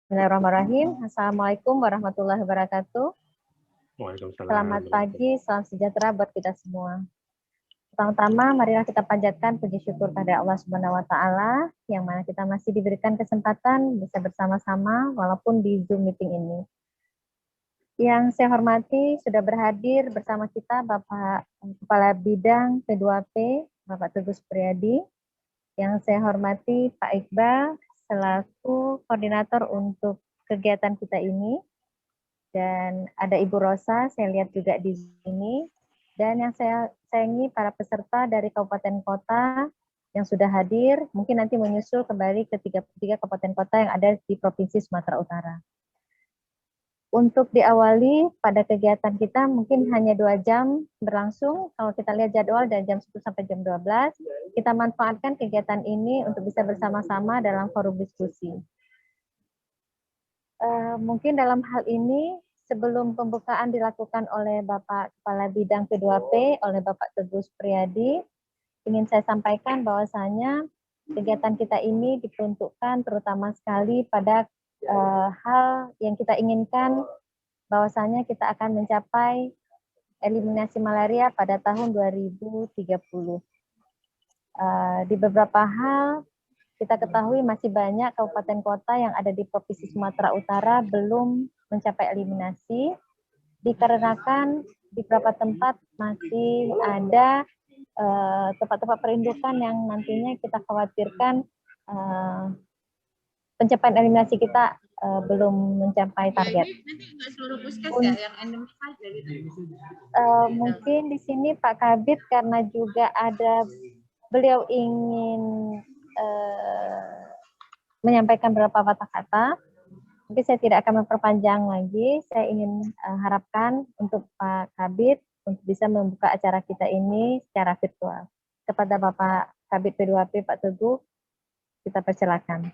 Bismillahirrahmanirrahim. Assalamualaikum warahmatullahi wabarakatuh. Waalaikumsalam. Selamat pagi, salam sejahtera buat kita semua. Pertama-tama, marilah kita panjatkan puji syukur pada Allah Subhanahu wa Ta'ala, yang mana kita masih diberikan kesempatan bisa bersama-sama walaupun di Zoom meeting ini. Yang saya hormati sudah berhadir bersama kita Bapak Kepala Bidang P2P, Bapak Teguh Supriyadi. Yang saya hormati Pak Iqbal selaku koordinator untuk kegiatan kita ini. Dan ada Ibu Rosa, saya lihat juga di sini. Dan yang saya sayangi para peserta dari kabupaten kota yang sudah hadir, mungkin nanti menyusul kembali ke 33 kabupaten kota yang ada di Provinsi Sumatera Utara. Untuk diawali pada kegiatan kita mungkin hanya 2 jam berlangsung. Kalau kita lihat jadwal dari jam 10 sampai jam 12, kita manfaatkan kegiatan ini untuk bisa bersama-sama dalam forum diskusi. Mungkin dalam hal ini, sebelum pembukaan dilakukan oleh Bapak Kepala Bidang P2P, oleh Bapak Teguh Supriyadi, ingin saya sampaikan bahwasanya kegiatan kita ini diperuntukkan terutama sekali pada hal yang kita inginkan, bahwasanya kita akan mencapai eliminasi malaria pada tahun 2030. Di beberapa hal, kita ketahui masih banyak kabupaten kota yang ada di Provinsi Sumatera Utara belum mencapai eliminasi, dikarenakan di beberapa tempat masih ada tempat-tempat perindukan yang nantinya kita khawatirkan pencapaian eliminasi kita belum mencapai target. Mungkin di sini Pak Kabid karena juga ada beliau ingin menyampaikan beberapa kata-kata, mungkin saya tidak akan memperpanjang lagi. Saya ingin harapkan untuk Pak Kabid untuk bisa membuka acara kita ini secara virtual. Kepada Bapak Kabid P2P Pak Teguh, kita persilakan.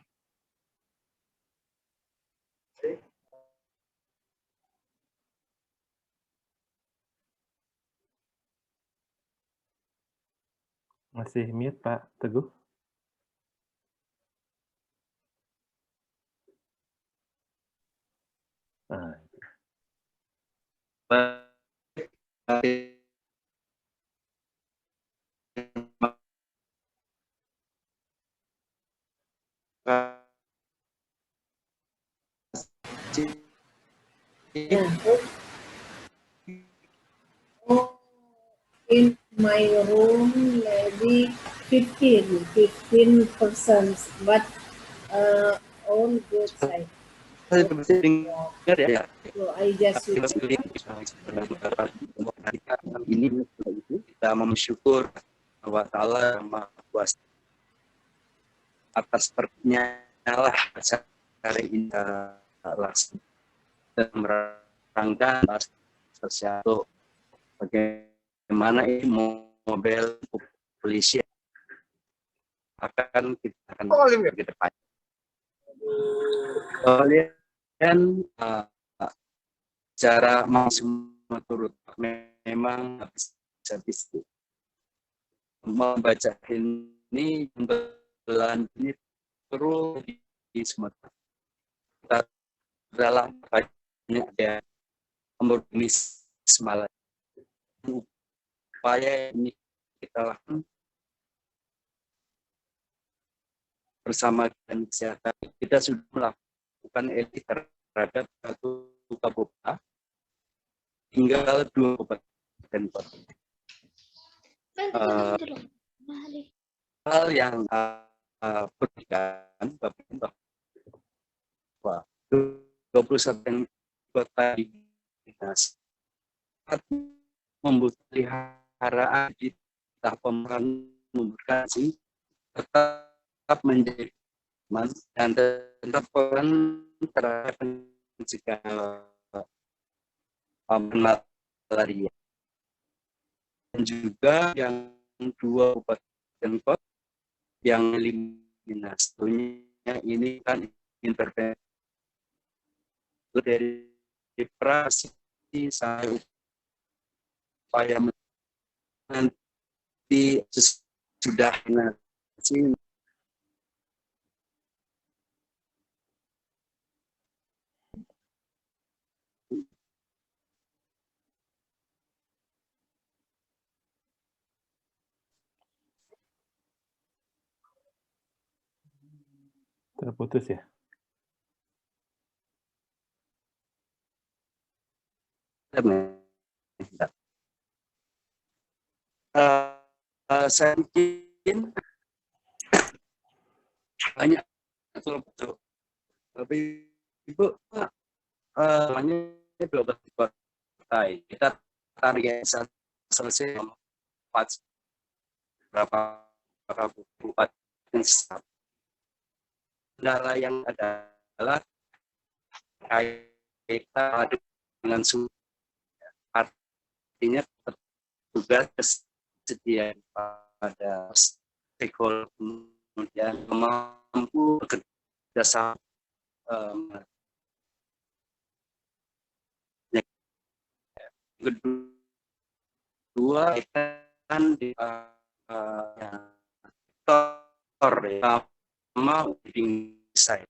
Masih mute Pak Teguh. Nah. In my room, maybe 15 persons, but all good side. So I just ini kita bersyukur bahwa Allah Maha Kuasa atas pernyala hari ini langsung dan merangkang sesuatu bagaimana ini mobil polisi akan kita ke depan. Kemudian cara masuk turut memang bisa membaca ini bulan ini terus di Sumatera dalam banyak ada komunis semalam upaya ini kita lakukan bersama dengan kesehatan. Kita sudah melakukan edit terhadap satu kabupaten tinggal 2 kabupaten kota. Hal yang berikan bahwa 21 kota di dinas membutuhkan peliharaan di tahap pemerintah tetap menjadi aman dan tetap terhadap pencegahan malaria. Dan juga yang 2 kabupaten kota yang eliminasinya ini kan intervensi dari prasi saya upaya nanti sudah nasi Terputus ya? Saya mungkin banyak betul, tapi Ibu namanya belum selesai. Kita target selesai 4 berapa 24 kendala yang ada adalah kaitan dengan suhu, artinya tugas kesediaan pada stakeholder kemudian mampu bekerja sama. Kedua kan di sektor sama wedding design.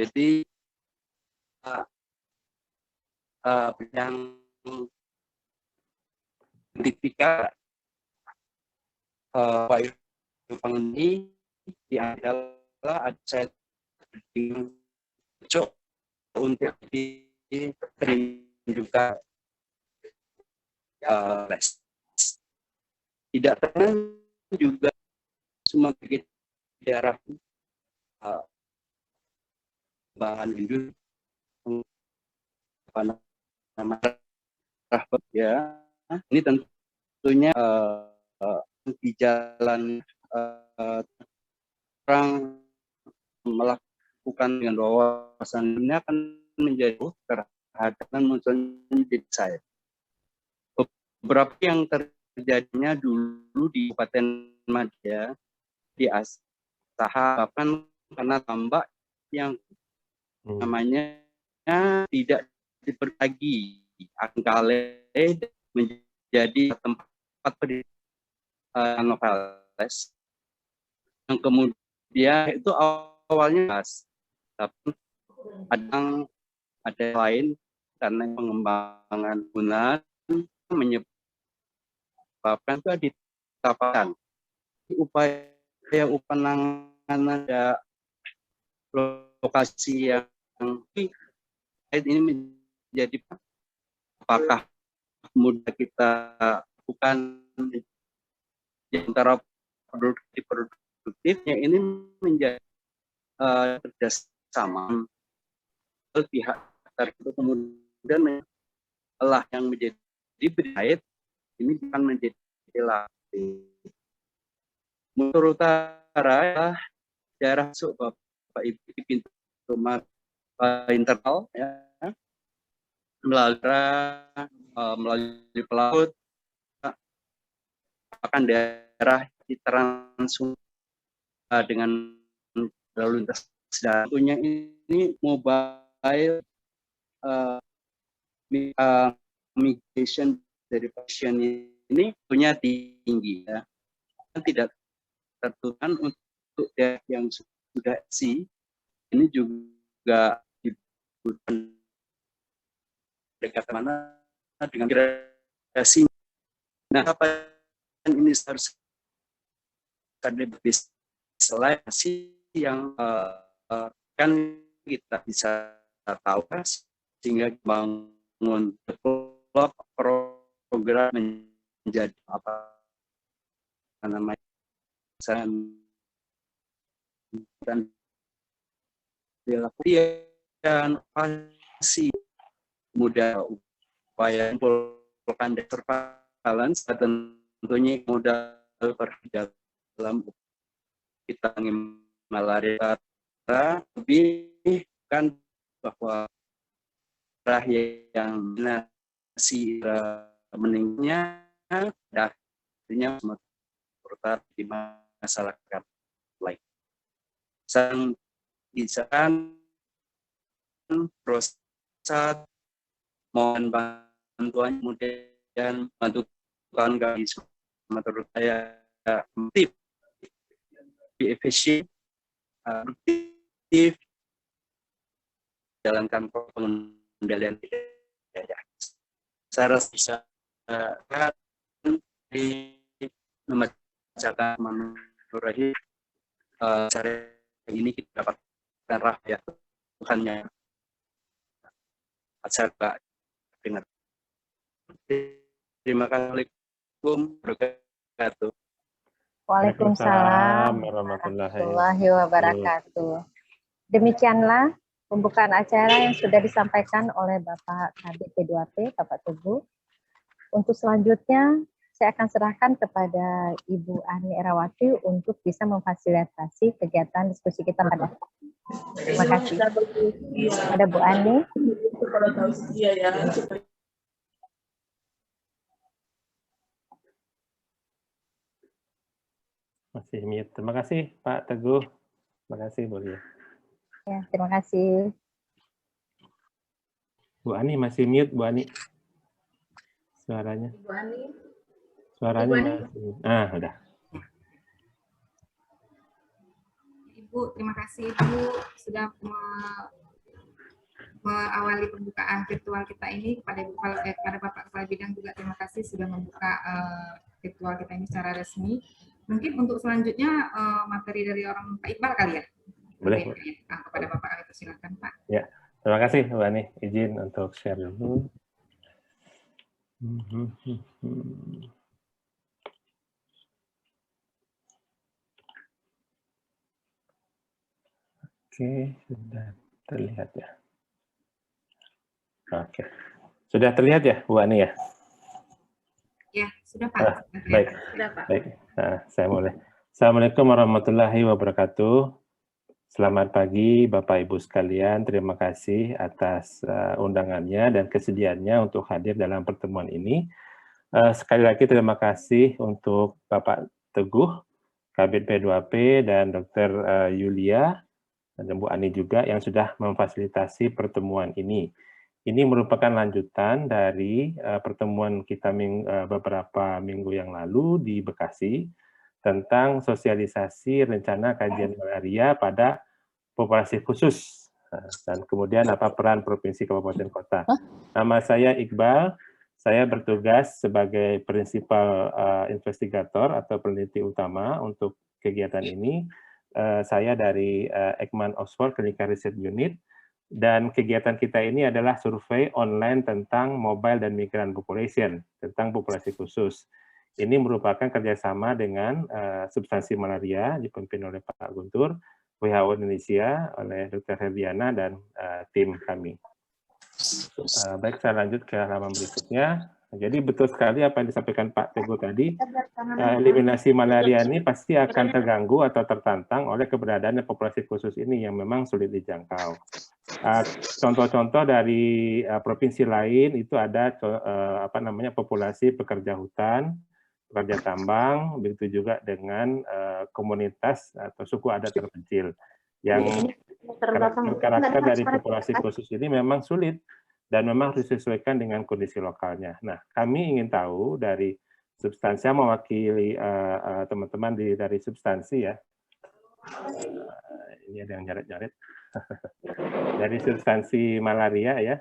Jadi yang ketika Pak Irfan ini adalah saya cocok untuk diperuntukkan les. Tidak tenang juga semua daerah bahan industri apa namanya ya, ini tentunya di jalan orang melakukan dengan wawasan ini akan menjadi terhadap munculnya desain. Beberapa yang terjadinya dulu di Kabupaten Madya di Asaha bahkan karena tambak yang namanya tidak diperbagi angkale menjadi tempat novels yang kemudian itu awalnya tapi ada lain karena pengembangan guna menyebabkan itu ditapkan upaya penanganan ada lokasi yang ini menjadi apakah mudah kita lakukan di antara produktifnya ini menjadi kerjasama pihak tertentu kemudian telah yang menjadi berkait ini akan menjadi latih. Menurut Utara daerah masuk Bapak Ibu di pintu rumah internal ya, melalui pelaut akan daerah di Transum dengan lalu lintas dan tentunya ini mobile migration dari pasien ini punya tinggi ya, tidak tertutupan untuk daerah yang sudah ini juga dibutuhkan dekat mana dengan kreasi. Nah, apa ini harus ada selain yang kan kita bisa tahu sehingga bangun develop program menjadi apa namanya dan dilakukan pasti mudah upaya mengumpulkan surveillance tentunya modal dalam kita malaria lebih kan bahwa yang nasi meningnya artinya terutama di masyarakat lain. Sang misalkan proses mohon bantuan kemudian bantuan kami menurut saya aktif, efisien, produktif, jalankan pengendalian biaya. Saya rasa bisa di membacakan menurut cara ini kita dapat darah ya, bukannya acara dengar. Terima kasih. Assalamualaikum warahmatullahi wabarakatuh. Waalaikumsalam warahmatullahi wabarakatuh. Demikianlah pembukaan acara yang sudah disampaikan oleh Bapak Kabid P2P, Bapak Teguh. Untuk selanjutnya, saya akan serahkan kepada Ibu Ani Erawati untuk bisa memfasilitasi kegiatan diskusi kita pada. Terima kasih. Ada Bu Ani. Masih mute. Terima kasih Pak Teguh. Terima kasih Bu Lia. Ya, terima kasih. Bu Ani masih mute, Bu Ani. Suaranya. Ibu Ani. Suaranya Ibu Ani. masih. Udah. Ibu, terima kasih Ibu sudah mengawali pembukaan virtual kita ini. Kepada Bapak Kepala Bidang juga terima kasih sudah membuka virtual kita ini secara resmi. Mungkin untuk selanjutnya materi dari orang Pak Iqbal kali ya? Boleh. Kepada Bapak kali silakan Pak. Ya, terima kasih Bu Ani. Izin untuk share dulu. Oke, sudah terlihat ya. Oke, sudah terlihat ya Bu Ani ya? Ya, sudah Pak. Baik, Sudah, Pak. baik. Saya mulai. Assalamualaikum warahmatullahi wabarakatuh. Selamat pagi Bapak Ibu sekalian. Terima kasih atas undangannya dan kesediaannya untuk hadir dalam pertemuan ini. Sekali lagi terima kasih untuk Bapak Teguh, Kabid P2P, dan Dr. Yulia, dan Bu Ani juga yang sudah memfasilitasi pertemuan ini. Ini merupakan lanjutan dari pertemuan kita beberapa minggu yang lalu di Bekasi tentang sosialisasi rencana kajian malaria pada populasi khusus. Dan kemudian apa peran provinsi, kabupaten, kota. Nama saya Iqbal, saya bertugas sebagai prinsipal investigator atau peneliti utama untuk kegiatan ini. Saya dari Ekman Oxford Clinical Research Unit, dan kegiatan kita ini adalah survei online tentang mobile dan migran population, tentang populasi khusus. Ini merupakan kerjasama dengan substansi malaria dipimpin oleh Pak Guntur, WHO Indonesia, oleh Dr. Herdiana, dan tim kami. Baik, saya lanjut ke halaman berikutnya. Jadi betul sekali apa yang disampaikan Pak Teguh tadi, eliminasi malaria ini pasti akan terganggu atau tertantang oleh keberadaan populasi khusus ini yang memang sulit dijangkau. Contoh-contoh dari provinsi lain itu ada populasi pekerja hutan, pekerja tambang, begitu juga dengan komunitas atau suku adat terpencil yang karakter dari populasi khusus ini memang sulit dan memang harus disesuaikan dengan kondisi lokalnya. Nah, kami ingin tahu dari substansi, yang mewakili teman-teman dari substansi ya. Ini ada yang nyaret-nyaret. Dari substansi malaria ya,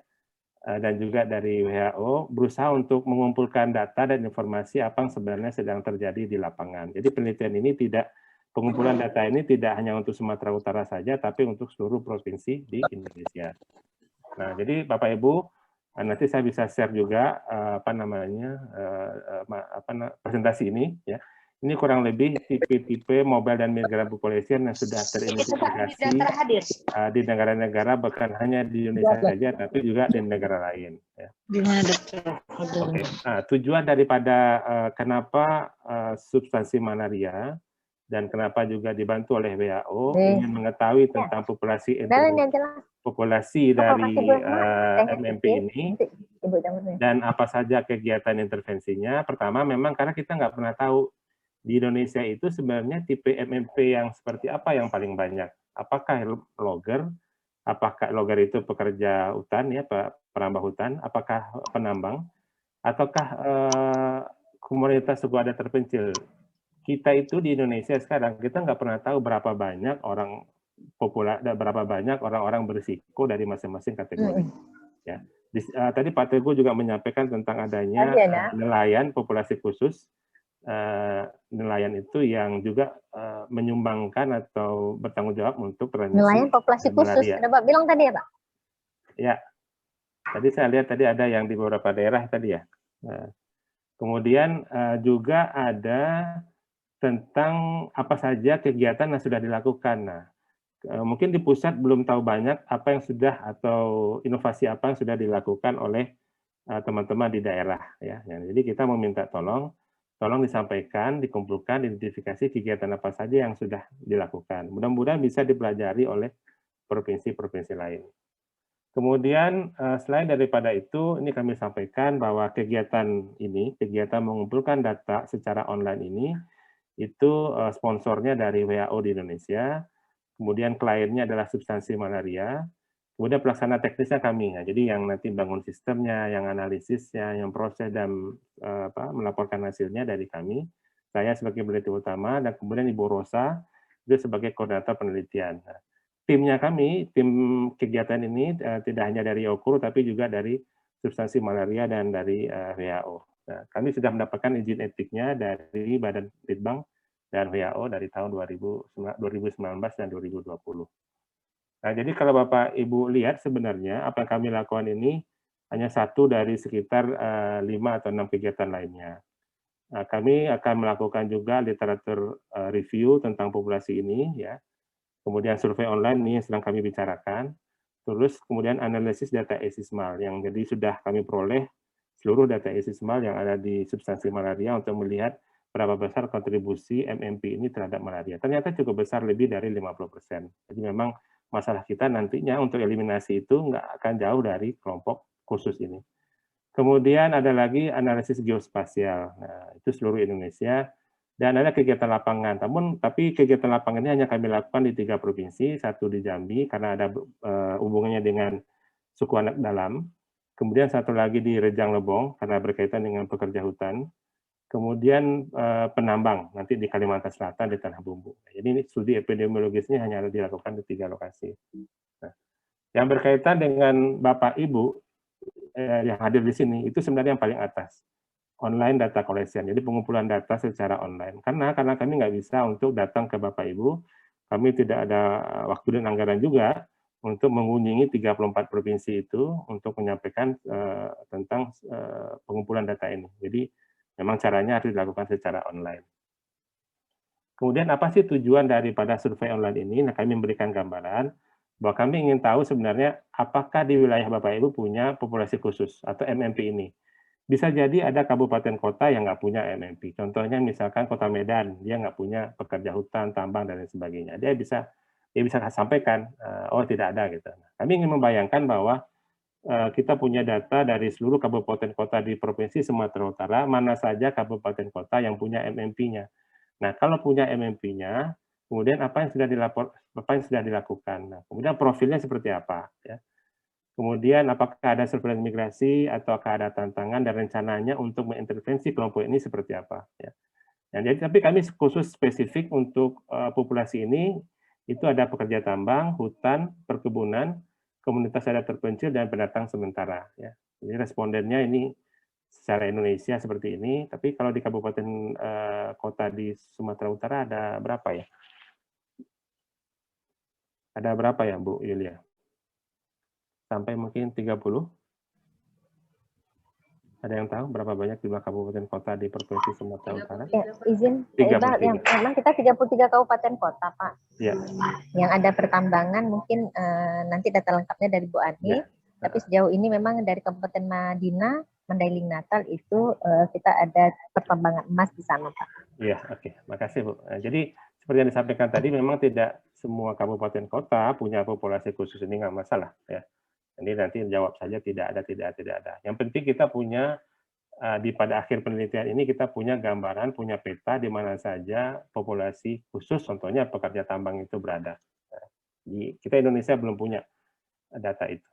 dan juga dari WHO, berusaha untuk mengumpulkan data dan informasi apa yang sebenarnya sedang terjadi di lapangan. Jadi penelitian ini pengumpulan data ini tidak hanya untuk Sumatera Utara saja, tapi untuk seluruh provinsi di Indonesia. Nah, jadi Bapak Ibu, nanti saya bisa share juga presentasi ini ya. Ini kurang lebih tipe-tipe mobile dan migran population yang sudah teridentifikasi di negara-negara, bukan hanya di Indonesia saja, tapi juga di negara lain. Ya. Oke. Nah, tujuan daripada kenapa substansi malaria dan kenapa juga dibantu oleh WHO ingin mengetahui tentang populasi dari MMP ini dan apa saja kegiatan intervensinya. Pertama, memang karena kita nggak pernah tahu di Indonesia itu sebenarnya tipe MMP yang seperti apa yang paling banyak. Apakah logger? Apakah logger itu pekerja hutan ya, penambang hutan? Apakah penambang? Ataukah komunitas suku adat terpencil? Kita itu di Indonesia sekarang kita nggak pernah tahu berapa banyak orang-orang berisiko dari masing-masing kategori. Ya. Tadi Pak Teguh juga menyampaikan tentang adanya nelayan populasi khusus nelayan itu yang juga menyumbangkan atau bertanggung jawab untuk transmisi Nelayan populasi khusus, malaria. ada Pak bilang tadi ya Pak? Ya, tadi saya lihat tadi ada yang di beberapa daerah tadi ya. Kemudian juga ada tentang apa saja kegiatan yang sudah dilakukan. Nah, mungkin di pusat belum tahu banyak apa yang sudah atau inovasi apa yang sudah dilakukan oleh teman-teman di daerah ya. Jadi kita meminta tolong disampaikan, dikumpulkan, identifikasi kegiatan apa saja yang sudah dilakukan. Mudah-mudahan bisa dipelajari oleh provinsi-provinsi lain. Kemudian selain daripada itu, ini kami sampaikan bahwa kegiatan mengumpulkan data secara online ini, itu sponsornya dari WHO di Indonesia, kemudian kliennya adalah substansi malaria, kemudian pelaksana teknisnya kami. Jadi yang nanti bangun sistemnya, yang analisisnya, yang proses dan melaporkan hasilnya dari kami. Saya sebagai peneliti utama, dan kemudian Ibu Rosa itu sebagai koordinator penelitian. Nah, timnya kami, tim kegiatan ini tidak hanya dari OKUR, tapi juga dari substansi malaria dan dari WHO. Nah, kami sudah mendapatkan izin etiknya dari Badan Litbang dan WHO dari tahun 2019 dan 2020. Nah, jadi kalau Bapak Ibu lihat sebenarnya apa yang kami lakukan ini hanya satu dari sekitar 5 atau 6 kegiatan lainnya. Nah, kami akan melakukan juga literatur review tentang populasi ini, ya. Kemudian survei online ini yang sedang kami bicarakan. Terus kemudian analisis data ESISMAL yang jadi sudah kami peroleh seluruh data ESISMAL yang ada di substansi malaria untuk melihat berapa besar kontribusi MMP ini terhadap malaria. Ternyata cukup besar, lebih dari 50%. Jadi memang masalah kita nantinya untuk eliminasi itu nggak akan jauh dari kelompok khusus ini. Kemudian ada lagi analisis geospasial. Nah, itu seluruh Indonesia. Dan ada kegiatan lapangan. Tapi kegiatan lapangan ini hanya kami lakukan di 3 provinsi, satu di Jambi karena ada hubungannya dengan suku anak dalam. Kemudian satu lagi di Rejang Lebong karena berkaitan dengan pekerja hutan. Kemudian penambang nanti di Kalimantan Selatan di Tanah Bumbu. Jadi ini studi epidemiologisnya hanya dilakukan di 3 lokasi. Nah, yang berkaitan dengan Bapak Ibu yang hadir di sini itu sebenarnya yang paling atas. Online data collection, jadi pengumpulan data secara online. Karena kami nggak bisa untuk datang ke Bapak Ibu, kami tidak ada waktu dan anggaran juga untuk mengunjungi 34 provinsi itu untuk menyampaikan tentang pengumpulan data ini. Jadi memang caranya harus dilakukan secara online. Kemudian apa sih tujuan daripada survei online ini? Nah, kami memberikan gambaran bahwa kami ingin tahu sebenarnya apakah di wilayah Bapak Ibu punya populasi khusus atau MMP ini. Bisa jadi ada kabupaten kota yang nggak punya MMP. Contohnya misalkan Kota Medan, dia nggak punya pekerja hutan, tambang, dan lain sebagainya. Dia bisa sampaikan, oh tidak ada gitu. Kami ingin membayangkan bahwa kita punya data dari seluruh kabupaten kota di Provinsi Sumatera Utara, mana saja kabupaten kota yang punya MMP-nya. Nah, kalau punya MMP-nya, kemudian apa yang sudah dilakukan. Nah, kemudian profilnya seperti apa, ya. Kemudian apakah ada surveillance migrasi ataukah ada tantangan dan rencananya untuk mengintervensi kelompok ini seperti apa, ya. Nah, jadi tapi kami khusus spesifik untuk populasi ini itu ada pekerja tambang, hutan, perkebunan, komunitas adat terpencil dan pendatang sementara, ya. Jadi respondennya ini secara Indonesia seperti ini, tapi kalau di kabupaten kota di Sumatera Utara ada berapa ya? Ada berapa ya, Bu Yulia? Sampai mungkin 30. Ada yang tahu berapa banyak jumlah kabupaten kota di Provinsi Sumatera Utara? Ya, izin, 33. yang memang kita 33 kabupaten kota, Pak. Ya. Yang ada pertambangan mungkin nanti data lengkapnya dari Bu Ani. Ya. Tapi sejauh ini memang dari Kabupaten Madinah, Mandailing Natal itu kita ada pertambangan emas di sana, Pak. Iya, oke. Makasih, Bu. Nah, jadi seperti yang disampaikan tadi, memang tidak semua kabupaten kota punya populasi khusus, ini nggak masalah, ya. Jadi nanti jawab saja tidak ada. Yang penting kita punya pada akhir penelitian ini kita punya gambaran, punya peta di mana saja populasi khusus, contohnya pekerja tambang itu berada. Di kita Indonesia belum punya data itu.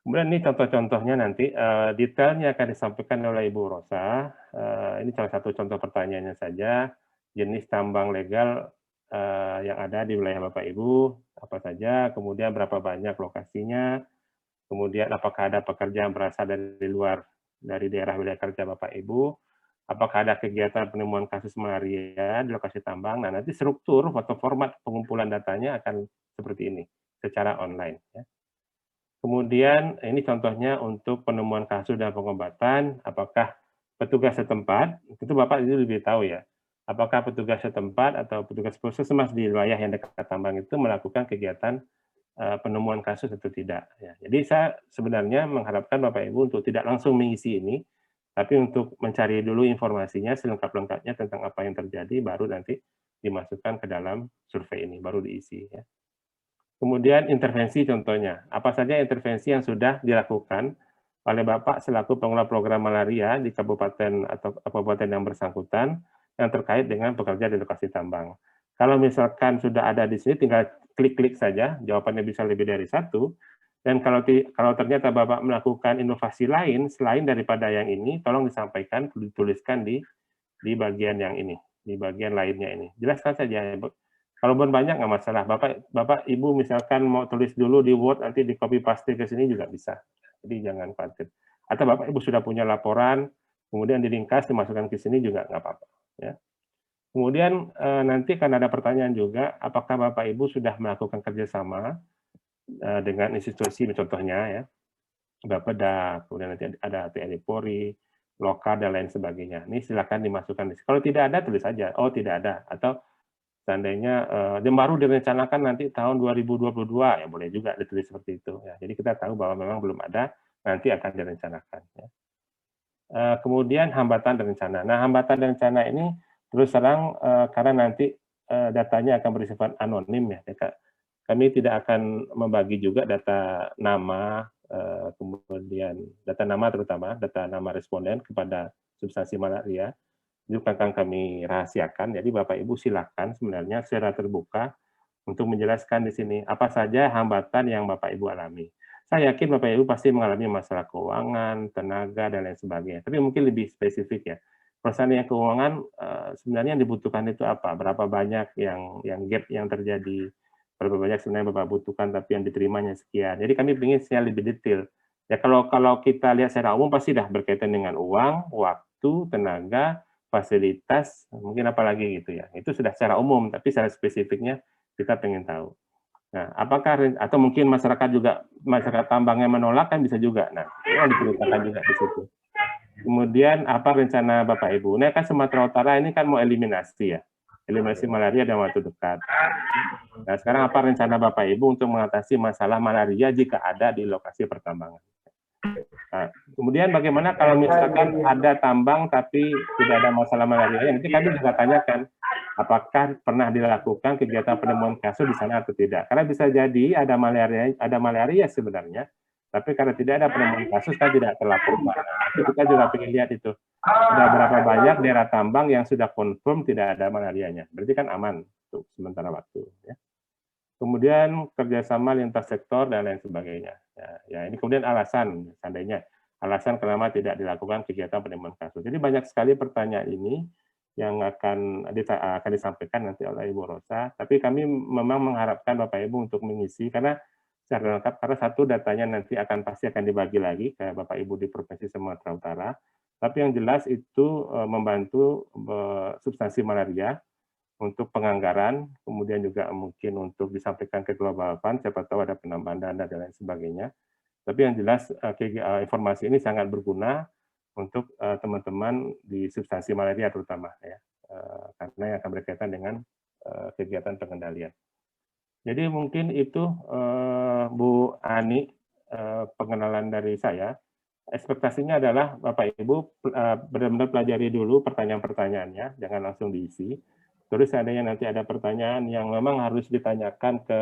Kemudian ini contoh-contohnya nanti detailnya akan disampaikan oleh Ibu Rosa. Ini salah satu contoh pertanyaannya saja. Jenis tambang legal yang ada di wilayah Bapak Ibu apa saja, kemudian berapa banyak lokasinya, kemudian apakah ada pekerja yang berasal dari luar dari daerah wilayah kerja Bapak Ibu, apakah ada kegiatan penemuan kasus malaria di lokasi tambang. Nah, nanti struktur atau format pengumpulan datanya akan seperti ini, secara online. Ya. Kemudian, ini contohnya untuk penemuan kasus dan pengobatan, apakah petugas setempat, itu Bapak itu lebih tahu ya, apakah petugas setempat atau petugas puskesmas di wilayah yang dekat tambang itu melakukan kegiatan penemuan kasus atau tidak. Ya. Jadi saya sebenarnya mengharapkan Bapak Ibu untuk tidak langsung mengisi ini, tapi untuk mencari dulu informasinya selengkap-lengkapnya tentang apa yang terjadi, baru nanti dimasukkan ke dalam survei ini, baru diisi. Ya. Kemudian intervensi contohnya, apa saja intervensi yang sudah dilakukan oleh Bapak selaku pengelola program malaria di kabupaten atau kabupaten yang bersangkutan yang terkait dengan pekerja di lokasi tambang. Kalau misalkan sudah ada di sini, tinggal klik-klik saja, jawabannya bisa lebih dari satu. Dan kalau ternyata Bapak melakukan inovasi lain selain daripada yang ini, tolong disampaikan, dituliskan di bagian yang ini, di bagian lainnya ini. Jelaskan saja. Kalau banyak nggak masalah. Bapak, Ibu misalkan mau tulis dulu di Word, nanti di copy paste ke sini juga bisa. Jadi jangan khawatir. Atau Bapak Ibu sudah punya laporan, kemudian diringkas, dimasukkan ke sini juga nggak apa-apa. Ya. Kemudian nanti akan ada pertanyaan juga, apakah Bapak Ibu sudah melakukan kerjasama dengan institusi, contohnya ya, Bapeda, kemudian nanti ada TNI Polri, lokal dan lain sebagainya. Ini silakan dimasukkan. Kalau tidak ada, tulis saja. Oh tidak ada. Atau seandainya baru direncanakan nanti tahun 2022, ya boleh juga ditulis seperti itu. Ya. Jadi kita tahu bahwa memang belum ada, nanti akan direncanakan. Ya. Kemudian hambatan dan rencana. Nah hambatan dan rencana ini terus terang karena nanti datanya akan bersifat anonim ya, kami tidak akan membagi juga data nama, kemudian data nama terutama data nama responden kepada substansi malaria itu akan kami rahasiakan. Jadi Bapak Ibu silakan sebenarnya secara terbuka untuk menjelaskan di sini apa saja hambatan yang Bapak Ibu alami. Saya yakin Bapak Ibu pasti mengalami masalah keuangan, tenaga, dan lain sebagainya. Tapi mungkin lebih spesifik ya. Perusahaan yang keuangan sebenarnya yang dibutuhkan itu apa? Berapa banyak yang gap yang terjadi? Berapa banyak sebenarnya Bapak butuhkan tapi yang diterimanya sekian. Jadi kami ingin secara lebih detail. Ya kalau kita lihat secara umum pasti dah berkaitan dengan uang, waktu, tenaga, fasilitas, mungkin apa lagi gitu ya. Itu sudah secara umum, tapi secara spesifiknya kita pengen tahu. Nah, apakah atau mungkin masyarakat tambangnya menolak kan bisa juga. Nah, itu diceritakan juga di situ. Kemudian apa rencana Bapak Ibu? Nah, kan Sumatera Utara ini kan mau eliminasi ya. Eliminasi malaria dalam waktu dekat. Nah, sekarang apa rencana Bapak Ibu untuk mengatasi masalah malaria jika ada di lokasi pertambangan? Nah, kemudian bagaimana kalau misalkan ada tambang tapi tidak ada masalah malaria? Nanti kami juga tanyakan apakah pernah dilakukan kegiatan penemuan kasus di sana atau tidak. Karena bisa jadi ada malaria sebenarnya, tapi karena tidak ada penemuan kasus kan tidak terlaporkan. Nah, kita juga ingin lihat itu. Ada berapa banyak daerah tambang yang sudah confirm tidak ada malarianya. Berarti kan aman untuk sementara waktu. Ya. Kemudian kerjasama lintas sektor dan lain sebagainya. Ya, ini kemudian alasan, seandainya alasan kenapa tidak dilakukan kegiatan penemuan kasus. Jadi banyak sekali pertanyaan ini yang akan disampaikan nanti oleh Ibu Rosa. Tapi kami memang mengharapkan Bapak Ibu untuk mengisi karena secara lengkap, karena satu datanya nanti pasti akan dibagi lagi ke Bapak Ibu di Provinsi Sumatera Utara. Tapi yang jelas itu membantu substansi malaria untuk penganggaran, kemudian juga mungkin untuk disampaikan ke Global Fund, siapa tahu ada penambahan dana dan lain sebagainya. Tapi yang jelas informasi ini sangat berguna untuk teman-teman di substansi malaria terutama ya, karena yang akan berkaitan dengan kegiatan pengendalian. Jadi mungkin itu Bu Ani pengenalan dari saya. Ekspektasinya adalah Bapak Ibu benar-benar pelajari dulu pertanyaan-pertanyaannya, jangan langsung diisi. Terus seandainya nanti ada pertanyaan yang memang harus ditanyakan ke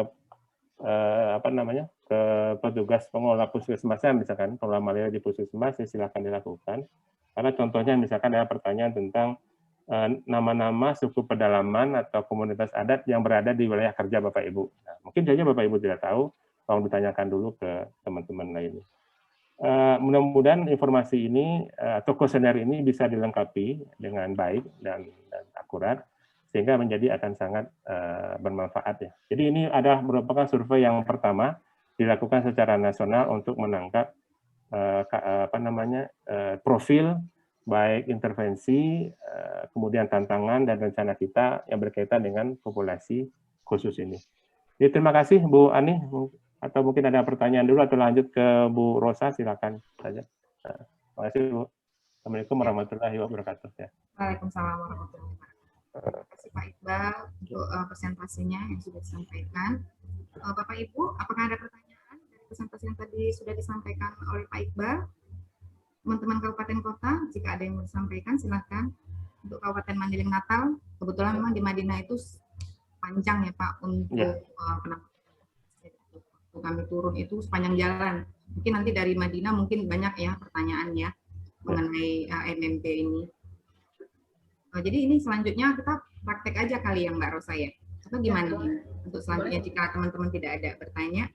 ke petugas pengelola puskesmasnya, misalkan pengelola malaria di puskesmas, silakan dilakukan. Karena contohnya misalkan ada pertanyaan tentang nama-nama suku pedalaman atau komunitas adat yang berada di wilayah kerja Bapak Ibu. Nah, mungkin saja Bapak Ibu tidak tahu, tolong ditanyakan dulu ke teman-teman lainnya. Mudah-mudahan informasi ini atau kuesioner ini bisa dilengkapi dengan baik dan akurat, sehingga akan sangat bermanfaat ya. Jadi ini merupakan survei yang pertama dilakukan secara nasional untuk menangkap profil baik intervensi, kemudian tantangan dan rencana kita yang berkaitan dengan populasi khusus ini. Jadi terima kasih Bu Ani, atau mungkin ada pertanyaan dulu atau lanjut ke Bu Rosa, silakan saja. Terima kasih Bu. Assalamualaikum warahmatullahi wabarakatuh. Ya. Waalaikumsalam warahmatullahi wabarakatuh. Terima kasih Pak Iqbal untuk presentasinya yang sudah disampaikan. Bapak Ibu, apakah ada pertanyaan dari presentasi yang tadi sudah disampaikan oleh Pak Iqbal? Teman-teman kabupaten kota, jika ada yang mau disampaikan, silahkan. Untuk Kabupaten Mandailing Natal, kebetulan memang di Madinah itu panjang ya Pak untuk waktu kami turun itu sepanjang jalan. Mungkin nanti dari Madinah mungkin banyak ya pertanyaan ya mengenai MMP ini. Jadi ini selanjutnya kita praktek aja kali ya Mbak Rosa ya. Atau gimana ini? Untuk selanjutnya jika teman-teman tidak ada bertanya.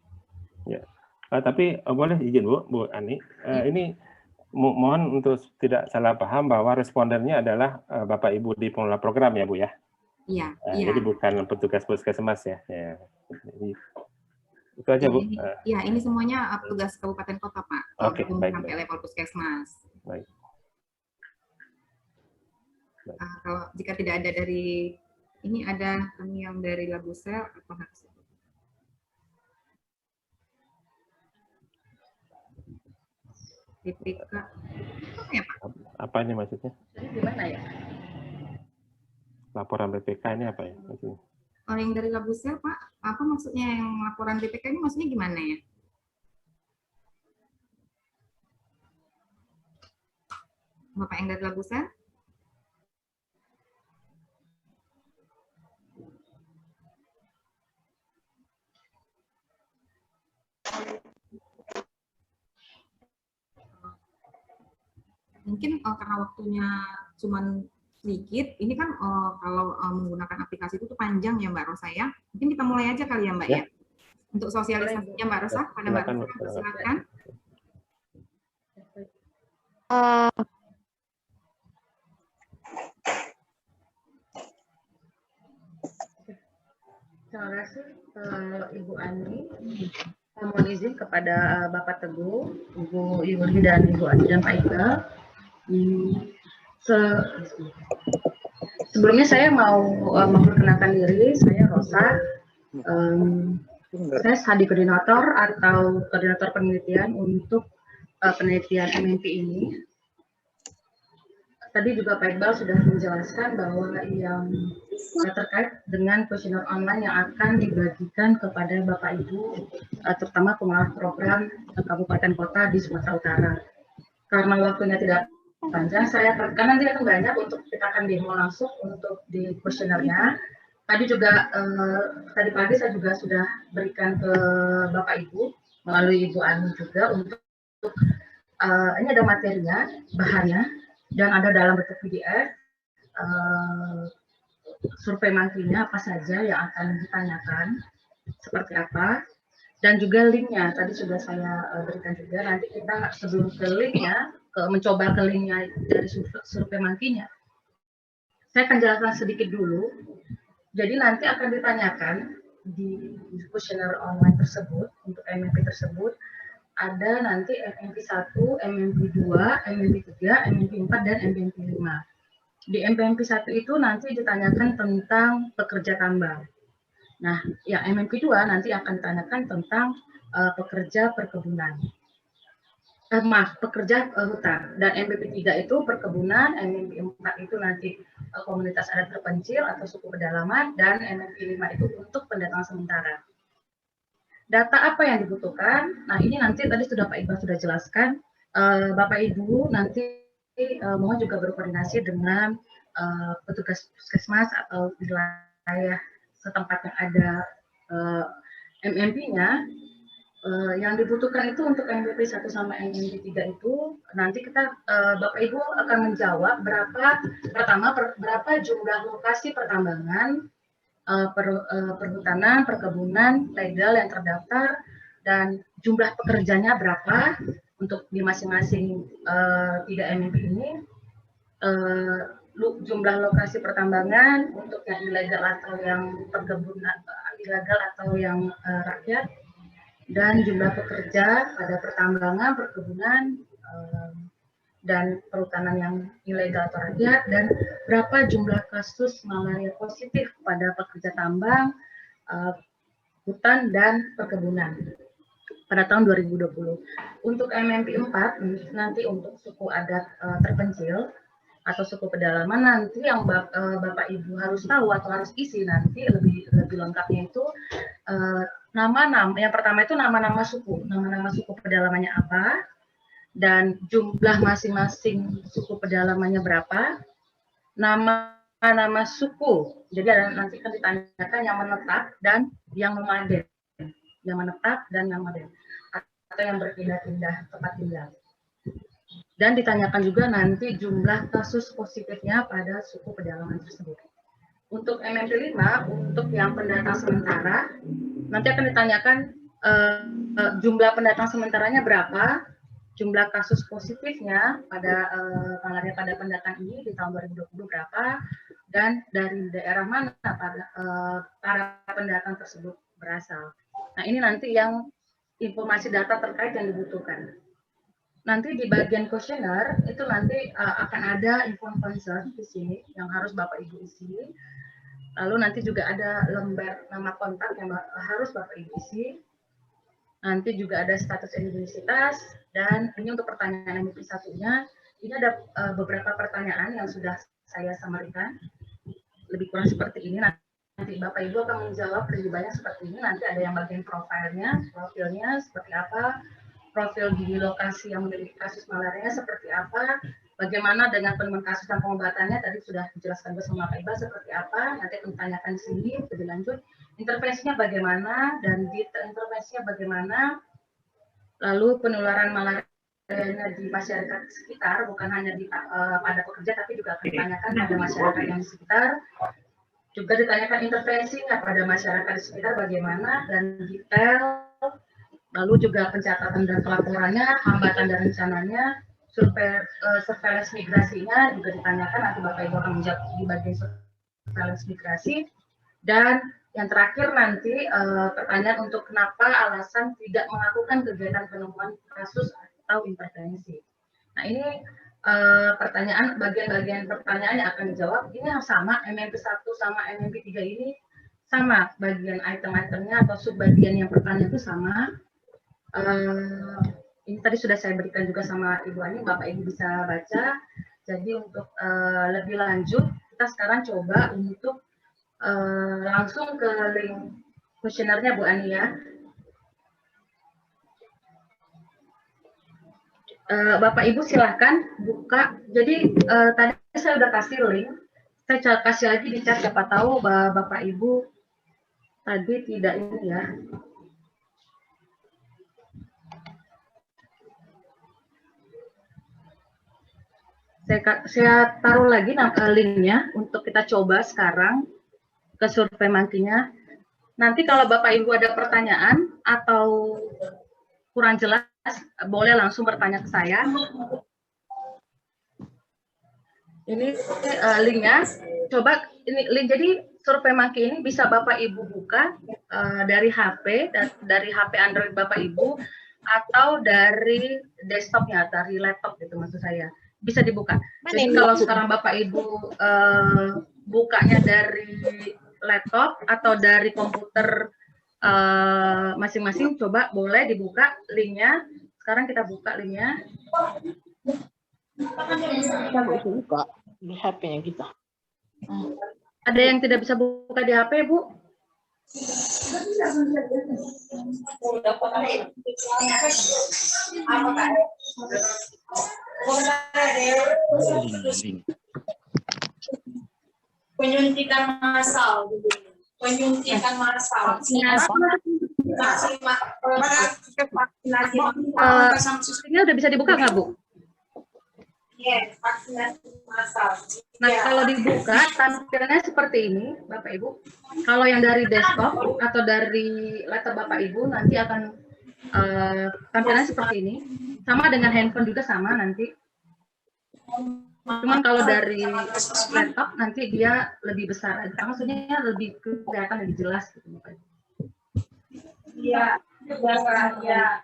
Ya. Tapi boleh izin Bu Ani, ini mohon untuk tidak salah paham bahwa respondennya adalah Bapak Ibu di pengelola program ya Bu ya? Iya. Jadi bukan petugas puskesmas ya. Jadi, itu aja Bu. Iya, ini semuanya petugas kabupaten kota Pak. Oke, baik. Sampai level puskesmas. Baik. Kalau jika tidak ada dari ini, ada kami yang dari Labusel atau harus DPK apa ya Pak? Apa ini maksudnya? Gimana ya? Laporan BPK ini apa ya maksudnya? Oh, yang dari Labusel Pak, apa maksudnya yang laporan BPK ini maksudnya gimana ya? Bapak yang dari Labusel? Mungkin karena waktunya cuma sedikit, ini kan kalau menggunakan aplikasi itu tuh panjang ya Mbak Rosa ya. Mungkin kita mulai aja kali ya Mbak ya. Untuk sosialisasinya Mbak Rosa, pada Mbak Rosa silakan. Terima kasih Ibu Ani. Mohon izin kepada Bapak Teguh, Ibu Yuli dan Ibu Ani dan Pak Iqbal. Sebelumnya saya mau memperkenalkan diri, saya Rosa. Saya studi koordinator atau koordinator penelitian untuk penelitian MMP ini. Tadi juga Pak Iqbal sudah menjelaskan bahwa yang terkait dengan kuesioner online yang akan dibagikan kepada Bapak Ibu, terutama pengelola program kabupaten kota di Sumatera Utara. Karena waktunya tidak panjang, karena nanti akan banyak untuk kita akan demo langsung untuk di kuesionernya. Tadi juga tadi pagi saya juga sudah berikan ke Bapak Ibu melalui Ibu Ani juga untuk ini ada materinya, bahannya. Dan ada dalam bentuk PDF, survei mangkinya apa saja yang akan ditanyakan, seperti apa, dan juga linknya, tadi sudah saya berikan juga, nanti kita sebelum ke linknya, mencoba ke linknya dari survei mangkinya, saya akan jelaskan sedikit dulu, jadi nanti akan ditanyakan di kuesioner online tersebut, untuk MMP tersebut, ada nanti MMP 1, MMP 2, MMP 3, MMP 4, dan MMP 5. Di MMP 1 itu nanti ditanyakan tentang pekerja tambang. Nah, yang MMP 2 nanti akan ditanyakan tentang pekerja perkebunan. Pekerja hutan. Dan MMP 3 itu perkebunan, MMP 4 itu nanti komunitas adat terpencil atau suku pedalaman, dan MMP 5 itu untuk pendataan sementara. Data apa yang dibutuhkan? Nah, ini nanti tadi sudah Pak Iqbal sudah jelaskan. Bapak Ibu nanti mohon juga berkoordinasi dengan petugas puskesmas atau wilayah setempat yang ada MMP-nya. Yang dibutuhkan itu untuk MMP 1 sama MMP 3 itu nanti kita Bapak Ibu akan menjawab berapa jumlah lokasi pertambangan, perhutanan, perkebunan legal yang terdaftar, dan jumlah pekerjanya berapa untuk di masing-masing 3 MMP ini, jumlah lokasi pertambangan untuk yang ilegal atau yang perkebunan ilegal atau yang rakyat, dan jumlah pekerja pada pertambangan, perkebunan, dan perhutanan yang ilegal atau rakyat, dan berapa jumlah kasus malaria positif pada pekerja tambang, hutan, dan perkebunan pada tahun 2020. Untuk MMP 4, nanti untuk suku adat terpencil atau suku pedalaman, nanti yang Bapak Ibu harus tahu atau harus isi nanti lebih lengkapnya itu nama-nama. Yang pertama itu nama-nama suku pedalamannya apa, dan jumlah masing-masing suku pedalamannya berapa, nama suku. Jadi ada nanti kan ditanyakan yang menetap dan yang nomaden, yang menetap dan yang nomaden, atau yang berpindah-pindah tempat tinggal. Dan ditanyakan juga nanti jumlah kasus positifnya pada suku pedalaman tersebut. Untuk MMP 5, untuk yang pendatang sementara, nanti akan ditanyakan jumlah pendatang sementaranya berapa, jumlah kasus positifnya pada malaria pada pendatang ini di tahun 2020 berapa, dan dari daerah mana para pendatang tersebut berasal. Nah, ini nanti yang informasi data terkait yang dibutuhkan. Nanti di bagian kuesioner itu nanti akan ada inform concern di sini yang harus Bapak Ibu isi. Lalu nanti juga ada lembar nama kontak yang harus Bapak Ibu isi. Nanti juga ada status eligibilitas, dan ini untuk pertanyaan MP 1-nya. Ini ada beberapa pertanyaan yang sudah saya samarkan. Lebih kurang seperti ini. Nanti Bapak Ibu akan menjawab lebih banyak seperti ini. Nanti ada yang bagian profilnya seperti apa, profil di lokasi yang memiliki kasus malaria seperti apa, bagaimana dengan penemuan kasus dan pengobatannya, tadi sudah dijelaskan bersama Pak Iba seperti apa, nanti akan ditanyakan di sini lebih lanjut, intervensinya bagaimana, dan detail intervensinya bagaimana, lalu penularan malaria di masyarakat sekitar, bukan hanya pada pekerja, tapi juga akan ditanyakan pada masyarakat yang di sekitar, juga ditanyakan intervensinya pada masyarakat di sekitar bagaimana, dan detail, lalu juga pencatatan dan pelaporannya, hambatan dan rencananya, surveillance migrasinya juga ditanyakan, nanti Bapak Ibu akan menjawab di bagian surveillance migrasi. Dan yang terakhir nanti pertanyaan untuk kenapa alasan tidak melakukan kegiatan penemuan kasus atau intervensi. Nah, ini pertanyaan, bagian-bagian pertanyaan yang akan dijawab, ini yang sama, MMP 1 sama MMP 3 ini sama, bagian item-itemnya atau subbagian yang pertanyaan itu sama. Ini tadi sudah saya berikan juga sama Ibu Ani, Bapak Ibu bisa baca. Jadi untuk lebih lanjut, kita sekarang coba untuk langsung ke link kuesionernya Bu Ani ya. Bapak Ibu silahkan buka. Jadi tadi saya sudah kasih link, saya kasih lagi di chat, siapa tahu Bapak Ibu tadi tidak ini ya. Saya taruh lagi linknya untuk kita coba sekarang ke survei monkey-nya. Nanti kalau Bapak Ibu ada pertanyaan atau kurang jelas, boleh langsung bertanya ke saya. Ini linknya. Coba ini link. Jadi survei monkey ini bisa Bapak Ibu buka dari HP, dari HP Android Bapak Ibu, atau dari desktopnya, dari laptop gitu maksud saya. Bisa dibuka. Jadi kalau sekarang Bapak Ibu bukanya dari laptop atau dari komputer masing-masing, coba boleh dibuka linknya. Sekarang kita buka linknya. Kita bisa buka di HP-nya kita. Ada yang tidak bisa buka di HP, Bu? Penyuntikan massal, penyuntikan massal. Ini udah bisa dibuka nggak, Bu? Yes, vaksinasi massal. Nah, kalau dibuka tampilannya seperti ini, Bapak Ibu. Kalau yang dari desktop atau dari laptop Bapak Ibu nanti akan tampilannya seperti ini. Sama dengan handphone juga sama nanti. Cuman kalau dari laptop nanti dia lebih besar. Maksudnya lebih kelihatan lebih jelas gitu, Bapak Ibu. Iya, ya.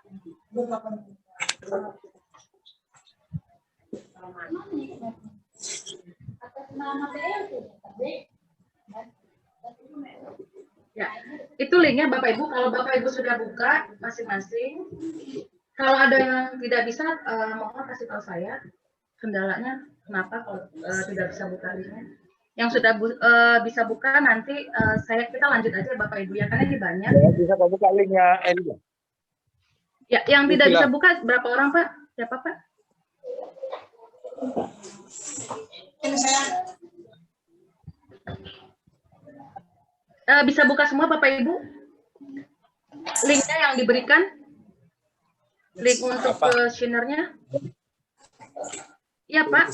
Ya, itu linknya Bapak Ibu. Kalau Bapak Ibu sudah buka masing-masing, kalau ada yang tidak bisa, mohon kasih tahu saya kendalanya kenapa kalau tidak bisa buka linknya. Yang sudah bisa buka nanti kita lanjut aja Bapak Ibu ya, karena ini banyak. Ya, bisa buka linknya Elia. Ya, yang tidak bisa buka berapa orang Pak? Siapa Pak? Ini saya. Bisa buka semua Bapak Ibu? Linknya yang diberikan? Link untuk questionnaire-nya? Iya Pak.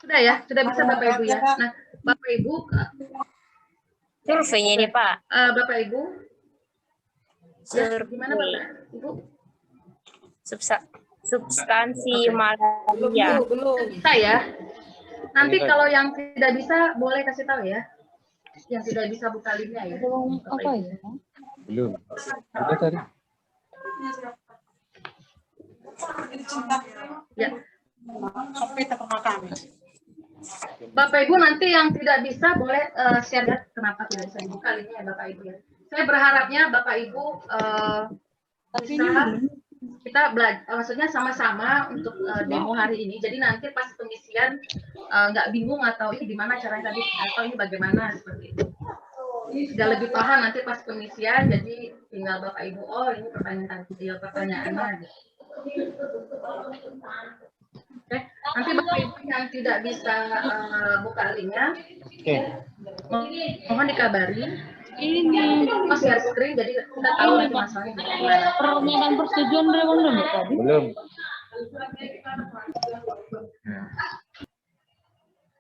Sudah ya? Sudah bisa Bapak Ibu ya? Nah, Bapak Ibu. Surveinya ini Pak. Bapak Ibu. Ya, gimana Bapak Ibu? Substansi malaria. Belum bisa ya. Nanti kalau yang tidak bisa boleh kasih tahu ya. Yang tidak bisa buka linknya ya. Apa ya? Belum. Ada tadi. Ya. Sampai terpemakan. Bapak Ibu nanti yang tidak bisa boleh share ya, kenapa tidak bisa dibuka linknya Bapak Ibu ya. Saya berharapnya Bapak Ibu bisa kita belajar, maksudnya sama-sama untuk demo hari ini. Jadi nanti pas pengisian nggak bingung atau ini gimana caranya tadi atau ini bagaimana seperti itu. Sudah lebih paham nanti pas pengisian. Jadi tinggal Bapak Ibu, oh ini pertanyaannya. Oke, nanti Bapak Ibu yang tidak bisa buka linknya, mohon dikabari. Ini Mas share screen, jadi kita tahu nanti masalahnya gimana. Permintaan persetujuan belum tadi? Belum.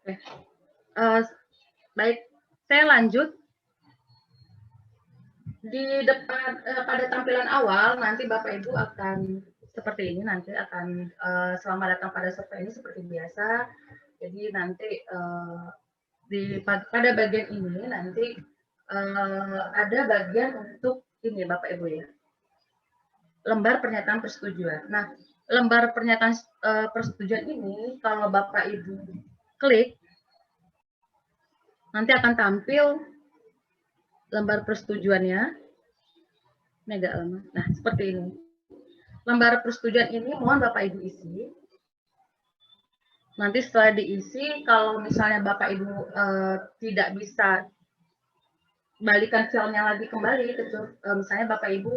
Oke. Baik, saya lanjut. Di depan pada tampilan awal nanti Bapak Ibu akan seperti ini, nanti akan selamat datang pada survei ini seperti biasa. Jadi nanti pada bagian ini nanti ada bagian untuk ini Bapak Ibu ya, lembar pernyataan persetujuan. Nah, lembar pernyataan persetujuan ini kalau Bapak Ibu klik nanti akan tampil lembar persetujuannya. Ini agak lama. Nah, seperti ini. Lembar persetujuan ini mohon Bapak Ibu isi. Nanti setelah diisi, kalau misalnya Bapak Ibu tidak bisa balikan filenya lagi kembali, misalnya Bapak Ibu,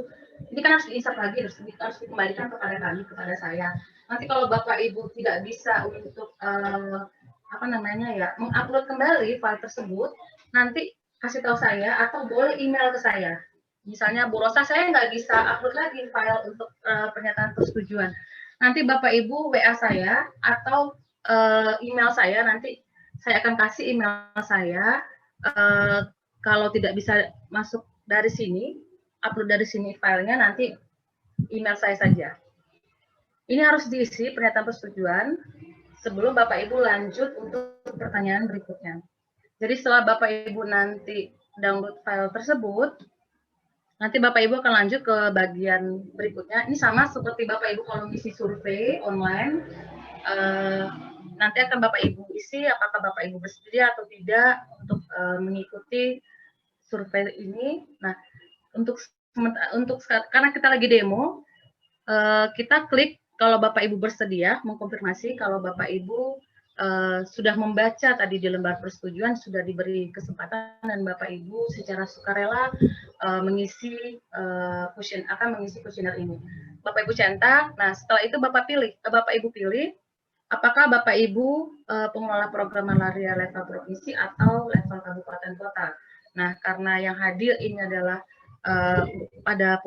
ini kan harus diinsert lagi, harus dikembalikan kepada kami, kepada saya. Nanti kalau Bapak Ibu tidak bisa untuk mengupload kembali file tersebut, nanti kasih tahu saya atau boleh email ke saya. Misalnya Bu Rosa, saya nggak bisa upload lagi file untuk pernyataan persetujuan. Nanti Bapak Ibu WA saya atau email saya, nanti saya akan kasih email saya. Kalau tidak bisa masuk dari sini, upload dari sini filenya, nanti email saya saja. Ini harus diisi pernyataan persetujuan sebelum Bapak Ibu lanjut untuk pertanyaan berikutnya. Jadi setelah Bapak Ibu nanti download file tersebut, nanti Bapak Ibu akan lanjut ke bagian berikutnya. Ini sama seperti Bapak Ibu kalau ngisi survei online, nanti akan Bapak Ibu isi apakah Bapak Ibu bersedia atau tidak untuk mengikuti survei ini. Nah, untuk karena kita lagi demo, kita klik kalau Bapak Ibu bersedia, mengkonfirmasi kalau Bapak Ibu sudah membaca tadi di lembar persetujuan, sudah diberi kesempatan dan Bapak Ibu secara sukarela mengisi kuesioner ini. Bapak Ibu centang. Nah, setelah itu Bapak Ibu pilih apakah Bapak Ibu pengelola program malaria level provinsi atau level kabupaten kota. Nah, karena yang hadir ini adalah pada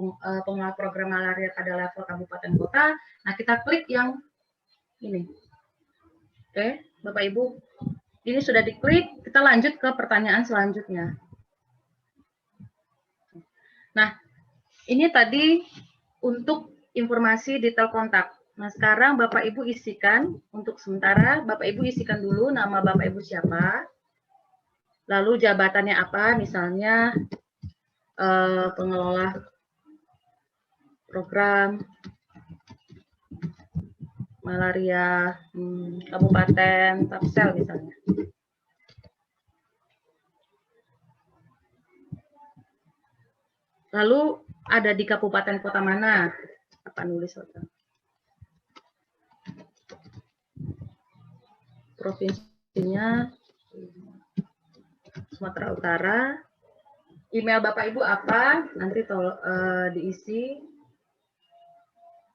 pengelola program malaria pada level kabupaten kota, nah kita klik yang ini. Oke, Bapak Ibu, ini sudah diklik, kita lanjut ke pertanyaan selanjutnya. Nah, ini tadi untuk informasi detail kontak. Nah, sekarang Bapak Ibu isikan, untuk sementara Bapak Ibu isikan dulu nama Bapak Ibu siapa, lalu jabatannya apa, misalnya pengelola program malaria Kabupaten Tapsel misalnya. Lalu ada di kabupaten kota mana? Apa nulis? Provinsinya Sumatera Utara. Email Bapak Ibu apa? Nanti diisi.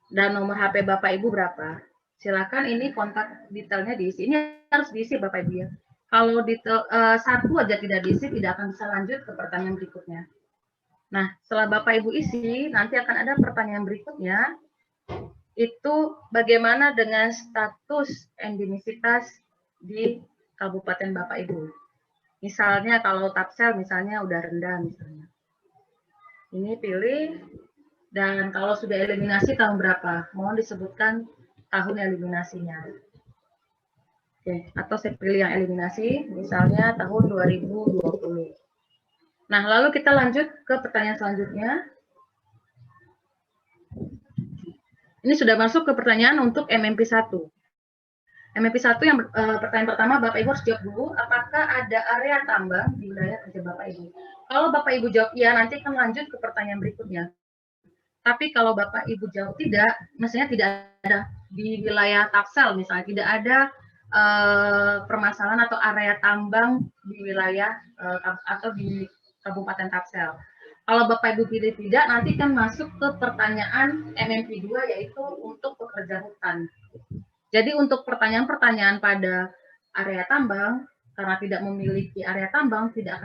Dan nomor HP Bapak Ibu berapa? Silakan ini kontak detailnya diisi. Ini harus diisi Bapak Ibu ya. Kalau detail satu aja tidak diisi, tidak akan bisa lanjut ke pertanyaan berikutnya. Nah, setelah Bapak Ibu isi, nanti akan ada pertanyaan berikutnya. Itu bagaimana dengan status endemisitas di Kabupaten Bapak Ibu. Misalnya kalau Tapsel misalnya udah rendah misalnya. Ini pilih, dan kalau sudah eliminasi tahun berapa? Mohon disebutkan tahun eliminasinya. Oke, atau saya pilih yang eliminasi, misalnya tahun 2020. Nah, lalu kita lanjut ke pertanyaan selanjutnya. Ini sudah masuk ke pertanyaan untuk MMP1. MMP1 yang pertanyaan pertama, Bapak Ibu harus jawab dulu, apakah ada area tambang di wilayah kerja Bapak Ibu? Kalau Bapak Ibu jawab iya, nanti akan lanjut ke pertanyaan berikutnya. Tapi kalau Bapak Ibu jawab tidak, mestinya tidak ada di wilayah Tapsel misalnya, tidak ada permasalahan atau area tambang di wilayah atau di Kabupaten Tapsel. Kalau Bapak Ibu pilih tidak, nanti kan masuk ke pertanyaan MMP2 yaitu untuk pekerja hutan. Jadi untuk pertanyaan-pertanyaan pada area tambang, karena tidak memiliki area tambang, tidak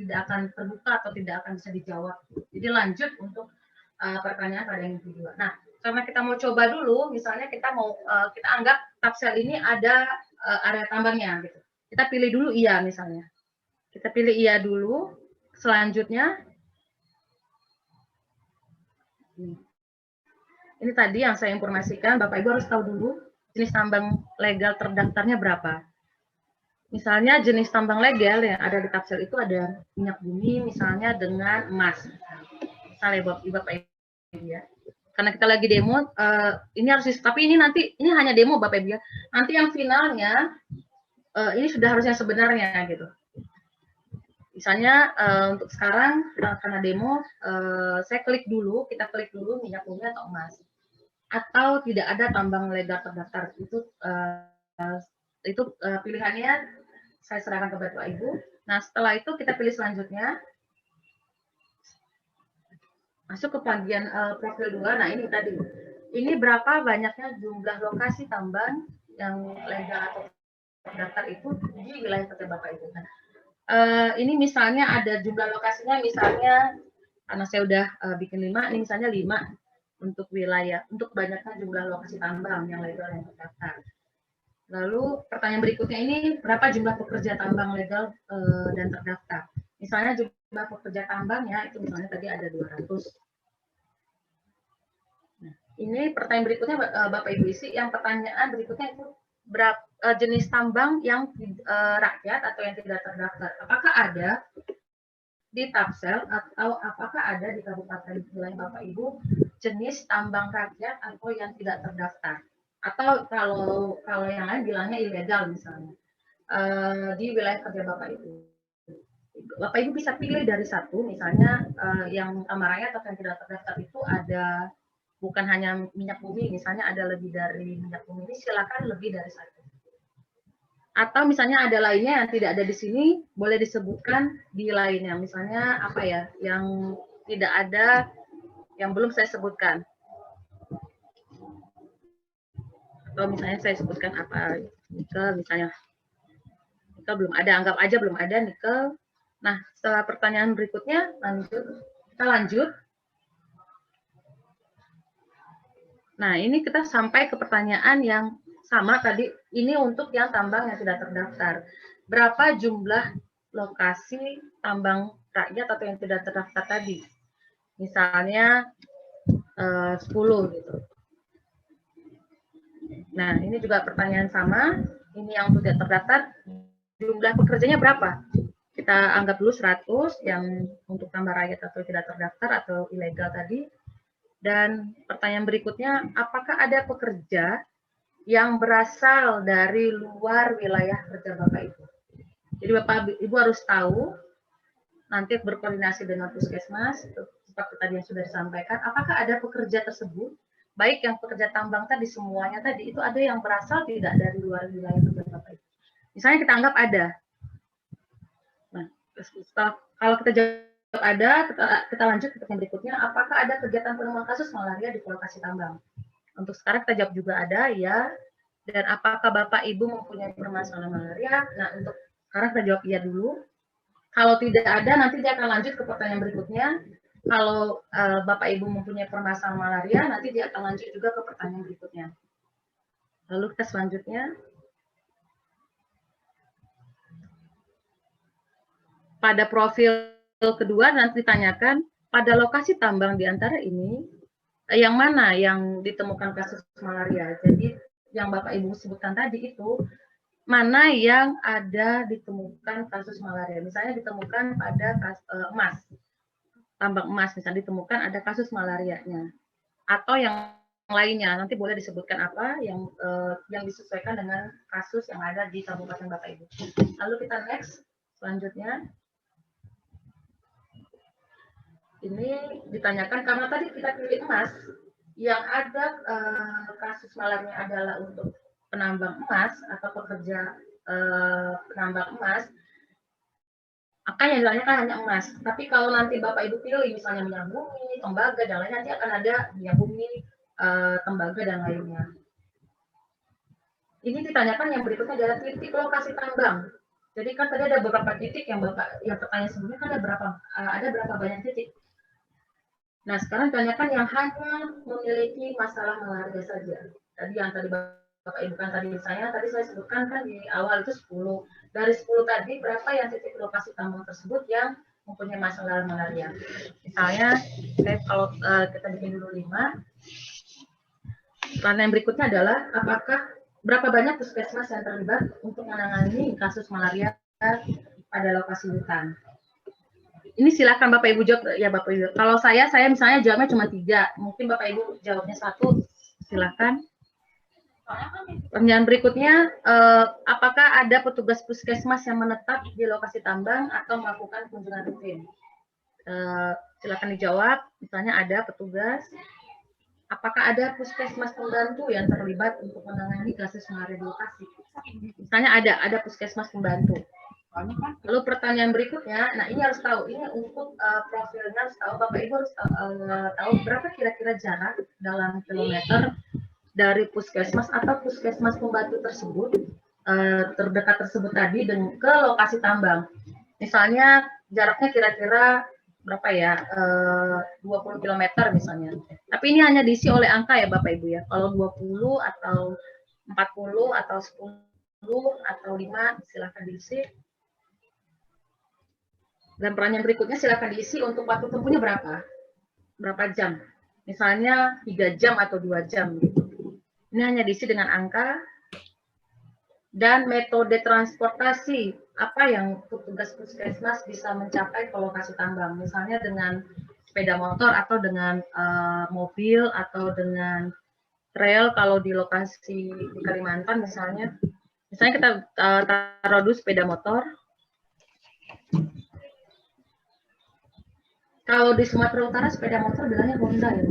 akan terbuka atau tidak akan bisa dijawab. Jadi lanjut untuk pertanyaan pada MMP2. Nah, karena kita mau coba dulu, misalnya kita anggap Tapsel ini ada area tambangnya, gitu. Kita pilih dulu iya misalnya. Kita pilih iya dulu. Selanjutnya, ini tadi yang saya informasikan, Bapak Ibu harus tahu dulu jenis tambang legal terdaftarnya berapa. Misalnya jenis tambang legal yang ada di Tapsel itu ada minyak bumi, misalnya dengan emas. Misalnya Bapak Ibu ya. Karena kita lagi demo, ini harus, tapi ini nanti ini hanya demo Bapak Ibu ya. Nanti yang finalnya ini sudah harusnya sebenarnya gitu. Misalnya untuk sekarang karena demo, saya klik dulu, kita klik dulu minyak bumi atau emas, atau tidak ada tambang legal terdaftar. Itu pilihannya saya serahkan ke Bapak Ibu. Nah setelah itu kita pilih selanjutnya, masuk ke bagian profil 2. Nah ini tadi, ini berapa banyaknya jumlah lokasi tambang yang legal atau terdaftar itu di wilayah kerja Bapak Ibu. Nah, ini misalnya ada jumlah lokasinya, misalnya karena saya udah bikin 5, ini misalnya 5 untuk wilayah, untuk banyaknya jumlah lokasi tambang yang legal yang terdaftar. Lalu pertanyaan berikutnya ini, berapa jumlah pekerja tambang legal dan terdaftar? Misalnya jumlah pekerja tambangnya itu misalnya tadi ada 200. Nah, ini pertanyaan berikutnya Bapak Ibu isi, yang pertanyaan berikutnya itu berapa jenis tambang yang rakyat atau yang tidak terdaftar. Apakah ada di Tapsel atau apakah ada di Kabupaten wilayah Bapak Ibu jenis tambang rakyat atau yang tidak terdaftar? Atau kalau yang lain bilangnya ilegal misalnya di wilayah kerja Bapak Ibu. Bapak Ibu bisa pilih dari satu, misalnya yang tambang rakyat atau yang tidak terdaftar itu ada bukan hanya minyak bumi, misalnya ada lebih dari minyak bumi ini, silakan lebih dari satu. Atau misalnya ada lainnya yang tidak ada di sini, boleh disebutkan di lainnya. Misalnya apa ya, yang tidak ada, yang belum saya sebutkan. Atau misalnya saya sebutkan apa, nikel misalnya. Nikel belum ada, anggap aja belum ada nikel. Nah, setelah pertanyaan berikutnya, kita lanjut. Nah, ini kita sampai ke pertanyaan yang sama tadi, ini untuk yang tambang yang tidak terdaftar. Berapa jumlah lokasi tambang rakyat atau yang tidak terdaftar tadi? Misalnya 10 gitu. Nah, ini juga pertanyaan sama. Ini yang tidak terdaftar, jumlah pekerjanya berapa? kita anggap dulu 100 yang untuk tambah rakyat atau tidak terdaftar atau ilegal tadi. Dan pertanyaan berikutnya, apakah ada pekerja yang berasal dari luar wilayah kerja Bapak Ibu? Jadi Bapak Ibu harus tahu, nanti berkoordinasi dengan Puskesmas, seperti tadi yang sudah disampaikan, apakah ada pekerja tersebut, baik yang pekerja tambang tadi, semuanya tadi, itu ada yang berasal tidak dari luar wilayah kerja Bapak Ibu. Misalnya kita anggap ada. Nah, kalau kita jawab ada, kita lanjut ke pertanyaan berikutnya, apakah ada kegiatan penemuan kasus malaria di lokasi tambang? Untuk sekarang kita jawab juga ada, ya. Dan apakah Bapak Ibu mempunyai permasalahan malaria? Nah, untuk sekarang kita jawab iya dulu. Kalau tidak ada, nanti dia akan lanjut ke pertanyaan berikutnya. Kalau Bapak Ibu mempunyai permasalahan malaria, nanti dia akan lanjut juga ke pertanyaan berikutnya. Lalu kita selanjutnya. Pada profil kedua nanti ditanyakan, pada lokasi tambang di antara ini, yang mana yang ditemukan kasus malaria? Jadi yang Bapak Ibu sebutkan tadi itu, mana yang ada ditemukan kasus malaria? Misalnya ditemukan pada emas, tambang emas misalnya ditemukan ada kasus malarianya. Atau yang lainnya, nanti boleh disebutkan apa yang disesuaikan dengan kasus yang ada di Kabupaten Bapak Ibu. Lalu kita next, selanjutnya. Ini ditanyakan karena tadi kita pilih emas, yang ada kasus malarianya adalah untuk penambang emas atau pekerja penambang emas, maka yang ditanyakan hanya emas. Tapi kalau nanti Bapak Ibu pilih misalnya minyak bumi, tembaga, dan lainnya, nanti akan ada minyak bumi, tembaga, dan lainnya. Ini ditanyakan yang berikutnya adalah titik lokasi tambang. Jadi kan tadi ada beberapa titik yang pertanyaan sebelumnya kan ada berapa banyak titik. Nah, sekarang tanyakan yang hanya memiliki masalah malaria saja. Tadi yang tadi Bapak Ibu kan tadi misalnya, tadi saya sebutkan kan di awal itu 10. Dari 10 tadi, berapa yang titik lokasi tambang tersebut yang mempunyai masalah malaria? Misalnya, kalau kita bikin dulu 5. Pertanyaan berikutnya adalah, apakah berapa banyak puskesmas yang terlibat untuk menangani kasus malaria pada lokasi hutan? Ini silakan Bapak Ibu jawab ya Bapak Ibu. Kalau saya misalnya jawabnya cuma 3, mungkin Bapak Ibu jawabnya 1, silakan. Pertanyaan berikutnya, apakah ada petugas puskesmas yang menetap di lokasi tambang atau melakukan kunjungan rutin? Silakan dijawab. Misalnya ada petugas. Apakah ada puskesmas pembantu yang terlibat untuk menangani kasus malaria di lokasi? Misalnya ada puskesmas pembantu. Lalu pertanyaan berikutnya, nah ini harus tahu, ini untuk profilnya harus tahu, Bapak Ibu harus tahu berapa kira-kira jarak dalam kilometer dari puskesmas atau puskesmas pembantu tersebut, terdekat tersebut tadi ke lokasi tambang. Misalnya jaraknya kira-kira berapa ya, 20 km misalnya. Tapi ini hanya diisi oleh angka ya Bapak Ibu ya, kalau 20 atau 40 atau 10 atau 5 silahkan diisi. Dan pertanyaan berikutnya silakan diisi untuk waktu tempuhnya berapa jam. Misalnya 3 jam atau 2 jam. Gitu. Ini hanya diisi dengan angka. Dan metode transportasi, apa yang petugas puskesmas bisa mencapai ke lokasi tambang. Misalnya dengan sepeda motor atau dengan mobil atau dengan trail kalau di lokasi di Kalimantan misalnya. Misalnya kita taruh dulu sepeda motor. Kalau di Sumatera Utara sepeda motor bilangnya Honda ya,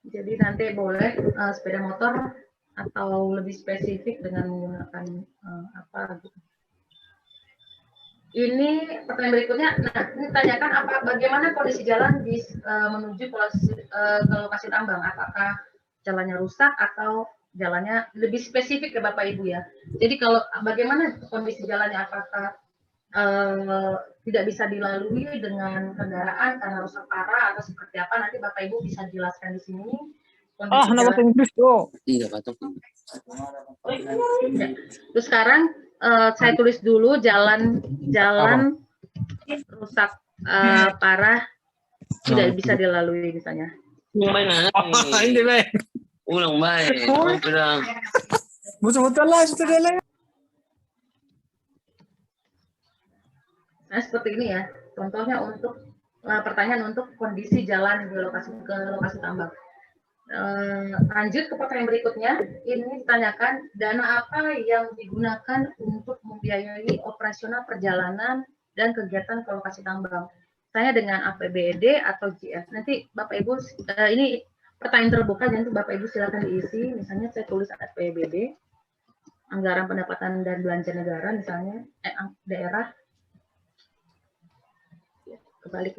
jadi nanti boleh sepeda motor atau lebih spesifik dengan menggunakan apa gitu. Ini pertanyaan berikutnya. Nah, ini tanyakan bagaimana kondisi jalan menuju ke lokasi tambang. Apakah jalannya rusak atau jalannya lebih spesifik ya Bapak Ibu ya. Jadi kalau bagaimana kondisi jalannya, apakah tidak bisa dilalui dengan kendaraan karena rusak parah atau seperti apa, nanti Bapak Ibu bisa jelaskan di sini. Nama Inggris tuh. Iya, Pak. Terus sekarang saya tulis dulu jalan rusak parah tidak bisa dilalui misalnya. Hindi ba? Ulang baik. Betul-betul lah, sudah lah. Nah, seperti ini ya. Contohnya untuk pertanyaan untuk kondisi jalan di lokasi tambang. Lanjut ke pertanyaan berikutnya. Ini ditanyakan, dana apa yang digunakan untuk membiayai operasional perjalanan dan kegiatan ke lokasi tambang? Misalnya dengan APBD atau GF. Nanti Bapak Ibu, ini pertanyaan terbuka, jadi Bapak Ibu silakan diisi. Misalnya saya tulis APBD, anggaran pendapatan dan belanja negara, misalnya daerah. Kebalik.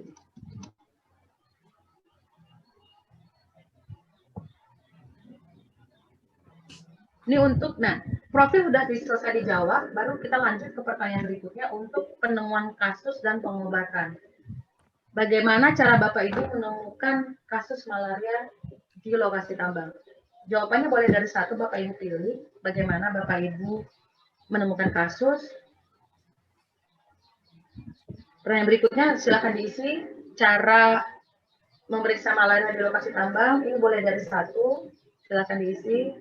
Ini untuk, nah, profil sudah selesai dijawab, baru kita lanjut ke pertanyaan berikutnya untuk penemuan kasus dan pengobatan. Bagaimana cara Bapak Ibu menemukan kasus malaria di lokasi tambang? Jawabannya boleh dari satu, Bapak Ibu pilih. Bagaimana Bapak Ibu menemukan kasus? Pertanyaan berikutnya silakan diisi. Cara memeriksa malaria di lokasi tambang, ini boleh dari satu, silakan diisi.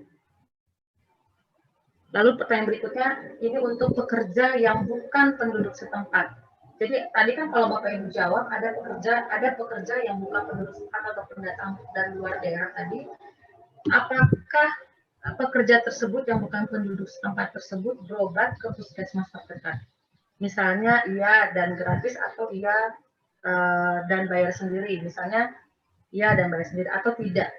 Lalu pertanyaan berikutnya, ini untuk pekerja yang bukan penduduk setempat. Jadi tadi kan kalau Bapak Ibu jawab, ada pekerja yang bukan penduduk setempat atau pendatang dari luar daerah tadi. Apakah pekerja tersebut yang bukan penduduk setempat tersebut berobat ke puskesmas terdekat? Misalnya iya dan gratis atau iya dan bayar sendiri. Misalnya iya dan bayar sendiri atau tidak.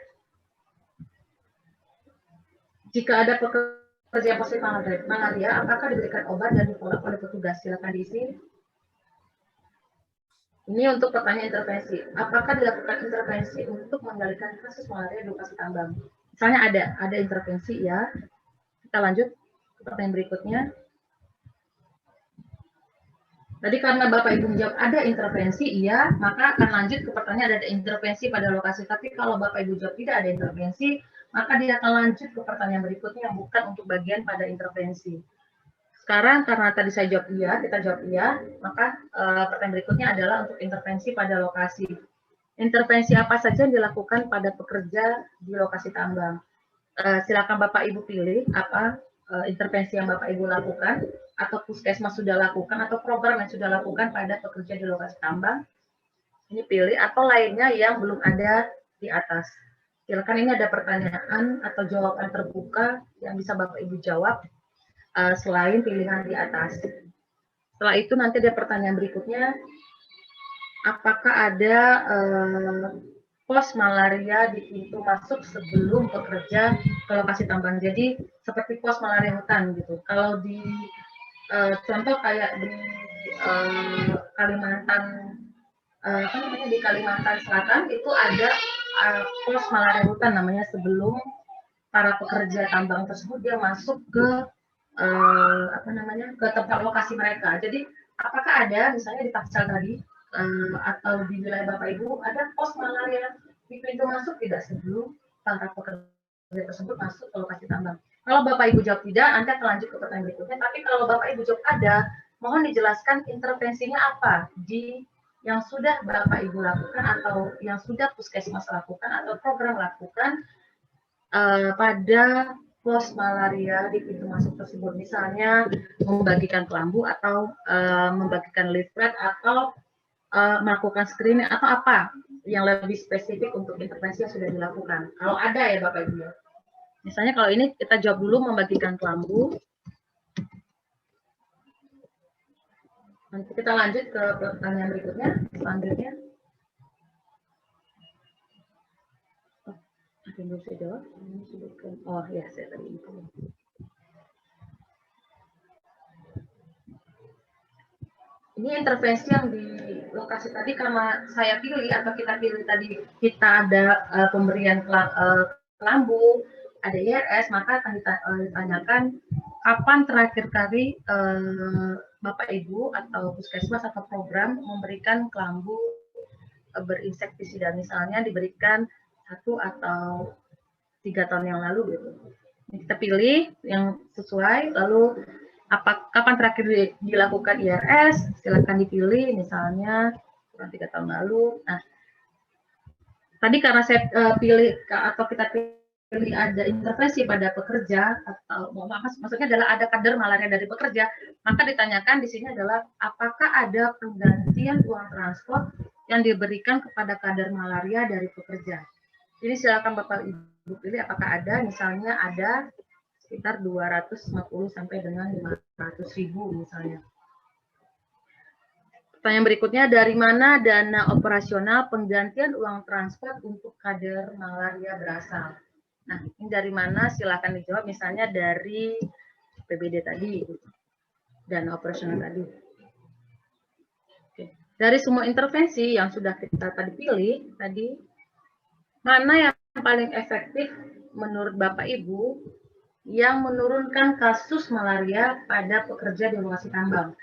Jika ada pekerja positif malaria, apakah diberikan obat dan ditolak oleh petugas? Silakan diisi. Ini untuk pertanyaan intervensi. Apakah dilakukan intervensi untuk mengendalikan kasus malaria di lokasi tambang? Misalnya ada intervensi ya. Kita lanjut ke pertanyaan berikutnya. Tadi karena Bapak Ibu menjawab ada intervensi, iya, maka akan lanjut ke pertanyaan ada intervensi pada lokasi. Tapi kalau Bapak Ibu jawab tidak ada intervensi, maka dia akan lanjut ke pertanyaan berikutnya yang bukan untuk bagian pada intervensi. Sekarang karena tadi saya jawab iya, kita jawab iya, maka pertanyaan berikutnya adalah untuk intervensi pada lokasi. Intervensi apa saja yang dilakukan pada pekerja di lokasi tambang? Silakan Bapak Ibu pilih apa intervensi yang Bapak Ibu lakukan, atau puskesmas sudah lakukan, atau program yang sudah lakukan pada pekerja di lokasi tambang. Ini pilih, atau lainnya yang belum ada di atas. Silakan, ini ada pertanyaan atau jawaban terbuka yang bisa Bapak Ibu jawab selain pilihan di atas. Setelah itu nanti ada pertanyaan berikutnya, apakah ada pos malaria di pintu masuk sebelum pekerja ke lokasi tambang? Jadi seperti pos malaria hutan gitu. Kalau di contoh kayak di Kalimantan, di Kalimantan Selatan itu ada pos malaria hutan namanya, sebelum para pekerja tambang tersebut dia masuk ke ke tempat lokasi mereka. Jadi apakah ada misalnya di Tangsel tadi atau di wilayah Bapak Ibu ada pos malaria di pintu masuk tidak sebelum para pekerja tersebut masuk ke lokasi tambang? Kalau Bapak Ibu jawab tidak, nanti akan lanjut ke pertanyaan berikutnya. Tapi kalau Bapak Ibu jawab ada, mohon dijelaskan intervensinya apa di yang sudah Bapak Ibu lakukan atau yang sudah puskesmas lakukan atau program lakukan pada pos malaria di pintu masuk tersebut. Misalnya membagikan kelambu atau membagikan leaflet atau melakukan screening atau apa yang lebih spesifik untuk intervensi yang sudah dilakukan. Kalau ada ya Bapak Ibu. Misalnya kalau ini kita jawab dulu membagikan kelambu. Nanti kita lanjut ke pertanyaan berikutnya, selanjutnya. Ada yang belum saya jawab? Oh ya, saya tadi info. Ini intervensi yang di lokasi tadi karena saya pilih atau kita pilih tadi kita ada pemberian kelambu, ada IRS, maka akan ditanyakan kapan terakhir kali Bapak Ibu atau puskesmas atau program memberikan kelambu berinsektisida, misalnya diberikan 1 atau 3 tahun yang lalu gitu. Kita pilih yang sesuai, lalu kapan terakhir dilakukan IRS, silakan dipilih, misalnya 3 tahun lalu. Nah, tadi karena saya pilih atau kita pilih ada intervensi pada pekerja atau maksudnya adalah ada kadar malaria dari pekerja, maka ditanyakan di sini adalah apakah ada penggantian uang transport yang diberikan kepada kadar malaria dari pekerja. Jadi silakan Bapak Ibu pilih apakah ada, misalnya ada sekitar 250 sampai dengan 500.000 misalnya. Pertanyaan berikutnya, dari mana dana operasional penggantian uang transport untuk kadar malaria berasal? Nah, ini dari mana? Silakan dijawab, misalnya dari PBD tadi, dana operasional tadi. Oke. Dari semua intervensi yang sudah kita tadi pilih, mana yang paling efektif menurut Bapak Ibu yang menurunkan kasus malaria pada pekerja di lokasi tambang?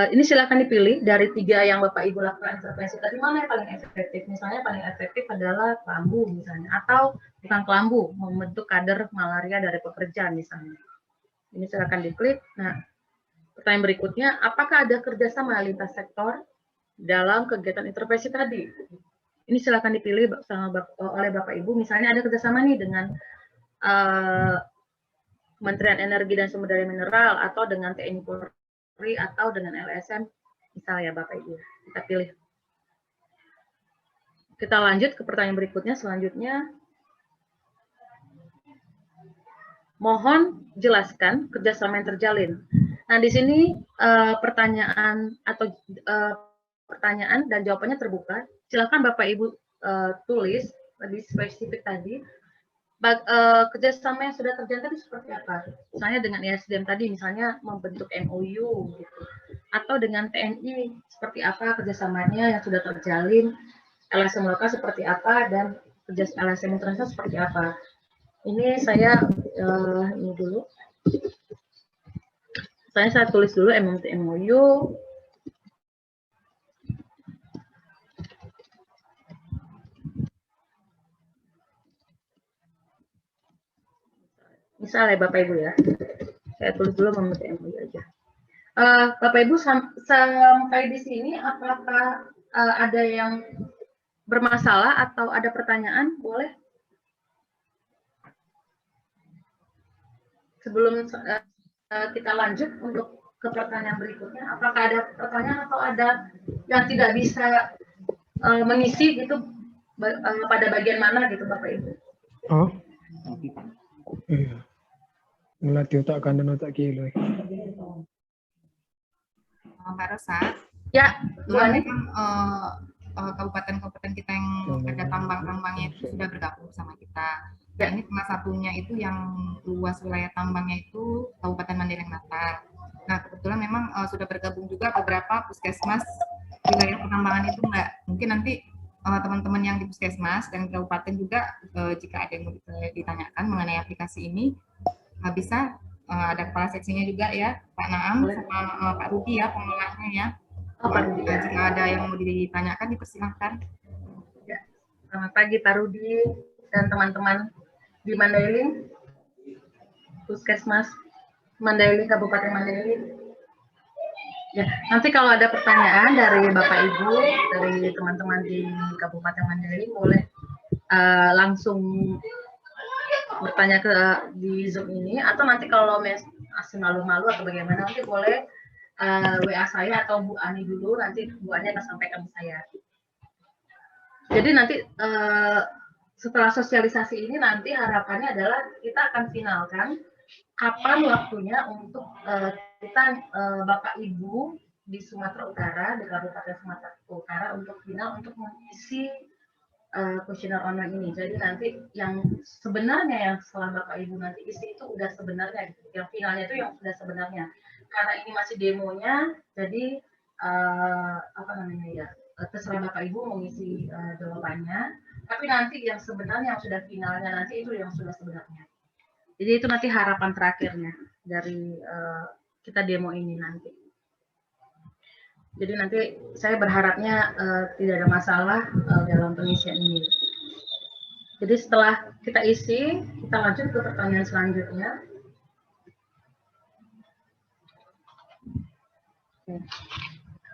Ini silakan dipilih dari 3 yang Bapak Ibu lakukan intervensi tadi, mana yang paling efektif? Misalnya paling efektif adalah kelambu misalnya, atau bukan kelambu, membentuk kadar malaria dari pekerja misalnya. Ini silakan diklik. Nah, pertanyaan berikutnya, apakah ada kerjasama lintas sektor dalam kegiatan intervensi tadi? Ini silakan dipilih oleh Bapak Ibu. Misalnya ada kerjasama nih dengan Kementerian Energi dan Sumber Daya Mineral, atau dengan TNI Polri, atau dengan LSM, misalnya Bapak Ibu. Kita pilih. Kita lanjut ke pertanyaan berikutnya. Selanjutnya, mohon jelaskan kerjasama yang terjalin. Nah, di sini pertanyaan dan jawabannya terbuka. Silakan Bapak Ibu tulis lebih spesifik tadi. Kerjasama yang sudah terjalin tadi seperti apa? Misalnya dengan ISDM tadi, misalnya membentuk MOU, gitu. Atau dengan TNI, seperti apa kerjasamanya yang sudah terjalin, LSM lokal seperti apa, dan kerja LSM internasional seperti apa. Ini saya, ini dulu. Saya tulis dulu MOU. Misalnya Bapak Ibu ya, saya tulis dulu membentuk MOU aja. Bapak Ibu sampai di sini, apakah ada yang bermasalah atau ada pertanyaan? Boleh? Sebelum kita lanjut untuk ke pertanyaan berikutnya, apakah ada pertanyaan atau ada yang tidak bisa mengisi gitu pada bagian mana gitu Bapak Ibu? Oh, iya. Melatih otak kanan otak kiri. Mbak Rosa, ya, memang kabupaten-kabupaten kita yang ada tambang-tambangnya itu sudah bergabung sama kita. Ya, ini salah satunya itu yang luas wilayah tambangnya itu Kabupaten Mandailing Natal. Nah, kebetulan memang sudah bergabung juga beberapa puskesmas wilayah penambangan itu, Mbak. Mungkin nanti teman-teman yang di puskesmas dan kabupaten juga jika ada yang mau ditanyakan mengenai aplikasi ini, bisa ada kepala seksinya juga ya, Pak Naam sama Pak Rudi ya, pengelolanya ya. Jika ada yang mau ditanyakan, dipersilahkan. Ya. Selamat pagi Pak Rudi dan teman-teman di Mandailing, Puskesmas Mandailing, Kabupaten Mandailing. Ya, nanti kalau ada pertanyaan dari Bapak Ibu, dari teman-teman di Kabupaten Mandailing, boleh langsung bertanya di Zoom ini, atau nanti kalau masih malu-malu atau bagaimana, nanti boleh WA saya atau Bu Ani dulu, nanti Bu Ani akan sampaikan ke saya. Jadi nanti setelah sosialisasi ini, nanti harapannya adalah kita akan finalkan kapan waktunya untuk kita Bapak Ibu di Sumatera Utara, di Kabupaten Sumatera Utara untuk final untuk mengisi kuesioner online ini. Jadi nanti yang sebenarnya yang setelah Bapak Ibu nanti isi itu udah sebenarnya, yang finalnya itu yang sudah sebenarnya. Karena ini masih demonya, jadi apa namanya ya, terserah Bapak Ibu mengisi jawabannya. Tapi nanti yang sebenarnya yang sudah finalnya nanti itu yang sudah sebenarnya. Jadi itu nanti harapan terakhirnya dari kita demo ini nanti. Jadi nanti saya berharapnya tidak ada masalah dalam pengisian ini. Jadi setelah kita isi, kita lanjut ke pertanyaan selanjutnya.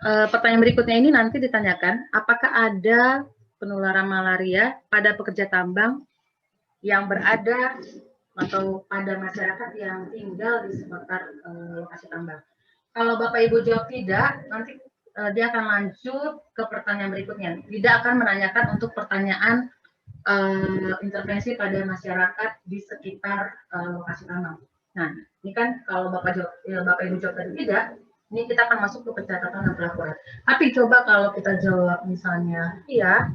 Pertanyaan berikutnya ini nanti ditanyakan, apakah ada penularan malaria pada pekerja tambang yang berada atau pada masyarakat yang tinggal di sekitar lokasi tambang. Kalau Bapak Ibu jawab tidak, nanti dia akan lanjut ke pertanyaan berikutnya. Tidak akan menanyakan untuk pertanyaan intervensi pada masyarakat di sekitar lokasi tambang. Nah, ini kan kalau Bapak Ibu jawab tadi tidak, ini kita akan masuk ke pencatatan dan pelaporan. Tapi coba kalau kita jawab misalnya iya,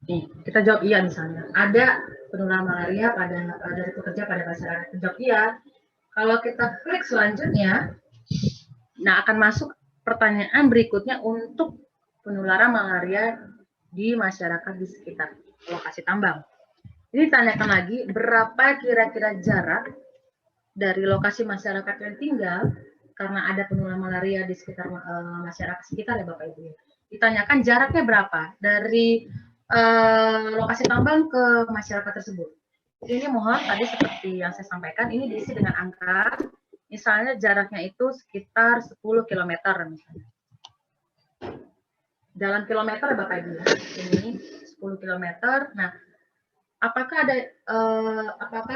nih, kita jawab iya misalnya. Ada penularan malaria dari pekerja pada masyarakat. Jawab iya. Kalau kita klik selanjutnya, nah akan masuk pertanyaan berikutnya untuk penularan malaria di masyarakat di sekitar lokasi tambang. Ini tanyakan lagi, berapa kira-kira jarak dari lokasi masyarakat yang tinggal karena ada penularan malaria di sekitar masyarakat sekitar ya Bapak Ibu. Ditanyakan jaraknya berapa dari lokasi tambang ke masyarakat tersebut. Ini mohon tadi seperti yang saya sampaikan, ini diisi dengan angka, misalnya jaraknya itu sekitar 10 km misalnya. Dalam kilometer Bapak Ibu, ini 10 km. Nah, apakah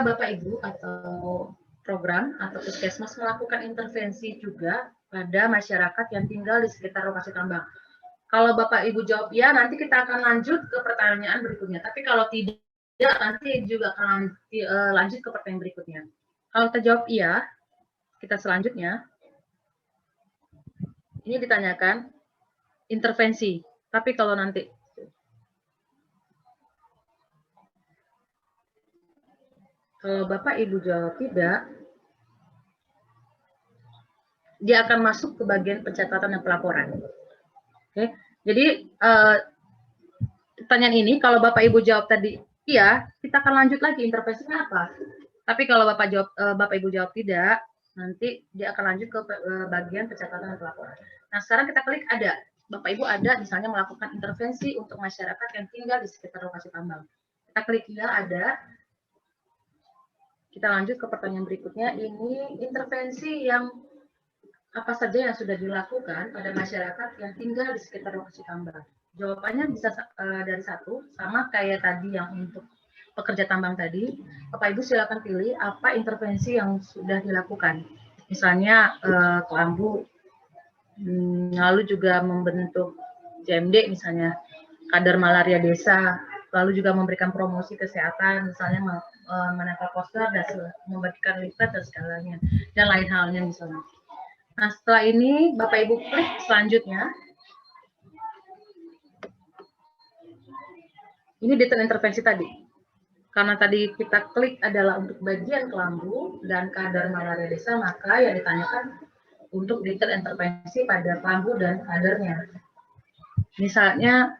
Bapak Ibu atau program atau puskesmas melakukan intervensi juga pada masyarakat yang tinggal di sekitar lokasi tambang? Kalau Bapak Ibu jawab ya, nanti kita akan lanjut ke pertanyaan berikutnya. Tapi kalau tidak, nanti juga akan lanjut ke pertanyaan berikutnya. Kalau kita jawab iya, kita selanjutnya, ini ditanyakan intervensi. Tapi kalau nanti kalau Bapak Ibu jawab tidak, dia akan masuk ke bagian pencatatan dan pelaporan. Oke, jadi pertanyaan ini kalau Bapak Ibu jawab tadi iya, kita akan lanjut lagi intervensinya apa. Tapi kalau Bapak Ibu jawab tidak, nanti dia akan lanjut ke bagian pencatatan dan pelaporan. Nah, sekarang kita klik ada. Bapak Ibu ada misalnya melakukan intervensi untuk masyarakat yang tinggal di sekitar lokasi tambang. Kita klik ya ada. Kita lanjut ke pertanyaan berikutnya. Ini intervensi yang apa saja yang sudah dilakukan pada masyarakat yang tinggal di sekitar lokasi tambang. Jawabannya bisa dari satu, sama kayak tadi yang untuk pekerja tambang tadi. Bapak Ibu silakan pilih apa intervensi yang sudah dilakukan. Misalnya kelambu, lalu juga membentuk JMD misalnya, kader malaria desa, lalu juga memberikan promosi kesehatan, misalnya menempel poster dan membagikan leaflet dan segalanya, dan lain halnya misalnya. Nah, setelah ini Bapak Ibu klik selanjutnya. Ini detail intervensi tadi. Karena tadi kita klik adalah untuk bagian kelambu dan kadar malaria desa, maka yang ditanyakan untuk detail intervensi pada kelambu dan kadarnya. Misalnya,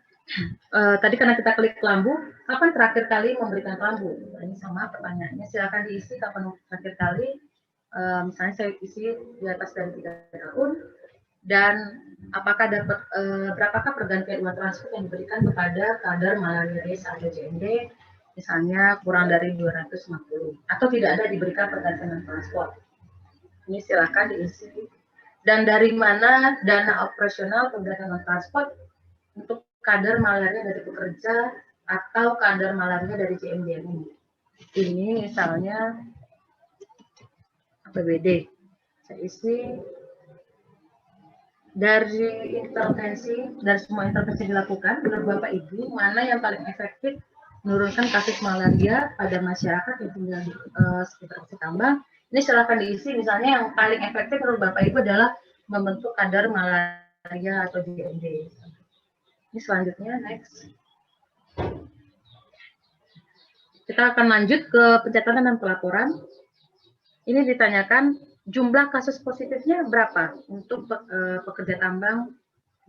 tadi karena kita klik kelambu, kapan terakhir kali memberikan kelambu? Nah, ini sama pertanyaannya, silakan diisi kapan terakhir kali. Misalnya saya isi di atas dari 3 tahun, dan apakah dapat berapakah pergantian uang transport yang diberikan kepada kadar malaria desa atau JMD, misalnya kurang dari 250, atau tidak ada diberikan pergantian transport. Ini silakan diisi. Dan dari mana dana operasional pergantian transport untuk kadar malaria dari pekerja atau kadar malaria dari JMD ini. Ini misalnya APBD. Saya isi dari semua intervensi dilakukan, menurut Bapak Ibu, mana yang paling efektif menurunkan kasus malaria pada masyarakat yang tinggal di sekitar lokasi tambang. Ini silakan diisi, misalnya yang paling efektif menurut Bapak Ibu adalah membentuk kadar malaria atau JMD. Ini selanjutnya, next. Kita akan lanjut ke pencatatan dan pelaporan. Ini ditanyakan jumlah kasus positifnya berapa untuk pekerja tambang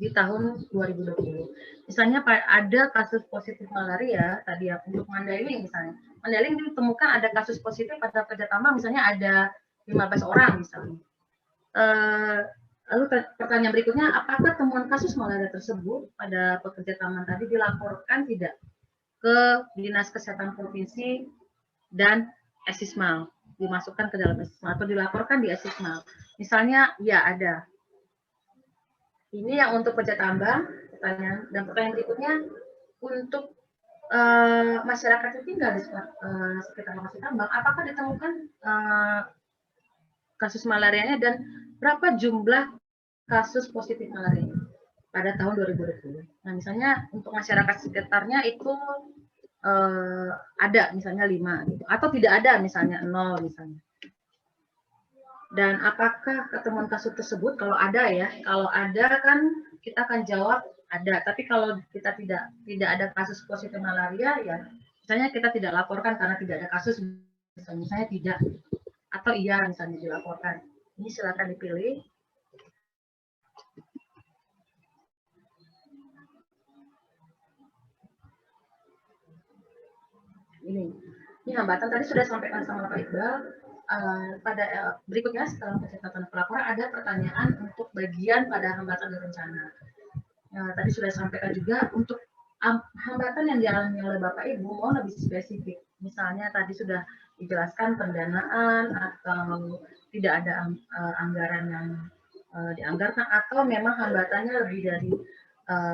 di tahun 2020. Misalnya ada kasus positif malaria tadi ya, untuk Mandailing misalnya. Mandailing ditemukan ada kasus positif pada pekerja tambang, misalnya ada 15 orang misalnya. Lalu pertanyaan berikutnya, apakah temuan kasus malaria tersebut pada pekerja tambang tadi dilaporkan tidak ke Dinas Kesehatan Provinsi dan Esismal? Dimasukkan ke dalam Esismal atau dilaporkan di Esismal. Misalnya, ya ada. Ini yang untuk pekerja tambang, pertanyaan berikutnya untuk masyarakat yang tinggal di sekitar lokasi tambang, apakah ditemukan kasus malarianya dan berapa jumlah kasus positif malaria pada tahun 2020. Nah, misalnya untuk masyarakat sekitarnya itu ada misalnya 5 gitu, atau tidak ada misalnya 0 misalnya. Dan apakah ketemuan kasus tersebut, kalau ada ya, kalau ada kan kita akan jawab ada, tapi kalau kita tidak ada kasus positif malaria ya, misalnya kita tidak laporkan karena tidak ada kasus, misalnya tidak, atau iya misalnya dilaporkan. Ini silakan dipilih. Ini hambatan tadi sudah sampaikan sama Pak Iqbal. Pada berikutnya setelah pencatatan pelaporan ada pertanyaan untuk bagian pada hambatan dan rencana. Tadi sudah sampaikan juga untuk hambatan yang dialami oleh Bapak Ibu mau lebih spesifik. Misalnya tadi sudah dijelaskan pendanaan atau tidak ada anggaran yang dianggarkan, atau memang hambatannya lebih dari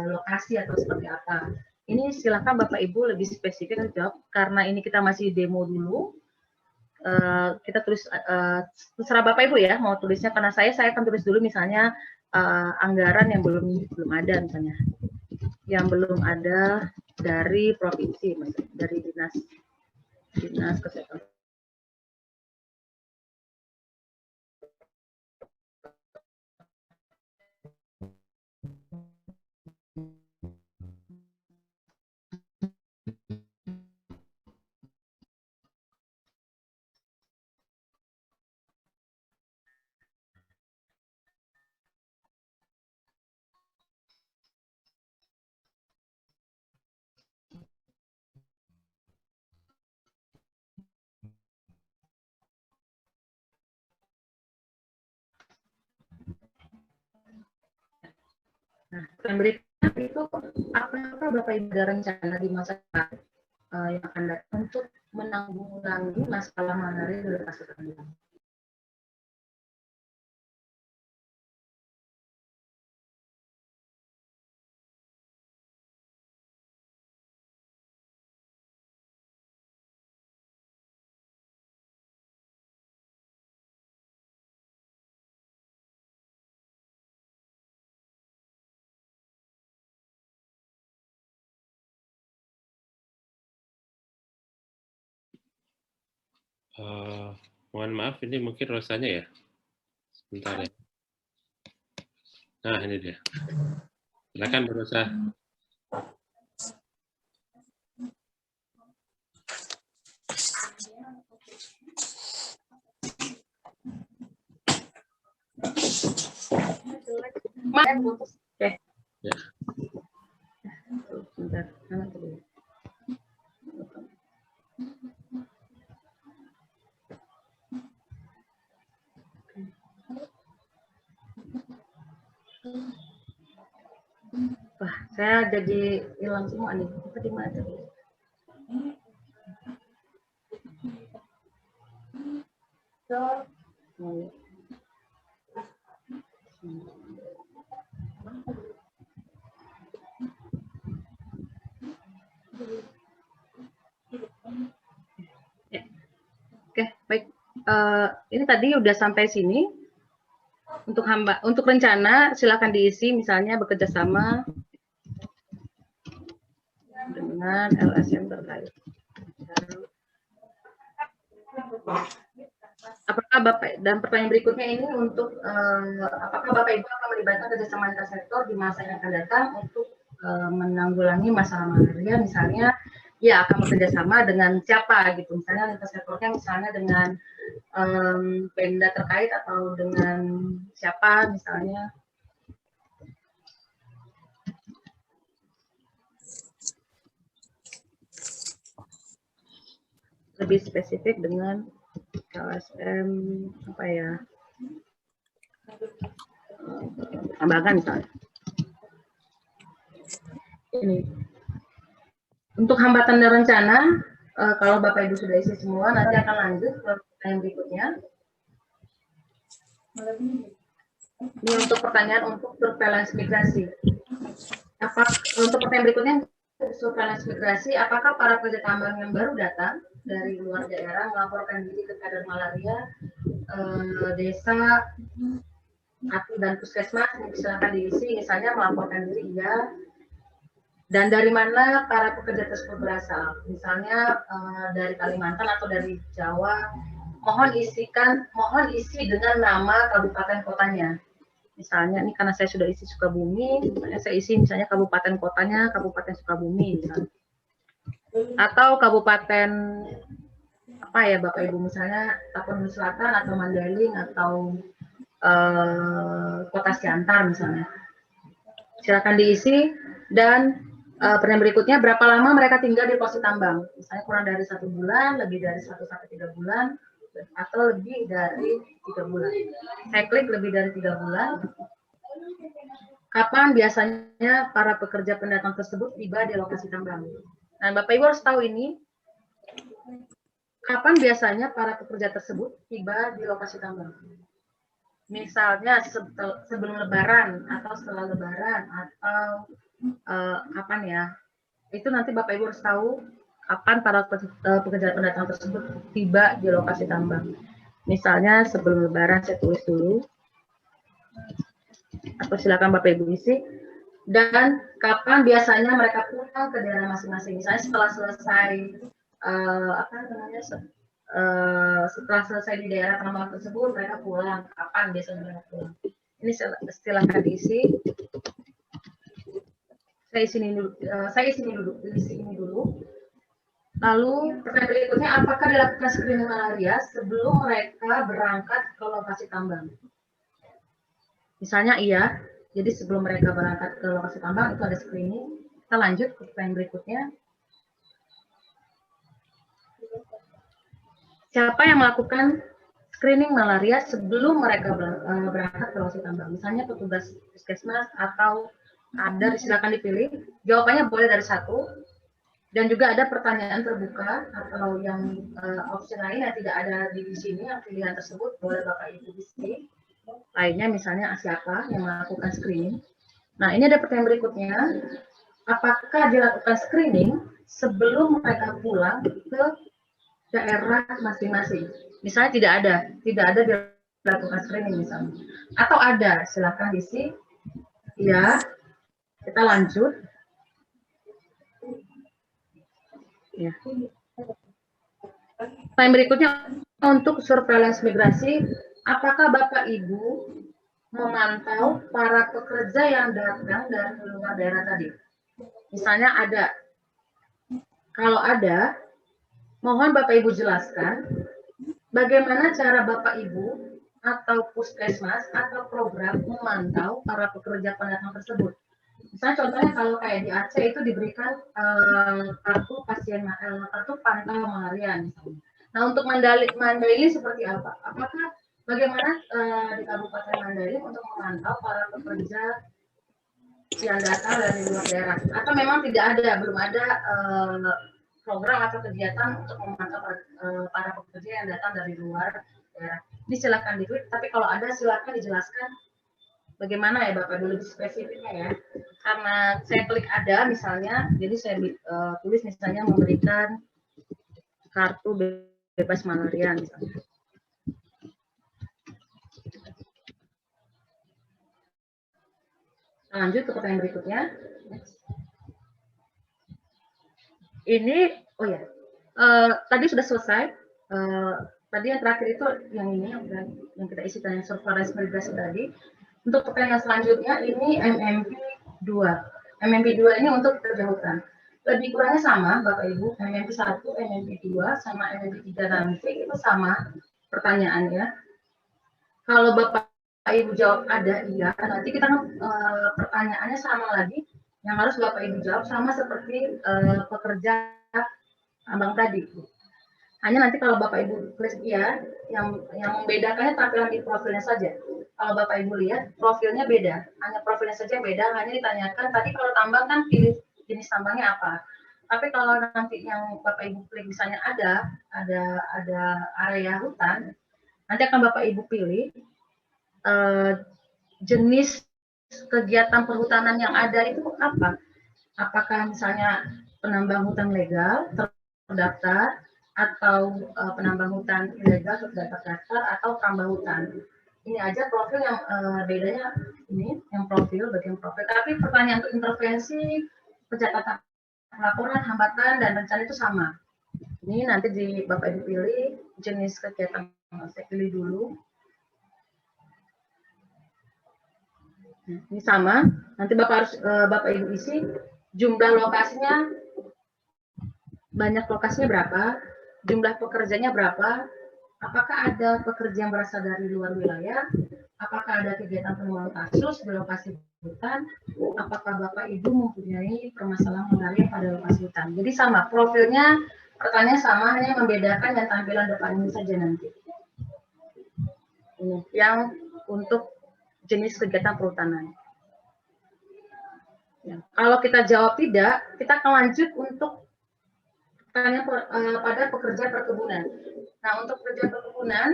lokasi atau seperti apa. Ini silakan Bapak Ibu lebih spesifik jawab, karena ini kita masih demo dulu. Kita tulis terserah Bapak Ibu ya mau tulisnya, karena saya akan tulis dulu misalnya anggaran yang belum ada, misalnya yang belum ada dari provinsi, dari dinas kesehatan. Nah, yang berikutnya itu apakah Bapak Ibu ada rencana di masa yang akan datang untuk menanggulangi masalah malaria di lokasi tambang? Mohon maaf, ini mungkin Rosanya ya? Sebentar ya. Nah, ini dia. Silakan Bu Rosa. Oke. Ya. Sebentar, dulu. Wah, saya jadi hilang semua nih. Apa di mana tadi? Oke, baik. Ini tadi udah sampai sini. Untuk rencana silakan diisi, misalnya bekerja sama dengan LSM terkait. Apakah Bapak, dan pertanyaan berikutnya ini untuk apakah Bapak Ibu akan melibatkan kerjasama lintas sektor di masa yang akan datang untuk menanggulangi masalah malaria, misalnya ya akan bekerja sama dengan siapa gitu, misalnya lintas sektornya misalnya dengan Pemda terkait atau dengan siapa misalnya. Lebih spesifik dengan LSM apa ya, tambahan misalnya. Ini untuk hambatan dan rencana, kalau Bapak Ibu sudah isi semua, nanti akan lanjut ke pertanyaan berikutnya. Ini untuk pertanyaan untuk surveillance migrasi. Apa untuk pertanyaan berikutnya surveillance migrasi, apakah para pekerja tambang yang baru datang dari luar daerah melaporkan diri ke kadar malaria desa dan puskesmas, silakan diisi, misalnya melaporkan diri iya. Dan dari mana para pekerja tersebut berasal, misalnya dari Kalimantan atau dari Jawa, mohon isi dengan nama kabupaten kotanya. Misalnya ini karena saya sudah isi Sukabumi, misalnya saya isi misalnya kabupaten kotanya Kabupaten Sukabumi misalnya. Atau kabupaten apa ya Bapak Ibu, misalnya Tapanuli Selatan atau Mandailing atau Kota Siantar misalnya. Silakan diisi. Dan pertanyaan berikutnya, berapa lama mereka tinggal di posisi tambang? Misalnya kurang dari 1 bulan, lebih dari 1 sampai 3 bulan, atau lebih dari 3 bulan. Saya klik lebih dari 3 bulan. Kapan biasanya para pekerja pendatang tersebut tiba di lokasi tambang? Nah, Bapak Ibu harus tahu ini. Kapan biasanya para pekerja tersebut tiba di lokasi tambang? Misalnya sebelum Lebaran atau setelah Lebaran atau kapan ya? Itu nanti Bapak Ibu harus tahu kapan para pekerja pendatang tersebut tiba di lokasi tambang. Misalnya sebelum Lebaran, saya tulis dulu. Atau silakan Bapak Ibu isi. Dan kapan biasanya mereka pulang ke daerah masing-masing. Misalnya setelah selesai setelah selesai di daerah tambang tersebut, mereka pulang. Kapan biasanya mereka pulang? Ini silakan diisi. Saya isi ini dulu. Lalu pertanyaan berikutnya, apakah dilakukan screening malaria sebelum mereka berangkat ke lokasi tambang? Misalnya iya, jadi sebelum mereka berangkat ke lokasi tambang itu ada screening. Kita lanjut ke pertanyaan berikutnya. Siapa yang melakukan screening malaria sebelum mereka berangkat ke lokasi tambang? Misalnya petugas puskesmas atau ada, silakan dipilih. Jawabannya boleh dari 1. Dan juga ada pertanyaan terbuka atau yang opsi lain yang tidak ada di sini, yang pilihan tersebut boleh Bapak Ibu isi. Lainnya misalnya siapa yang melakukan screening. Nah, ini ada pertanyaan berikutnya. Apakah dilakukan screening sebelum mereka pulang ke daerah masing-masing? Misalnya tidak ada dilakukan screening misalnya. Atau ada, silakan diisi. Ya, kita lanjut. Ya. Pertanyaan berikutnya, untuk surveillance migrasi, apakah Bapak Ibu memantau para pekerja yang datang dari luar daerah tadi? Misalnya ada. Kalau ada, mohon Bapak Ibu jelaskan bagaimana cara Bapak Ibu atau puskesmas atau program memantau para pekerja pendatang tersebut. Misalnya contohnya kalau kayak di Aceh itu diberikan kartu pantau malaria misalnya. Nah, untuk Mandailing seperti apa? Apakah bagaimana di Kabupaten Mandailing untuk memantau para pekerja yang datang dari luar daerah? Atau memang belum ada program atau kegiatan untuk memantau para pekerja yang datang dari luar daerah? Ini silakan ditulis, tapi kalau ada silakan dijelaskan bagaimana ya Bapak dulu spesifiknya ya. Karena saya klik ada misalnya, jadi saya tulis misalnya memberikan kartu bebas malaria misalnya. Lanjut ke pertanyaan berikutnya. Ini, oh ya, tadi sudah selesai. Tadi yang terakhir itu yang ini yang kita isi tanya surveillance migrasi tadi. Untuk pertanyaan selanjutnya ini MMP2. MMP2 ini untuk pekerja hutan. Lebih kurangnya sama Bapak Ibu, MMP1, MMP2 sama MMP3 nanti itu sama pertanyaannya. Kalau Bapak Ibu jawab ada, iya, nanti kita pertanyaannya sama lagi. Yang harus Bapak Ibu jawab sama seperti pekerja tambang tadi. Hanya nanti kalau Bapak Ibu klik iya, yang membedakannya tampilan di profilnya saja. Kalau Bapak Ibu lihat, profilnya beda. Hanya profilnya saja beda, hanya ditanyakan, tadi kalau tambang kan pilih jenis tambangnya apa. Tapi kalau nanti yang Bapak Ibu klik misalnya ada area hutan, nanti akan Bapak Ibu pilih jenis kegiatan perhutanan yang ada itu apa. apakah misalnya penambang hutan legal terdaftar atau penambang hutan ilegal terdaftar atau tambang hutan. Ini aja profil yang bedanya ini, yang profil, bagian profil. Tapi pertanyaan untuk intervensi, pencatatan laporan, hambatan, dan rencana itu sama. Ini nanti di Bapak Ibu pilih jenis kegiatan, saya pilih dulu. Ini sama, nanti Bapak harus Bapak Ibu isi jumlah lokasinya, banyak lokasinya berapa, jumlah pekerjanya berapa, apakah ada pekerja yang berasal dari luar wilayah, apakah ada kegiatan penemuan kasus di lokasi hutan, apakah Bapak Ibu mempunyai permasalahan malaria pada lokasi hutan. Jadi sama, profilnya pertanyaan sama, hanya membedakan yang tampilan depan ini saja nanti. Ini yang untuk jenis kegiatan perhutanan. Ya. Kalau kita jawab tidak, kita akan lanjut untuk pertanyaan pada pekerja perkebunan. Nah, untuk pekerja perkebunan,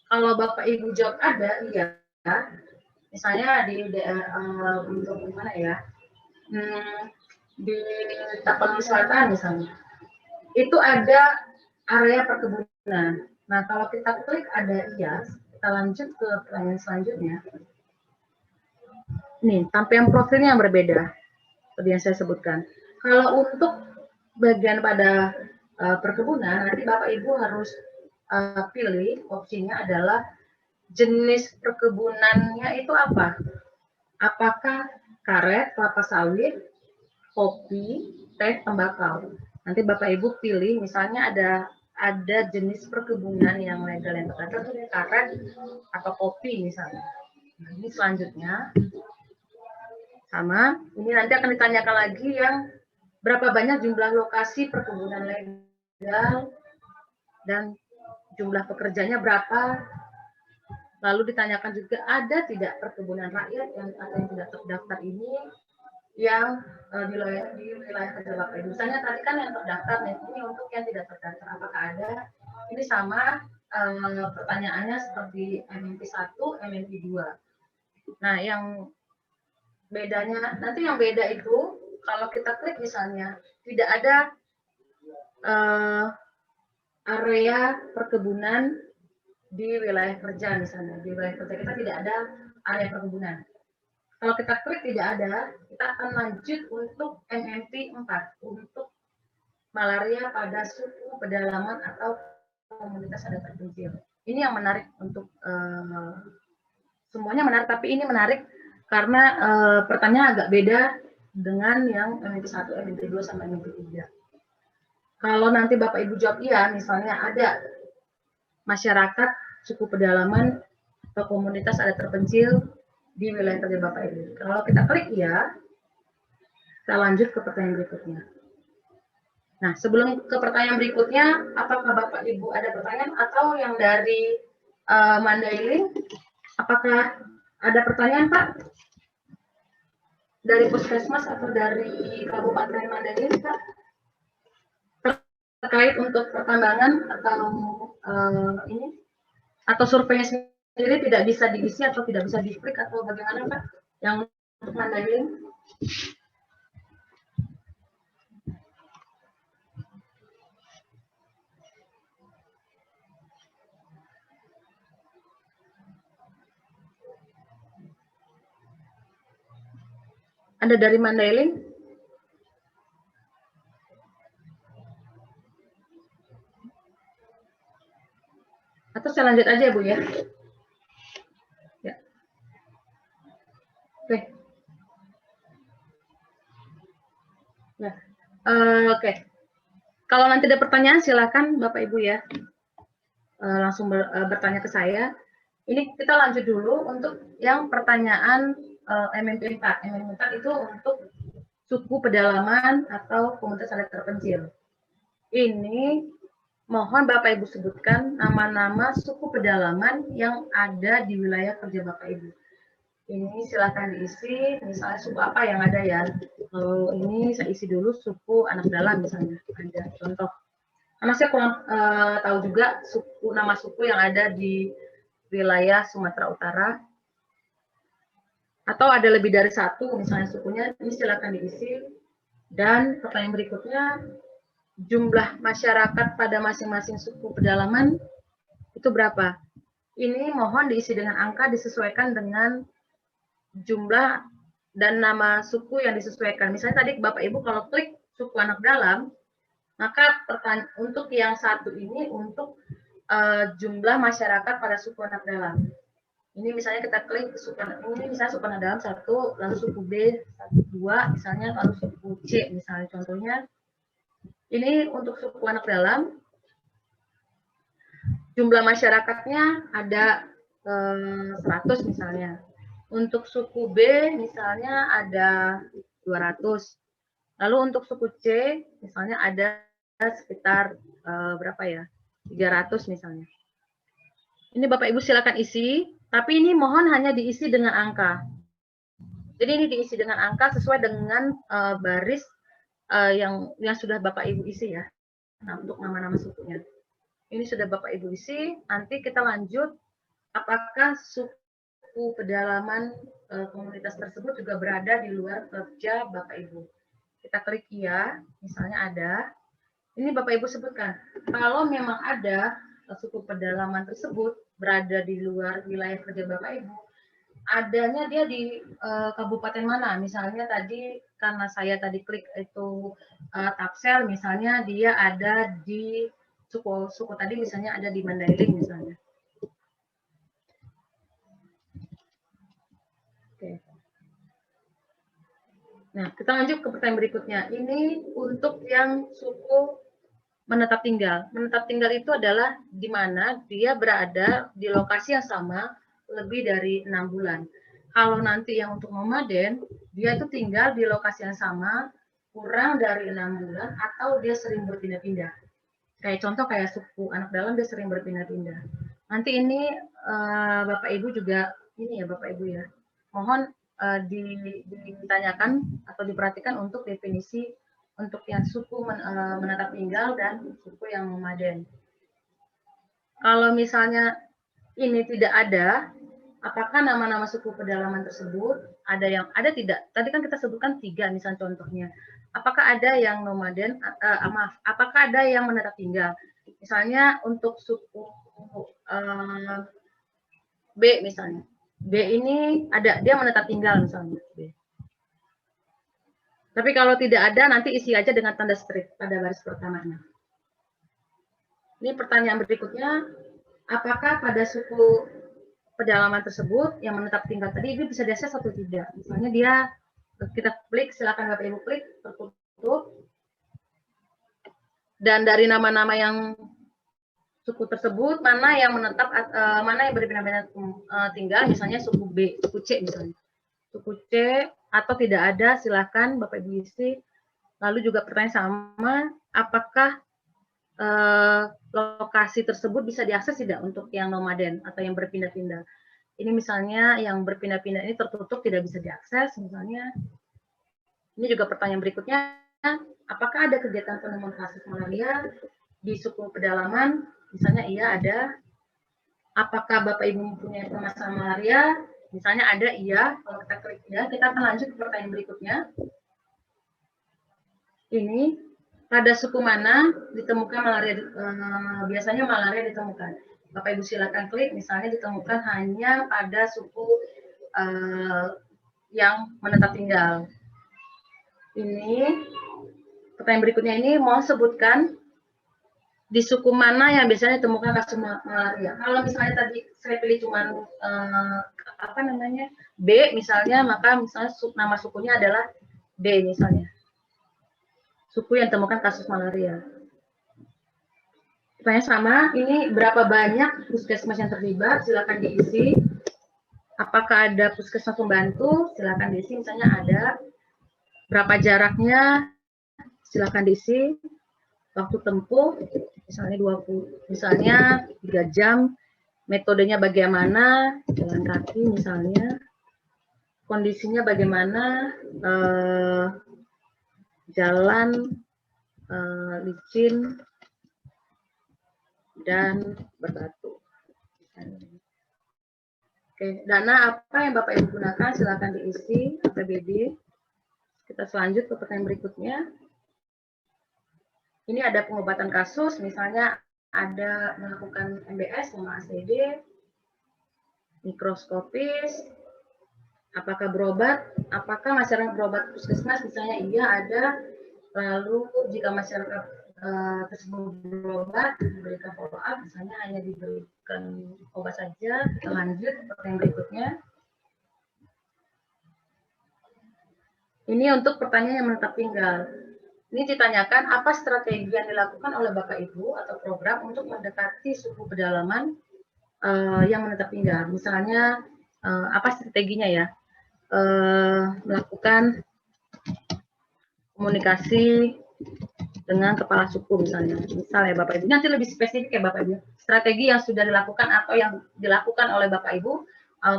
kalau Bapak Ibu jawab ada, iya. Misalnya di untuk gimana ya? Di Tapanuli Selatan misalnya. Itu ada area perkebunan. Nah, kalau kita klik ada iya, kita lanjut ke pertanyaan selanjutnya. Nih, tampilan profilnya yang berbeda, seperti yang saya sebutkan. Kalau untuk bagian pada perkebunan, nanti Bapak Ibu harus pilih opsinya adalah jenis perkebunannya itu apa? Apakah karet, kelapa sawit, kopi, teh, tembakau. Nanti Bapak Ibu pilih, misalnya ada jenis perkebunan yang legal yang terdaftar itu karet atau kopi misalnya. Nah, ini selanjutnya sama. Ini nanti akan ditanyakan lagi yang berapa banyak jumlah lokasi perkebunan legal dan jumlah pekerjanya berapa. Lalu ditanyakan juga ada tidak perkebunan rakyat yang tidak terdaftar ini yang di wilayah kerja Bapak Ibu. Misalnya tadi kan yang terdaftar, ini untuk yang tidak terdaftar apakah ada? Ini sama pertanyaannya seperti MMP 1, MMP 2. Nah, yang bedanya nanti yang beda itu kalau kita klik misalnya tidak ada area perkebunan di wilayah kerja misalnya, di wilayah kerja kita tidak ada area perkebunan. Kalau kita klik tidak ada, kita akan lanjut untuk MMP 4 untuk malaria pada suku pedalaman atau komunitas adat terpencil. Ini yang menarik untuk semuanya menarik, tapi ini menarik karena pertanyaan agak beda dengan yang MMP 1, MMP 2, sama MMP 3. Kalau nanti Bapak Ibu jawab iya, misalnya ada masyarakat suku pedalaman atau komunitas adat terpencil di wilayah kerja Bapak Ibu. Kalau kita klik iya, kita lanjut ke pertanyaan berikutnya. Nah, sebelum ke pertanyaan berikutnya, apakah Bapak Ibu ada pertanyaan atau yang dari Mandailing, apakah ada pertanyaan Pak? Dari Puskesmas atau dari Kabupaten Mandailing Pak? Terkait untuk pertambangan atau ini atau surveinya sendiri tidak bisa diisi atau tidak bisa di-klik atau bagaimana Pak? Yang untuk Mandailing? Ada dari Mandailing? Atau saya lanjut aja Bu ya? Ya. Oke. Ya. Oke. Kalau nanti ada pertanyaan silakan Bapak Ibu ya. Langsung bertanya ke saya. Ini kita lanjut dulu untuk yang pertanyaan MMP 4. MMP 4 itu untuk suku pedalaman atau komunitas adat terpencil. Ini mohon Bapak Ibu sebutkan nama-nama suku pedalaman yang ada di wilayah kerja Bapak Ibu. Ini silakan diisi, misalnya suku apa yang ada ya. Kalau ini saya isi dulu suku anak dalam misalnya, ada contoh. Karena saya kurang tahu juga nama suku yang ada di wilayah Sumatera Utara. Atau ada lebih dari satu misalnya sukunya, ini silakan diisi. Dan pertanyaan berikutnya, jumlah masyarakat pada masing-masing suku pedalaman itu berapa? Ini mohon diisi dengan angka disesuaikan dengan jumlah dan nama suku yang disesuaikan. Misalnya tadi Bapak Ibu kalau klik suku anak dalam, maka untuk yang satu ini untuk jumlah masyarakat pada suku anak dalam. Ini misalnya kita klik suku ini misalnya suku anak dalam 1, lalu suku B 2 misalnya, lalu suku C misalnya contohnya. Ini untuk suku anak dalam jumlah masyarakatnya ada 100 misalnya. Untuk suku B misalnya ada 200. Lalu untuk suku C misalnya ada sekitar berapa ya? 300 misalnya. Ini Bapak Ibu silakan isi, tapi ini mohon hanya diisi dengan angka. Jadi ini diisi dengan angka sesuai dengan baris yang sudah Bapak Ibu isi ya. Nah, untuk nama-nama sukunya. Ini sudah Bapak Ibu isi, nanti kita lanjut apakah suku pedalaman komunitas tersebut juga berada di luar kerja Bapak Ibu. Kita klik iya, misalnya ada. Ini Bapak Ibu sebutkan, kalau memang ada suku pedalaman tersebut berada di luar wilayah kerja Bapak Ibu, adanya dia di kabupaten mana? Misalnya tadi karena saya tadi klik itu Tapsel, misalnya dia ada di suku tadi misalnya ada di Mandailing misalnya. Oke. Nah, kita lanjut ke pertanyaan berikutnya. Ini untuk yang suku menetap tinggal. Menetap tinggal itu adalah di mana dia berada di lokasi yang sama lebih dari 6 bulan. Kalau nanti yang untuk nomaden, dia itu tinggal di lokasi yang sama kurang dari 6 bulan atau dia sering berpindah-pindah. Kayak contoh kayak suku anak dalam dia sering berpindah-pindah. Nanti ini Bapak Ibu juga, ini ya Bapak Ibu ya, mohon ditanyakan atau diperhatikan untuk definisi untuk yang suku menetap tinggal dan suku yang nomaden. Kalau misalnya ini tidak ada, apakah nama-nama suku pedalaman tersebut ada tidak? Tadi kan kita sebutkan 3 misalnya contohnya. Apakah ada yang nomaden? Apakah ada yang menetap tinggal? Misalnya untuk suku B misalnya. B ini ada, dia menetap tinggal misalnya. B. Tapi kalau tidak ada, nanti isi aja dengan tanda strip pada baris pertamanya. Ini pertanyaan berikutnya, apakah pada suku pedalaman tersebut yang menetap tinggal tadi itu bisa diakses atau tidak? Misalnya dia, kita klik, silakan Bapak Ibu klik, tertutup. Dan dari nama-nama yang suku tersebut, mana yang menetap, mana yang berpindah-pindah tinggal, misalnya suku B, suku C misalnya. Suku C atau tidak ada, silakan Bapak Ibu isi. Lalu juga pertanyaan sama, apakah lokasi tersebut bisa diakses tidak untuk yang nomaden atau yang berpindah-pindah? Ini misalnya yang berpindah-pindah ini tertutup, tidak bisa diakses misalnya. Ini juga pertanyaan berikutnya, apakah ada kegiatan penemuan kasus malaria di suku pedalaman? Misalnya iya ada. Apakah Bapak Ibu mempunyai permasalahan malaria? Misalnya ada, iya. Kalau kita klik ya, kita akan lanjut ke pertanyaan berikutnya. Ini, pada suku mana ditemukan malaria, biasanya malaria ditemukan. Bapak Ibu silakan klik, misalnya ditemukan hanya pada suku yang menetap tinggal. Ini, pertanyaan berikutnya ini, mau sebutkan di suku mana yang biasanya ditemukan kasus malaria. Kalau misalnya tadi saya pilih cuma B misalnya, maka misalnya nama sukunya adalah B misalnya. Suku yang ditemukan kasus malaria. Pertanyaan sama, ini berapa banyak puskesmas yang terlibat? Silakan diisi. Apakah ada puskesmas pembantu? Silakan diisi. Misalnya ada. Berapa jaraknya? Silakan diisi. Waktu tempuh, misalnya 3 jam. Metodenya bagaimana? Jalan kaki misalnya. Kondisinya bagaimana? Jalan, licin, dan berbatu. Oke, dana apa yang Bapak Ibu gunakan? Silakan diisi. APBD. Kita selanjut ke pertanyaan berikutnya. Ini ada pengobatan kasus, misalnya ada melakukan MBS sama ACD, mikroskopis, apakah berobat, apakah masyarakat berobat puskesmas, misalnya iya ada, lalu jika masyarakat tersebut berobat, diberikan follow up, misalnya hanya diberikan obat saja. Kita lanjut ke pertanyaan berikutnya. Ini untuk pertanyaan yang menetap tinggal. Ini ditanyakan apa strategi yang dilakukan oleh Bapak Ibu atau program untuk mendekati suku pedalaman yang menetap tinggal. Misalnya apa strateginya ya? Melakukan komunikasi dengan kepala suku misalnya. Misal ya Bapak Ibu. Nanti lebih spesifik ya Bapak Ibu. Strategi yang sudah dilakukan atau yang dilakukan oleh Bapak Ibu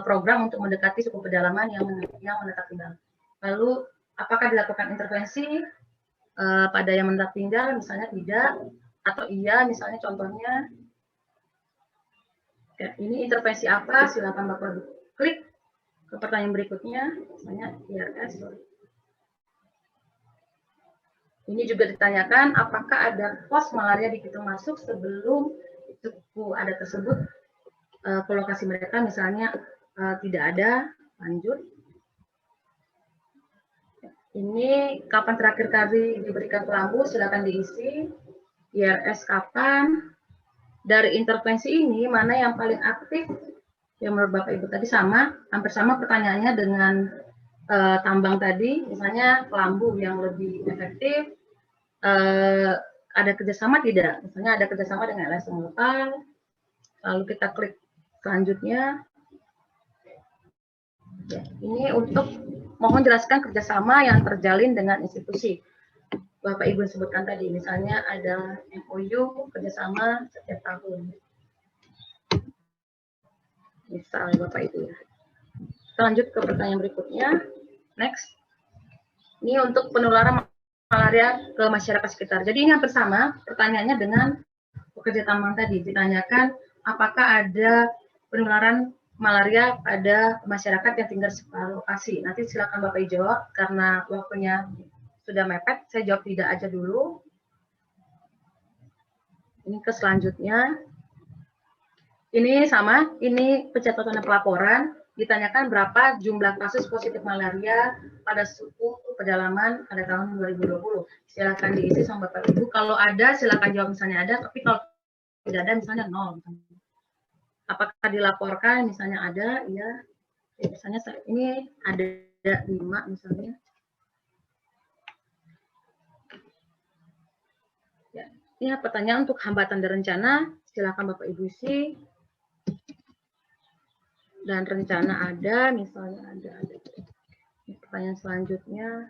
program untuk mendekati suku pedalaman yang menetap tinggal. Lalu apakah dilakukan intervensi pada yang menetap tinggal, misalnya tidak, atau iya, misalnya contohnya. Ya, ini intervensi apa? Silakan Bapak klik ke pertanyaan berikutnya, misalnya IRS. Ini juga ditanyakan apakah ada pos malaria di pintu masuk sebelum suku adat tersebut ke lokasi mereka, misalnya tidak ada. Lanjut. Ini kapan terakhir kali diberikan kelambu, silakan diisi. IRS kapan. Dari intervensi ini, mana yang paling aktif? Yang menurut Bapak Ibu tadi sama, hampir sama pertanyaannya dengan tambang tadi. Misalnya kelambu yang lebih efektif. Ada kerjasama tidak? Misalnya ada kerjasama dengan LSM lokal. Lalu kita klik selanjutnya. Ya, ini untuk mohon jelaskan kerjasama yang terjalin dengan institusi. Bapak Ibu sebutkan tadi, misalnya ada MOU kerjasama setiap tahun. Misal Bapak Ibu ya. Kita lanjut ke pertanyaan berikutnya. Next. Ini untuk penularan malaria ke masyarakat sekitar. Jadi ini hampir sama pertanyaannya dengan pekerja tambang tadi. Ditanyakan apakah ada penularan malaria pada masyarakat yang tinggal di lokasi. Nanti silakan Bapak jawab karena waktunya sudah mepet. Saya jawab tidak aja dulu. Ini ke selanjutnya. Ini sama, ini pencatatan pelaporan. Ditanyakan berapa jumlah kasus positif malaria pada suku pedalaman pada tahun 2020. Silakan diisi sama Bapak Ibu. Kalau ada silakan jawab misalnya ada, tapi kalau tidak ada misalnya 0. Apakah dilaporkan misalnya ada, ya. Misalnya ini ada 5 misalnya. Ya, ini pertanyaan untuk hambatan dan rencana, silakan Bapak Ibu isi. Dan rencana ada, misalnya ada. Pertanyaan selanjutnya.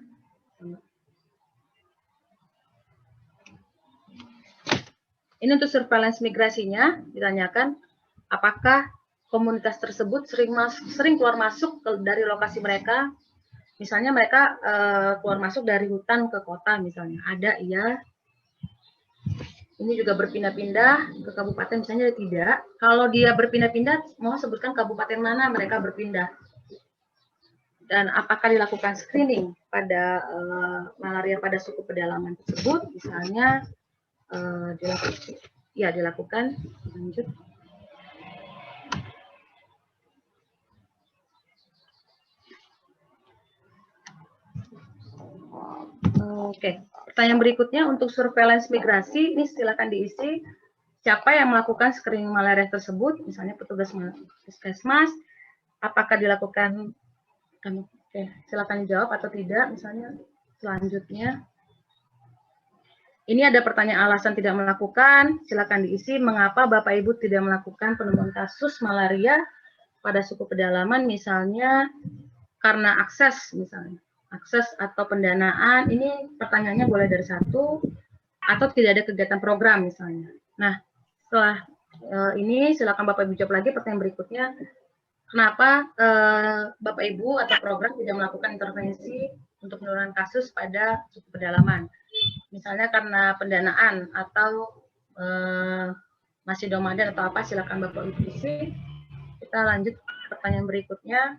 Ini untuk surveillance migrasinya, ditanyakan apakah komunitas tersebut sering keluar masuk dari lokasi mereka. Misalnya mereka keluar masuk dari hutan ke kota misalnya. Ada, iya. Ini juga berpindah-pindah ke kabupaten, misalnya tidak. Kalau dia berpindah-pindah, mau sebutkan kabupaten mana mereka berpindah. Dan apakah dilakukan screening pada malaria pada suku pedalaman tersebut, misalnya dilakukan. Lanjut. Oke, pertanyaan berikutnya untuk surveillance migrasi, ini silakan diisi. Siapa yang melakukan screening malaria tersebut, misalnya petugas puskesmas, apakah dilakukan, silakan dijawab atau tidak, misalnya. Selanjutnya, ini ada pertanyaan alasan tidak melakukan, silakan diisi. Mengapa Bapak Ibu tidak melakukan penemuan kasus malaria pada suku pedalaman, misalnya karena akses, misalnya. Akses atau pendanaan, ini pertanyaannya boleh dari 1, atau tidak ada kegiatan program misalnya. Nah, setelah ini silakan Bapak Ibu jawab lagi pertanyaan berikutnya. Kenapa Bapak Ibu atau program tidak melakukan intervensi untuk penurunan kasus pada suku pedalaman? Misalnya karena pendanaan atau masih nomaden atau apa, silakan Bapak Ibu isi. Kita lanjut pertanyaan berikutnya.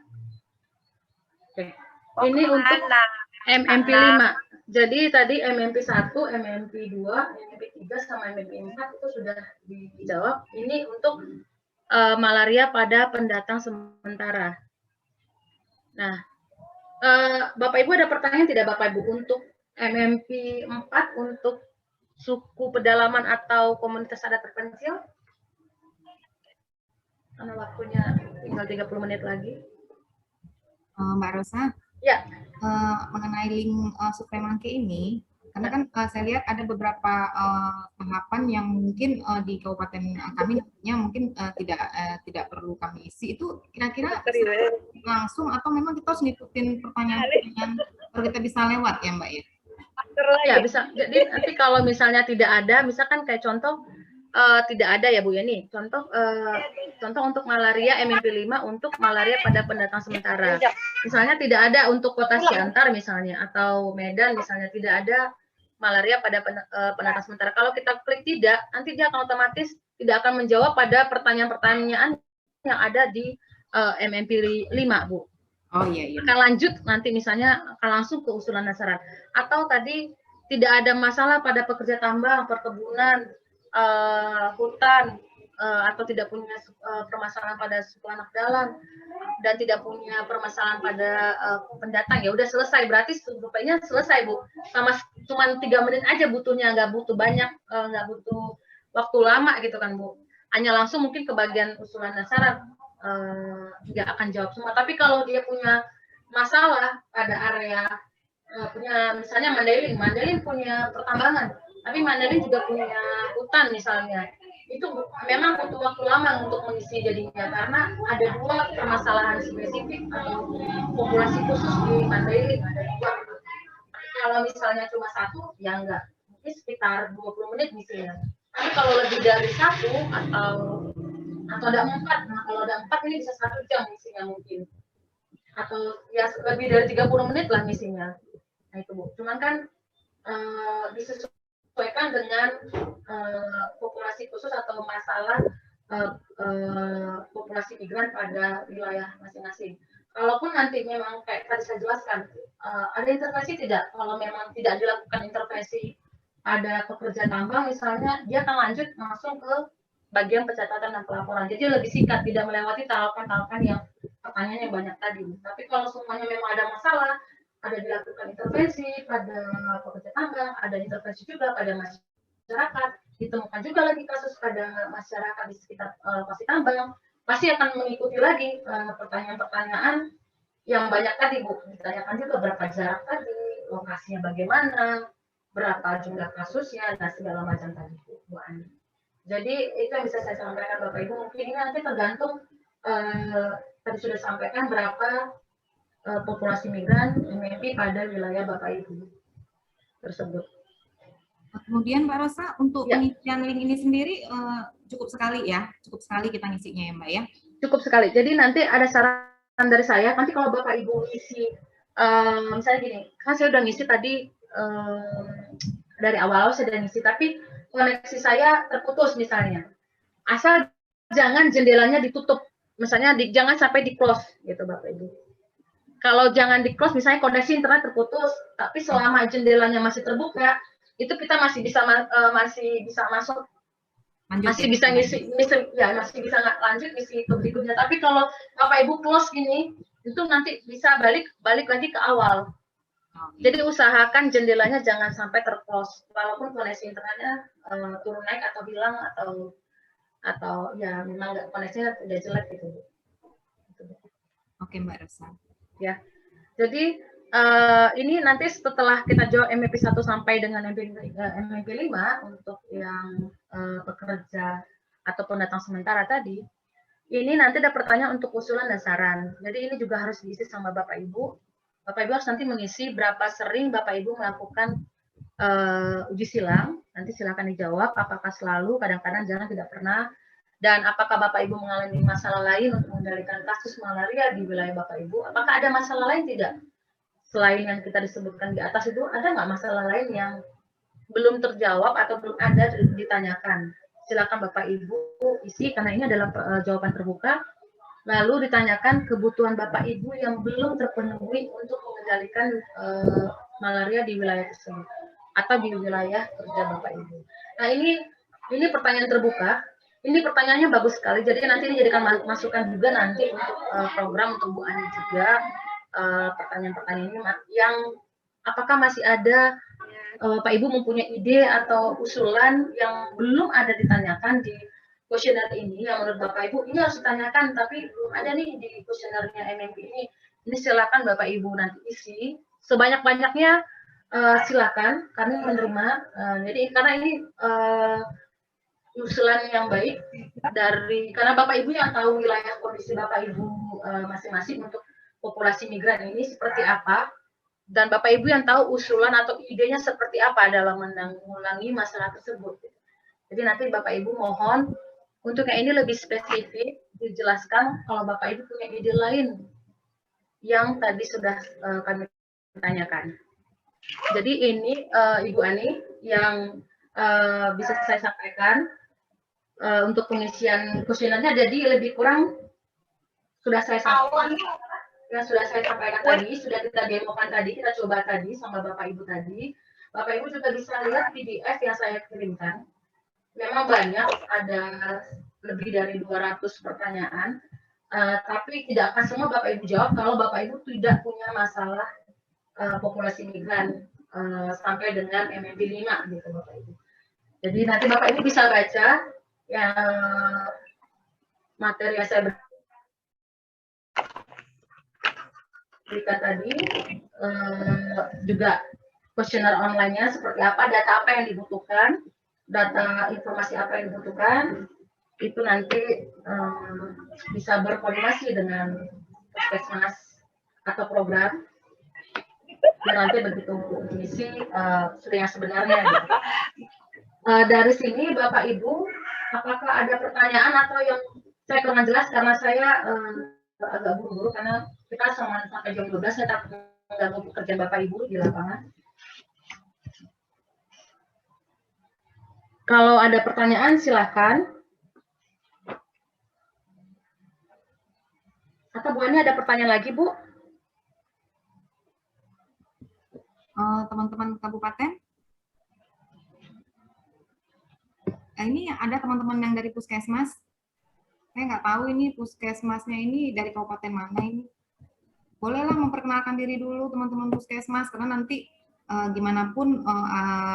Oke. Ini untuk MMP 5. Jadi tadi MMP 1, MMP 2, MMP 3 sama MMP 4 itu sudah dijawab. Ini untuk malaria pada pendatang sementara. Nah, Bapak Ibu ada pertanyaan tidak Bapak Ibu untuk MMP 4 untuk suku pedalaman atau komunitas adat terpencil? Karena waktunya tinggal 30 menit lagi. Mbak Rosa, ya, mengenai link Survei Mangke ini, karena kan saya lihat ada beberapa tahapan yang mungkin di kabupaten kami nantinya mungkin tidak perlu kami isi. Itu kira-kira langsung atau memang kita harus ngikutin pertanyaan-pertanyaan baru kita bisa lewat ya Mbak ya? Ya bisa. Jadi nanti kalau misalnya tidak ada, misalkan kayak contoh tidak ada ya Bu ya nih. Contoh untuk malaria MMP 5 untuk malaria pada pendatang sementara. Misalnya tidak ada untuk kota Siantar misalnya atau Medan misalnya tidak ada malaria pada pendatang sementara. Kalau kita klik tidak, nanti dia akan otomatis tidak akan menjawab pada pertanyaan-pertanyaan yang ada di MMP 5 Bu. Oh iya iya. Akan lanjut nanti misalnya akan langsung ke usulan dasaran. Atau tadi tidak ada masalah pada pekerja tambang, perkebunan, hutan, atau tidak punya permasalahan pada suku anak dalam dan tidak punya permasalahan pada pendatang, ya udah selesai, berarti surveinya selesai Bu. Sama cuma 3 menit aja butuhnya, nggak butuh banyak, nggak butuh waktu lama gitu kan Bu. Hanya langsung mungkin ke bagian usulan dasaran nggak akan jawab semua. Tapi kalau dia punya masalah pada area punya misalnya Mandailing punya pertambangan, tapi Mandailing juga punya hutan misalnya, itu memang butuh waktu lama untuk mengisi jadinya karena ada 2 permasalahan spesifik atau populasi khusus di Mandailing, ada 2. Kalau misalnya cuma 1 ya enggak, mungkin sekitar 20 menit misinya. Tapi kalau lebih dari 1 atau ada 4, nah kalau ada 4 ini bisa 1 jam misinya mungkin, atau ya lebih dari 30 menit lah misinya. Nah itu Bu, cuman kan disesuaikan dengan populasi khusus atau masalah populasi migran pada wilayah masing-masing. Kalaupun nanti memang kayak tadi saya jelaskan, ada intervensi tidak? Kalau memang tidak dilakukan intervensi pada pekerja tambang misalnya, dia akan lanjut langsung ke bagian pencatatan dan pelaporan. Jadi lebih singkat, tidak melewati tahapan-tahapan yang pertanyaan yang banyak tadi. Tapi kalau semuanya memang ada masalah, ada dilakukan intervensi pada pekerja tambang, ada intervensi juga pada masyarakat, ditemukan juga lagi kasus pada masyarakat di sekitar lokasi tambang, pasti akan mengikuti lagi pertanyaan-pertanyaan yang banyak tadi Bu. Ditanyakan juga berapa jarak tadi, lokasinya bagaimana, berapa jumlah kasusnya, dan segala macam tadi Bu Ani. Jadi itu yang bisa saya sampaikan Bapak Ibu. Mungkin ini nanti tergantung tadi sudah sampaikan berapa populasi migran MMP pada wilayah Bapak Ibu tersebut. Kemudian Mbak Rosa, untuk pengisian link ini sendiri cukup sekali ya? Cukup sekali kita ngisinya ya Mbak ya? Cukup sekali. Jadi nanti ada saran dari saya, nanti kalau Bapak Ibu isi, misalnya gini, kan saya udah ngisi tadi, dari awal saya udah ngisi, tapi koneksi saya terputus misalnya. Asal jangan jendelanya ditutup, misalnya jangan sampai di close gitu Bapak Ibu. Kalau jangan di close, misalnya koneksi internet terputus, tapi selama jendelanya masih terbuka, itu kita masih bisa masuk, lanjut, masih bisa ngisi, ya masih bisa lanjut ngisi ke berikutnya. Tapi kalau Bapak Ibu close gini, itu nanti bisa balik lagi ke awal. Jadi usahakan jendelanya jangan sampai terclose, walaupun koneksi internetnya turun naik atau hilang atau ya memang koneksinya udah jelek gitu. Oke Mbak Rosa. Ya, jadi ini nanti setelah kita jawab MMP 1 sampai dengan MMP 5 untuk yang pekerja atau pendatang sementara tadi, ini nanti ada pertanyaan untuk usulan dan saran. Jadi ini juga harus diisi sama Bapak Ibu. Bapak Ibu harus nanti mengisi berapa sering Bapak Ibu melakukan uji silang. Nanti silakan dijawab apakah selalu, kadang-kadang, jangan, tidak pernah. Dan apakah Bapak Ibu mengalami masalah lain untuk mengendalikan kasus malaria di wilayah Bapak Ibu? Apakah ada masalah lain tidak? Selain yang kita disebutkan di atas itu, ada nggak masalah lain yang belum terjawab atau belum ada ditanyakan? Silakan Bapak Ibu isi, karena ini adalah jawaban terbuka. Lalu ditanyakan kebutuhan Bapak Ibu yang belum terpenuhi untuk mengendalikan malaria di wilayah tersebut atau di wilayah kerja Bapak Ibu. Nah, ini pertanyaan terbuka. Ini pertanyaannya bagus sekali. Jadi nanti dijadikan masukan juga nanti untuk program untuk Bu Ani juga pertanyaan-pertanyaan ini yang apakah masih ada Pak Ibu mempunyai ide atau usulan yang belum ada ditanyakan di kuesioner ini yang menurut Bapak Ibu ini harus ditanyakan tapi belum ada nih di kuesionernya MMP ini. Ini silakan Bapak Ibu nanti isi sebanyak-banyaknya, silakan kami menerima. Jadi karena ini usulan yang baik karena Bapak Ibu yang tahu wilayah kondisi Bapak Ibu masing-masing untuk populasi migran ini seperti apa, dan Bapak Ibu yang tahu usulan atau idenya seperti apa dalam menanggulangi masalah tersebut. Jadi nanti Bapak Ibu mohon untuk yang ini lebih spesifik dijelaskan kalau Bapak Ibu punya ide lain yang tadi sudah kami tanyakan. Jadi ini Ibu Ani yang bisa saya sampaikan untuk pengisian kuesionernya. Jadi lebih kurang sudah saya sampaikan. Yang sudah saya sampaikan tadi, sudah kita demokan tadi, kita coba tadi sama Bapak Ibu tadi. Bapak Ibu juga bisa lihat PDF yang saya kirimkan. Memang banyak, ada lebih dari 200 pertanyaan, tapi tidak akan semua Bapak Ibu jawab kalau Bapak Ibu tidak punya masalah populasi migran sampai dengan MMP 5 gitu Bapak Ibu. Jadi nanti Bapak Ibu bisa baca yang materi yang saya berikan tadi, juga kuesioner online-nya seperti apa, data apa yang dibutuhkan, data informasi apa yang dibutuhkan, itu nanti bisa berkoordinasi dengan puskesmas atau program, dan nanti begitu mengisi sudah yang sebenarnya. Gitu. Dari sini Bapak Ibu, apakah ada pertanyaan atau yang saya kurang jelas karena saya agak buru-buru karena kita sampai jam 12, saya takut mengganggu pekerjaan Bapak Ibu di lapangan. Kalau ada pertanyaan silahkan. Atau Bu Ani ada pertanyaan lagi Bu? Teman-teman kabupaten? Ini ada teman-teman yang dari puskesmas. Saya nggak tahu ini puskesmasnya ini dari kabupaten mana ini. Bolehlah memperkenalkan diri dulu teman-teman puskesmas, karena nanti gimana pun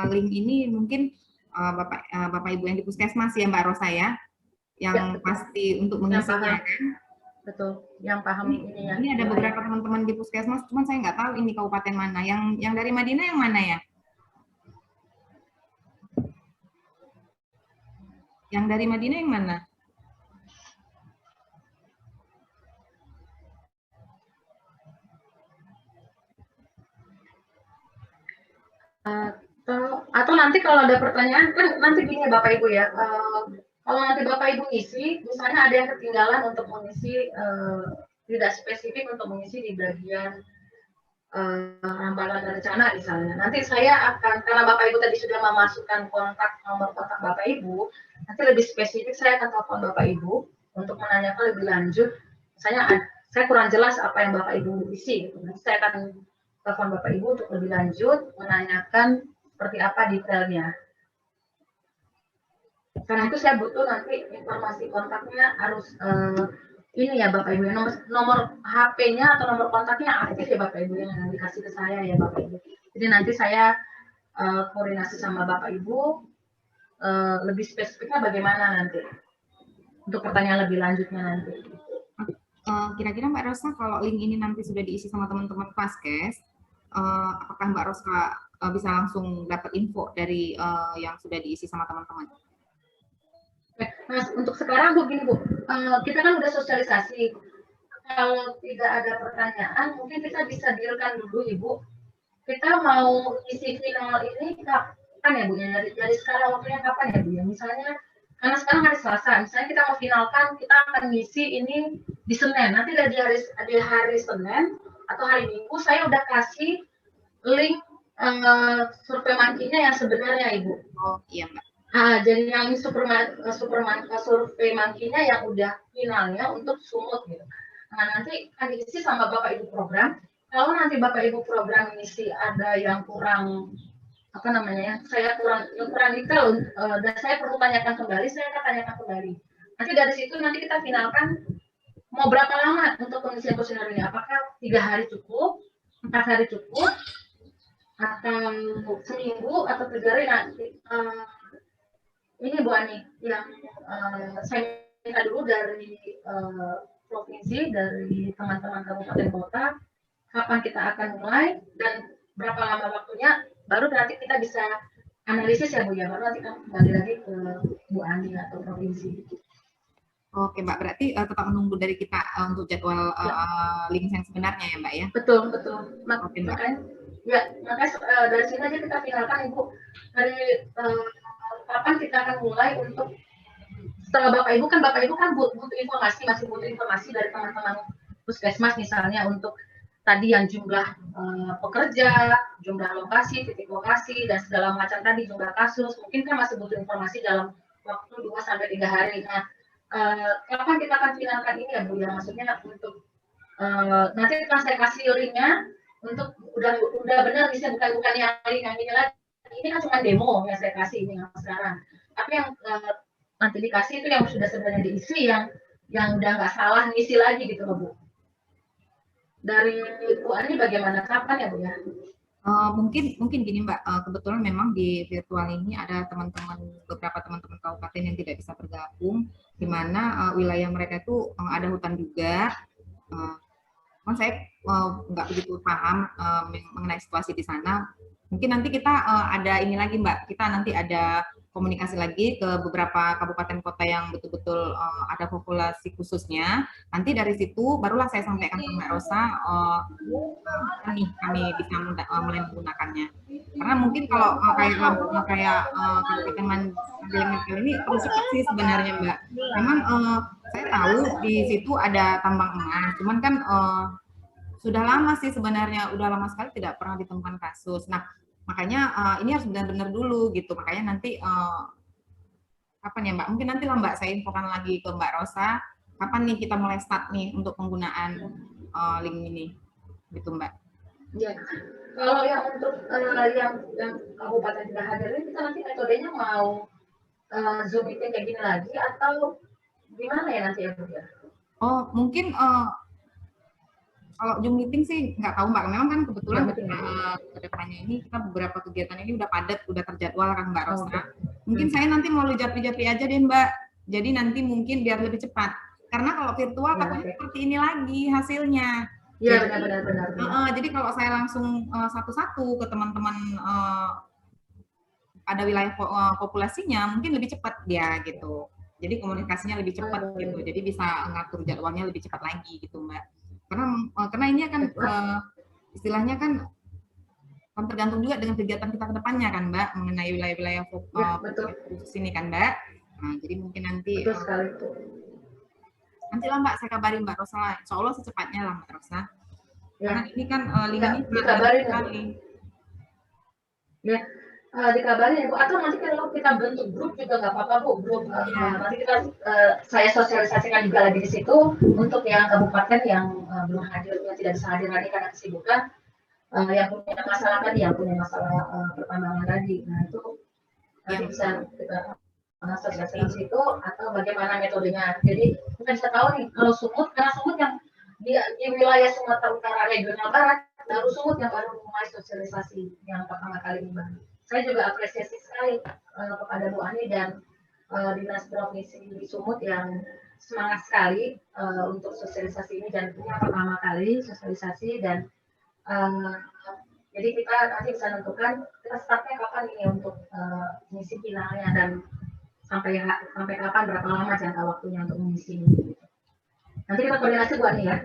link ini mungkin Bapak Ibu yang di puskesmas ya Mbak Rosa ya, yang pasti untuk mengisinya. Betul, yang paham ini ya. Ini ada beberapa teman-teman di puskesmas, cuman saya nggak tahu ini kabupaten mana. Yang dari Madinah yang mana ya? Yang dari Madinah yang mana? Atau nanti kalau ada pertanyaan, kan nanti gini Bapak Ibu ya, kalau nanti Bapak Ibu ngisi, misalnya ada yang ketinggalan untuk mengisi, tidak spesifik untuk mengisi di bagian rambalan rencana misalnya. Nanti saya akan, karena Bapak Ibu tadi sudah memasukkan nomor kontak Bapak Ibu, nanti lebih spesifik saya akan telepon Bapak Ibu untuk menanyakan lebih lanjut. Saya kurang jelas apa yang Bapak Ibu isi. Gitu. Nanti saya akan telepon Bapak Ibu untuk lebih lanjut menanyakan seperti apa detailnya. Karena itu saya butuh nanti informasi kontaknya harus ini ya Bapak Ibu, nomor HP-nya atau nomor kontaknya aktif ya Bapak Ibu yang dikasih ke saya ya Bapak Ibu. Jadi nanti saya koordinasi sama Bapak Ibu lebih spesifiknya bagaimana nanti untuk pertanyaan lebih lanjutnya nanti. Kira-kira Mbak Rosa kalau link ini nanti sudah diisi sama teman-teman Paskes, apakah Mbak Rosa bisa langsung dapat info dari yang sudah diisi sama teman-teman? Nah, untuk sekarang Bu, gini Bu, kita kan udah sosialisasi. Kalau tidak ada pertanyaan, mungkin kita bisa dealkan dulu Ibu. Kita mau isi final ini kapan ya Bu? Dari sekarang waktunya kapan ya Bu? Misalnya, karena sekarang hari Selasa, misalnya kita mau finalkan, kita akan ngisi ini di Senin. Nanti di hari Senin atau hari Minggu, saya udah kasih link survei mankinya yang sebenarnya Ibu. Oh iya Mbak. Jadi yang survei monkey-nya yang udah finalnya untuk sumut gitu. Nah, nanti akan diisi sama Bapak Ibu program. Kalau nanti Bapak Ibu program ngisi ada yang kurang apa namanya, saya kurang detail dan saya perlu tanyakan kembali, saya akan tanyakan kembali. Nanti dari situ nanti kita finalkan mau berapa lama untuk pengisian kuesioner ini. Apakah 3 hari cukup, 4 hari cukup, atau seminggu atau 3 hari nanti. Ini Bu Ani yang saya minta dulu dari provinsi, dari teman-teman kabupaten kota, kapan kita akan mulai dan berapa lama waktunya, baru nanti kita bisa analisis ya Bu ya, baru nanti kita kembali lagi ke Bu Ani atau provinsi. Oke Mbak, berarti tetap menunggu dari kita untuk jadwal link yang sebenarnya ya Mbak ya? Betul. Oke, Mbak. Makanya dari sini aja kita finalkan Ibu, dari kapan kita akan mulai untuk setelah Bapak Ibu kan butuh informasi, masih butuh informasi dari teman-teman puskesmas misalnya untuk tadi yang jumlah pekerja, jumlah lokasi, titik lokasi dan segala macam tadi, jumlah kasus, mungkin kan masih butuh informasi dalam waktu 2-3 hari. Nah, kapan kita akan finalkan ini ya Bu ya, maksudnya untuk nanti akan saya kasih linknya untuk udah benar misalnya bukan yang link yang ini lagi. Ini kan cuma demo yang saya kasih ini yang sekarang. Tapi yang nanti dikasih itu yang sudah sebenarnya diisi, yang udah nggak salah ngisi lagi gitu loh Bu. Dari Bu Ani bagaimana, kapan ya Bu ya? Mungkin gini Mbak, kebetulan memang di virtual ini ada beberapa teman-teman kabupaten yang tidak bisa bergabung, di mana wilayah mereka itu ada hutan juga. Saya nggak begitu paham mengenai situasi di sana. Mungkin nanti kita ada ini lagi Mbak, kita nanti ada komunikasi lagi ke beberapa kabupaten kota yang betul-betul ada populasi khususnya. Nanti dari situ barulah saya sampaikan ke Mbak Rosa, kami bisa mulai menggunakannya. Karena mungkin kalau kayak kabupaten Mandailing ini perlu cepat sih sebenarnya Mbak. Memang saya tahu di situ ada tambang emas, cuman kan sudah lama sih sebenarnya, udah lama sekali tidak pernah ditemukan kasus. Nah, makanya ini harus benar-benar dulu gitu. Makanya nanti kapan ya Mbak? Mungkin nanti lah Mbak saya infokan lagi ke Mbak Rosa, kapan nih kita mulai start nih untuk penggunaan link ini, gitu Mbak. Ya, kalau yang untuk yang kabupaten tidak hadir ini, kita nanti metodenya mau Zoom meeting kayak gini lagi atau gimana ya nanti ya Bu ya? Oh, mungkin kalau Zoom meeting sih nggak tahu Mbak. Memang kan kebetulan ke depannya ini kita beberapa kegiatan ini udah padat, udah terjadwal kan Mbak Rosa. Mungkin saya nanti mau japri-japri aja deh Mbak. Jadi nanti mungkin biar lebih cepat. Karena kalau virtual takutnya seperti ini lagi hasilnya. Iya benar. Jadi kalau saya langsung satu-satu ke teman-teman ada wilayah populasinya, mungkin lebih cepat dia gitu. Jadi komunikasinya lebih cepat gitu. Jadi bisa ngatur jadwalnya lebih cepat lagi gitu Mbak. Karena ini akan istilahnya kan tergantung juga dengan kegiatan kita ke depannya kan Mbak, mengenai wilayah-wilayah khusus ini kan Mbak. Nah, jadi mungkin nanti nantilah Mbak saya kabarin Mbak Rosa lah. Insya Allah secepatnya lah Mbak Rosa. Karena ini kan link ini dikabarin sekali. Ya, dikabarin Bu. Atau nanti kalau kita bentuk grup juga nggak apa-apa Bu. Grup nanti kita saya sosialisasikan juga lagi di situ untuk yang kabupaten yang belum hadir, yang tidak bisa hadir lagi karena kesibukan, yang punya masalah tadi, yang punya masalah pertambangan tadi. Nah itu nanti bisa kita sosialisasikan di situ atau bagaimana metodenya. Jadi kita bisa tahu nih kalau Sumut, karena Sumut yang di wilayah Sumatera Utara regional barat, baru Sumut yang baru mulai sosialisasi yang pertama kali ini Bang. Saya juga apresiasi sekali kepada Bu Ani dan Dinas Provinsi di Sumut yang semangat sekali untuk sosialisasi ini, dan ini yang pertama kali sosialisasi, dan jadi kita nanti bisa menentukan kita startnya kapan ini untuk mengisi finalnya dan sampai kapan, berapa lama jangka waktunya untuk mengisi ini. Nanti kita koordinasi Bu Ani ya.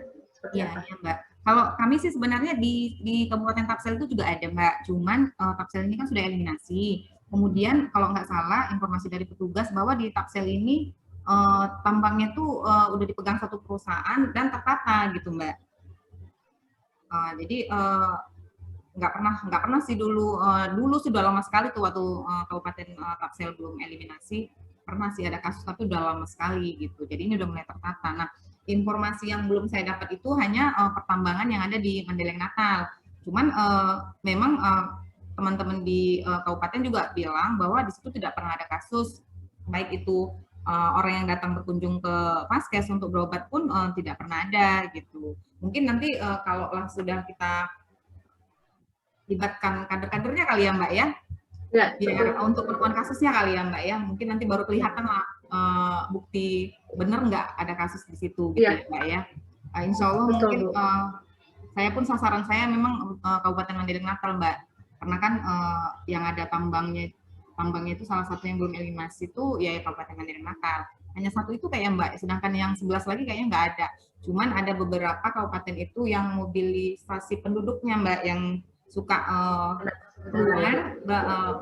Iya Mbak. Kalau kami sih sebenarnya di Kabupaten Tapsel itu juga ada Mbak, cuman Tapsel ini kan sudah eliminasi. Kemudian kalau nggak salah informasi dari petugas bahwa di Tapsel ini tambangnya tuh udah dipegang satu perusahaan dan tertata gitu Mbak. Jadi nggak pernah sih dulu sudah lama sekali tuh waktu Kabupaten Tapsel belum eliminasi, pernah sih ada kasus tapi udah lama sekali gitu. Jadi ini udah mulai tertata. Nah, informasi yang belum saya dapat itu hanya pertambangan yang ada di Mendeleng Natal. Cuman memang teman-teman di kabupaten juga bilang bahwa di situ tidak pernah ada kasus, baik itu orang yang datang berkunjung ke Paskes untuk berobat pun tidak pernah ada gitu. Mungkin nanti kalau sudah kita libatkan kader-kadernya kali ya Mbak ya, untuk pertemuan kasusnya kali ya Mbak ya, mungkin nanti baru kelihatan lah bukti benar nggak ada kasus di situ gitu ya Mbak ya. Insya Allah mungkin saya pun sasaran saya memang Kabupaten Mendeleng Natal Mbak, karena kan yang ada tambangnya itu salah satu yang belum eliminasi itu ya Kabupaten Mendeleng Natal. Hanya satu itu kayak Mbak, sedangkan yang 11 lagi kayaknya nggak ada. Cuman ada beberapa kabupaten itu yang mobilisasi penduduknya Mbak, yang suka keluar,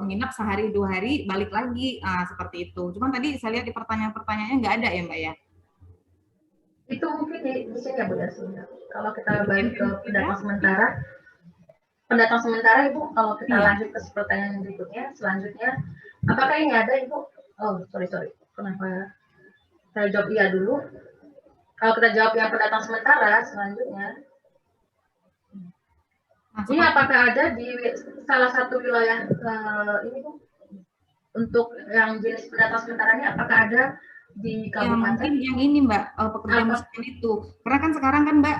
menginap sehari 2 hari, balik lagi, seperti itu. Cuman tadi saya lihat di pertanyaan-pertanyaannya nggak ada ya Mbak ya? Itu mungkin di sini ya Bu ya. Kalau kita balik ke pendatang sementara Ibu, kalau kita lanjut ke pertanyaan berikutnya, selanjutnya, apakah ini ada Ibu? Oh, sorry. Kenapa saya jawab iya dulu? Kalau kita jawab yang pendatang sementara, selanjutnya, ini apakah ada di salah satu wilayah ini Bu? Untuk yang jenis pendatang sementara ini, apakah ada di kabupaten? Mungkin yang ini Mbak, pekerja miskin itu. Karena kan sekarang kan Mbak,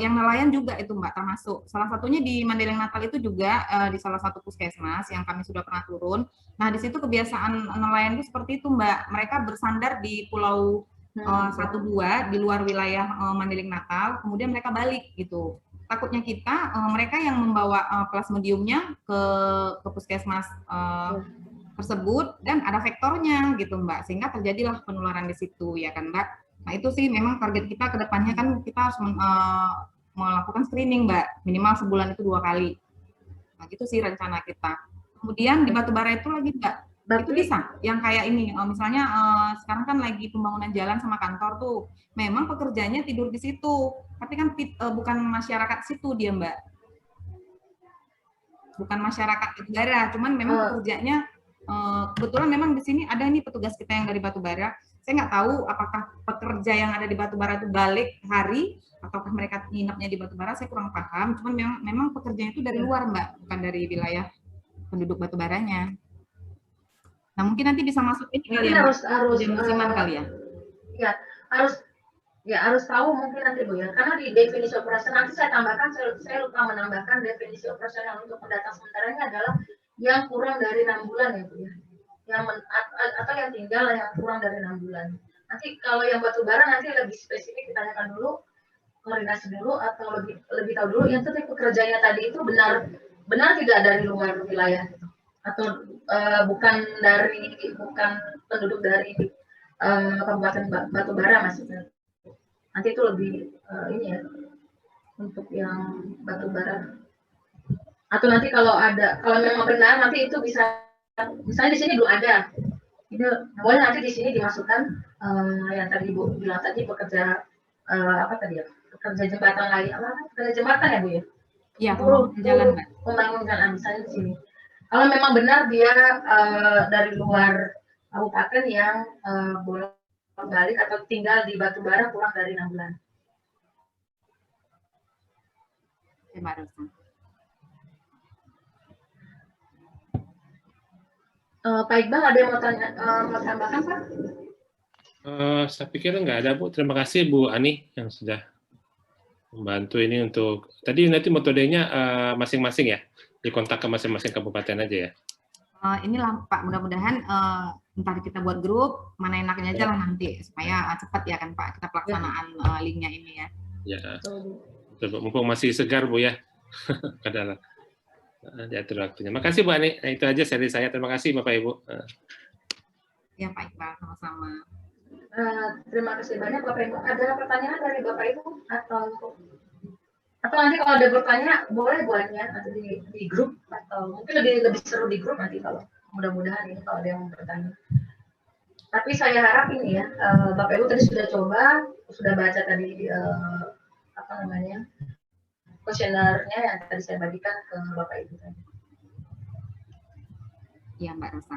yang nelayan juga itu Mbak termasuk. Salah satunya di Mendeleng Natal itu juga di salah satu puskesmas yang kami sudah pernah turun. Nah di situ kebiasaan nelayan itu seperti itu Mbak. Mereka bersandar di pulau 1-2 di luar wilayah Mendeleng Natal, kemudian mereka balik gitu. Takutnya kita mereka yang membawa plasmodiumnya ke puskesmas tersebut dan ada vektornya gitu Mbak, sehingga terjadilah penularan di situ ya kan Mbak. Nah itu sih memang target kita ke depannya kan kita harus melakukan screening Mbak, minimal sebulan itu 2 kali. Nah itu sih rencana kita. Kemudian di Batubara itu lagi Mbak, itu bisa yang kayak ini, misalnya sekarang kan lagi pembangunan jalan sama kantor tuh, memang pekerjanya tidur di situ, tapi kan bukan masyarakat situ dia Mbak, bukan masyarakat Batubara, cuman memang pekerjanya kebetulan memang di sini ada nih petugas kita yang dari Batubara. Saya nggak tahu apakah pekerja yang ada di Batubara itu balik hari ataukah mereka nginepnya di Batubara, saya kurang paham. Cuman memang pekerjanya itu dari luar Mbak, bukan dari wilayah penduduk Batubaranya. Nah mungkin nanti bisa masuk ini kali ya, harus musiman kali ya. Harus tahu mungkin nanti Bu ya, karena di definisi operasional nanti saya tambahkan, saya lupa menambahkan definisi operasional untuk pendatang sementara ini adalah yang kurang dari 6 bulan ya Bu ya, atau yang tinggal yang kurang dari 6 bulan. Nanti kalau yang Batubara nanti lebih spesifik ditanyakan dulu, koordinasi dulu atau lebih tahu dulu yang tadi pekerjanya tadi itu benar tidak dari luar wilayah gitu, atau bukan penduduk dari Kabupaten Batubara maksudnya. Nanti itu lebih ini ya untuk yang Batubara. Atau nanti kalau memang benar nanti itu bisa, misalnya di sini belum ada, itu boleh nanti di sini dimasukkan yang tadi Bu bilang tadi pekerja pekerja jembatan lagi, pekerja jembatan ya Bu ya? Iya, pembangunan jalan misalnya di sini. Kalau memang benar dia dari luar kabupaten yang boleh balik atau tinggal di Batubara kurang dari 6 bulan. Pak Iqbal ada yang mau tambahkan Pak? Saya pikir nggak ada Bu. Terima kasih Bu Ani yang sudah membantu ini untuk tadi nanti metodenya masing-masing ya, dikontak ke masing-masing kabupaten aja ya. Inilah Pak, mudah-mudahan entar kita buat grup, mana enaknya aja lah nanti supaya cepat ya kan Pak kita pelaksanaan linknya ini ya. Ya, mumpung masih segar Bu ya. Adalah diatur waktunya. Makasih Bu Ani. Nah, itu aja seri saya. Terima kasih Bapak Ibu. Ya Pak Iqbal, sama-sama. Terima kasih banyak Bapak Ibu. Ada pertanyaan dari Bapak Ibu atau nanti kalau ada bertanya boleh buatnya atau di grup, atau mungkin lebih seru di grup nanti kalau mudah-mudahan ini kalau ada yang bertanya. Tapi saya harap ini ya Bapak Ibu tadi sudah baca tadi kuesionernya yang tadi saya bagikan ke Bapak Ibu tadi. Iya, Mbak Rosa.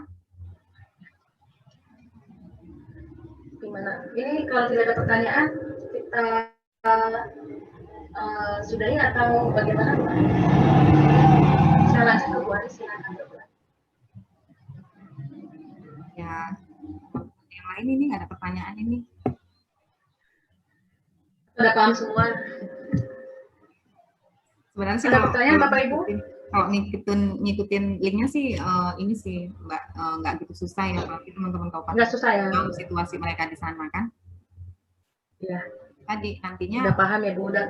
Gimana? Ini kalau tidak ada pertanyaan, kita sudahi atau bagaimana? Saya lanjut ke Bu Ani, silakan. Ya, yang lain ini nggak ada pertanyaan ini. Sudah paham semua? Sebenarnya sih Ada kalau pertanyaan Bapak Ibu? Kalau ngikutin linknya sih ini sih Mbak nggak gitu susah ya kalau teman-teman kabupaten. Nggak susah ya. Tahu situasi mereka di sana kan? Iya. Tadi nantinya. Udah paham ya Bu, udah.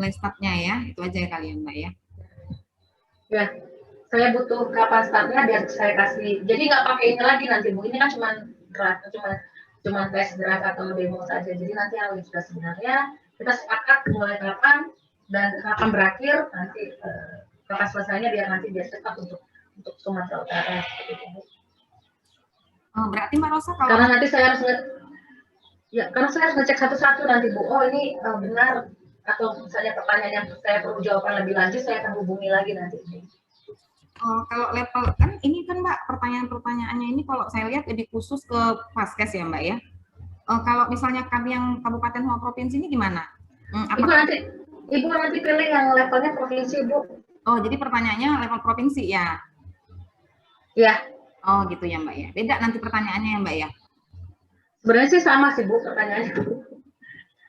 Mulai startnya ya, itu aja ya kalian Mbak ya. Ya, saya butuh kapan startnya biar saya kasih. Jadi nggak pakai ini lagi nanti Bu. Ini kan cuma draft, cuma tes draft atau demo saja. Jadi nanti yang sudah sebenarnya kita sepakat mulai kapan dan kapan berakhir nanti kapan selesainya biar cepat untuk Sumatera Utara. Oh, berarti Mbak Rosa kalau karena nanti saya harus ngecek satu-satu nanti Bu. Oh ini benar atau misalnya pertanyaan yang saya perlu jawaban lebih lanjut saya akan hubungi lagi nanti. Kalau level kan ini kan Mbak pertanyaan-pertanyaannya ini kalau saya lihat lebih khusus ke Paskes ya Mbak ya. Kalau misalnya kami yang kabupaten sama provinsi ini gimana? Ibu nanti pilih yang levelnya provinsi Bu. Oh jadi pertanyaannya level provinsi ya? Iya. Oh gitu ya Mbak ya. Beda nanti pertanyaannya ya Mbak ya? Sebenarnya sih sama sih Bu pertanyaannya.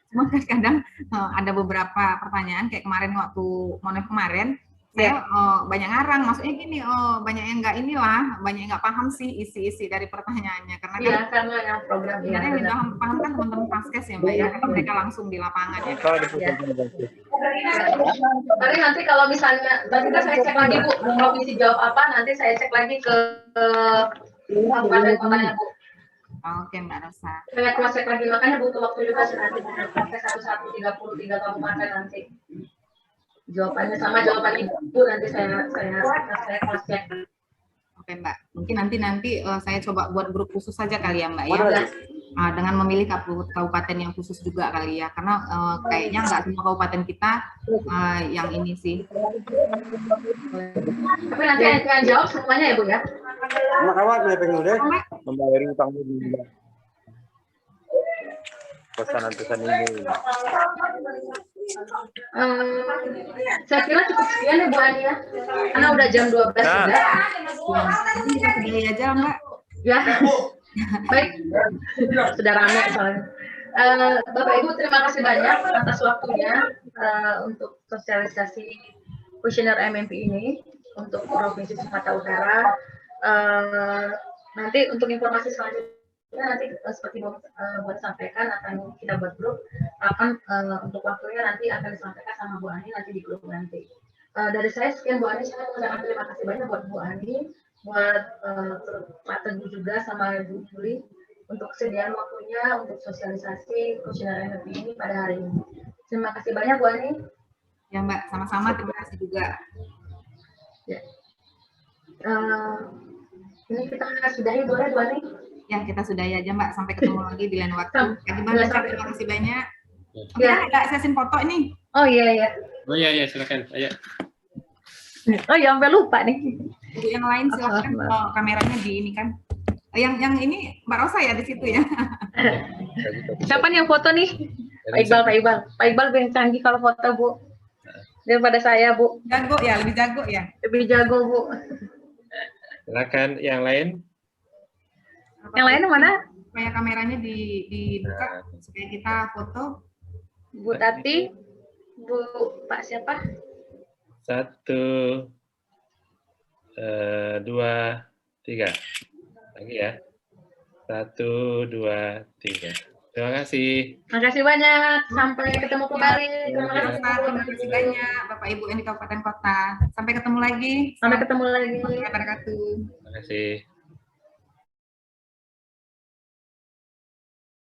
Cuma kadang ada beberapa pertanyaan kayak kemarin waktu Monev kemarin saya banyak ngarang, maksudnya gini, banyak yang banyak yang nggak paham sih isi-isi dari pertanyaannya karena karena yang program sebenarnya yang paham kan teman-teman Paskes ya Mbak ya, karena mereka langsung di lapangan ya. Tapi nanti kalau misalnya nanti saya cek lagi Bu, provinsi jawab apa, nanti saya cek lagi ke kabupaten kotanya Bu. Oke Mbak Rosa. Saya cross check lagi, makanya butuh waktu juga sih nanti pakai 1133 kabupaten nanti. Jawabannya sama jawaban Ibu nanti saya cross check. Oke Mbak, mungkin nanti saya coba buat grup khusus saja kali ya Mbak ya. Dengan memilih kabupaten yang khusus juga kali ya, karena kayaknya nggak semua kabupaten kita yang ini sih. Tapi nanti yang jawab semuanya ya Bu ya. Makawat mulai pengen deh membayar utang dulu. Pesanan-pesan ini. Saya kira cukup sekian ya Bu Ani ya, karena udah jam 12 sudah. Kita pilih aja Mbak. Ya, baik. Sudah ramai soalnya. Bapak Ibu terima kasih banyak atas waktunya untuk sosialisasi kuesioner MMP ini untuk Provinsi Sumatera Utara. Nanti untuk informasi selanjutnya nanti seperti buat sampaikan akan kita buat grup untuk waktunya nanti akan disampaikan sama Bu Ani nanti di grup nanti. Dari saya sekian Bu Ani, saya mengucapkan terima kasih banyak buat Bu Ani, buat Pak Teguh juga sama Bu Juli untuk kesediaan waktunya untuk sosialisasi kuesioner MMP ini pada hari ini. Terima kasih banyak Bu Ani. Ya Mbak, sama-sama terima kasih juga. Ya. Ini kita sudahi boleh Bu Ani? Ya kita sudahi aja Mbak, sampai ketemu lagi di lain waktu. Terima kasih banyak. Kita ada sesi foto ini. Oh iya. Oh iya silakan. Ayo. Oh ya sampai lupa nih. Ibu yang lain silakan kameranya di ini kan. Yang ini Mbak Rosa ya di situ ya. Siapa nih yang foto nih? Pak Iqbal lebih canggih kalau foto Bu daripada saya Bu. Jago ya, lebih jago ya. Lebih jago Bu. Silakan yang lain. Yang lain mana? Supaya kameranya dibuka supaya kita foto. Bu Tati, Bu Pak siapa? 1, 2, 3. Lagi ya. 1, 2, 3. Terima kasih. Terima kasih banyak. Sampai ketemu kembali. Terima kasih banyak Bapak Ibu yang di Kabupaten Kota. Sampai ketemu lagi. Sampai ketemu lagi. Wabarakatuh. Terima kasih.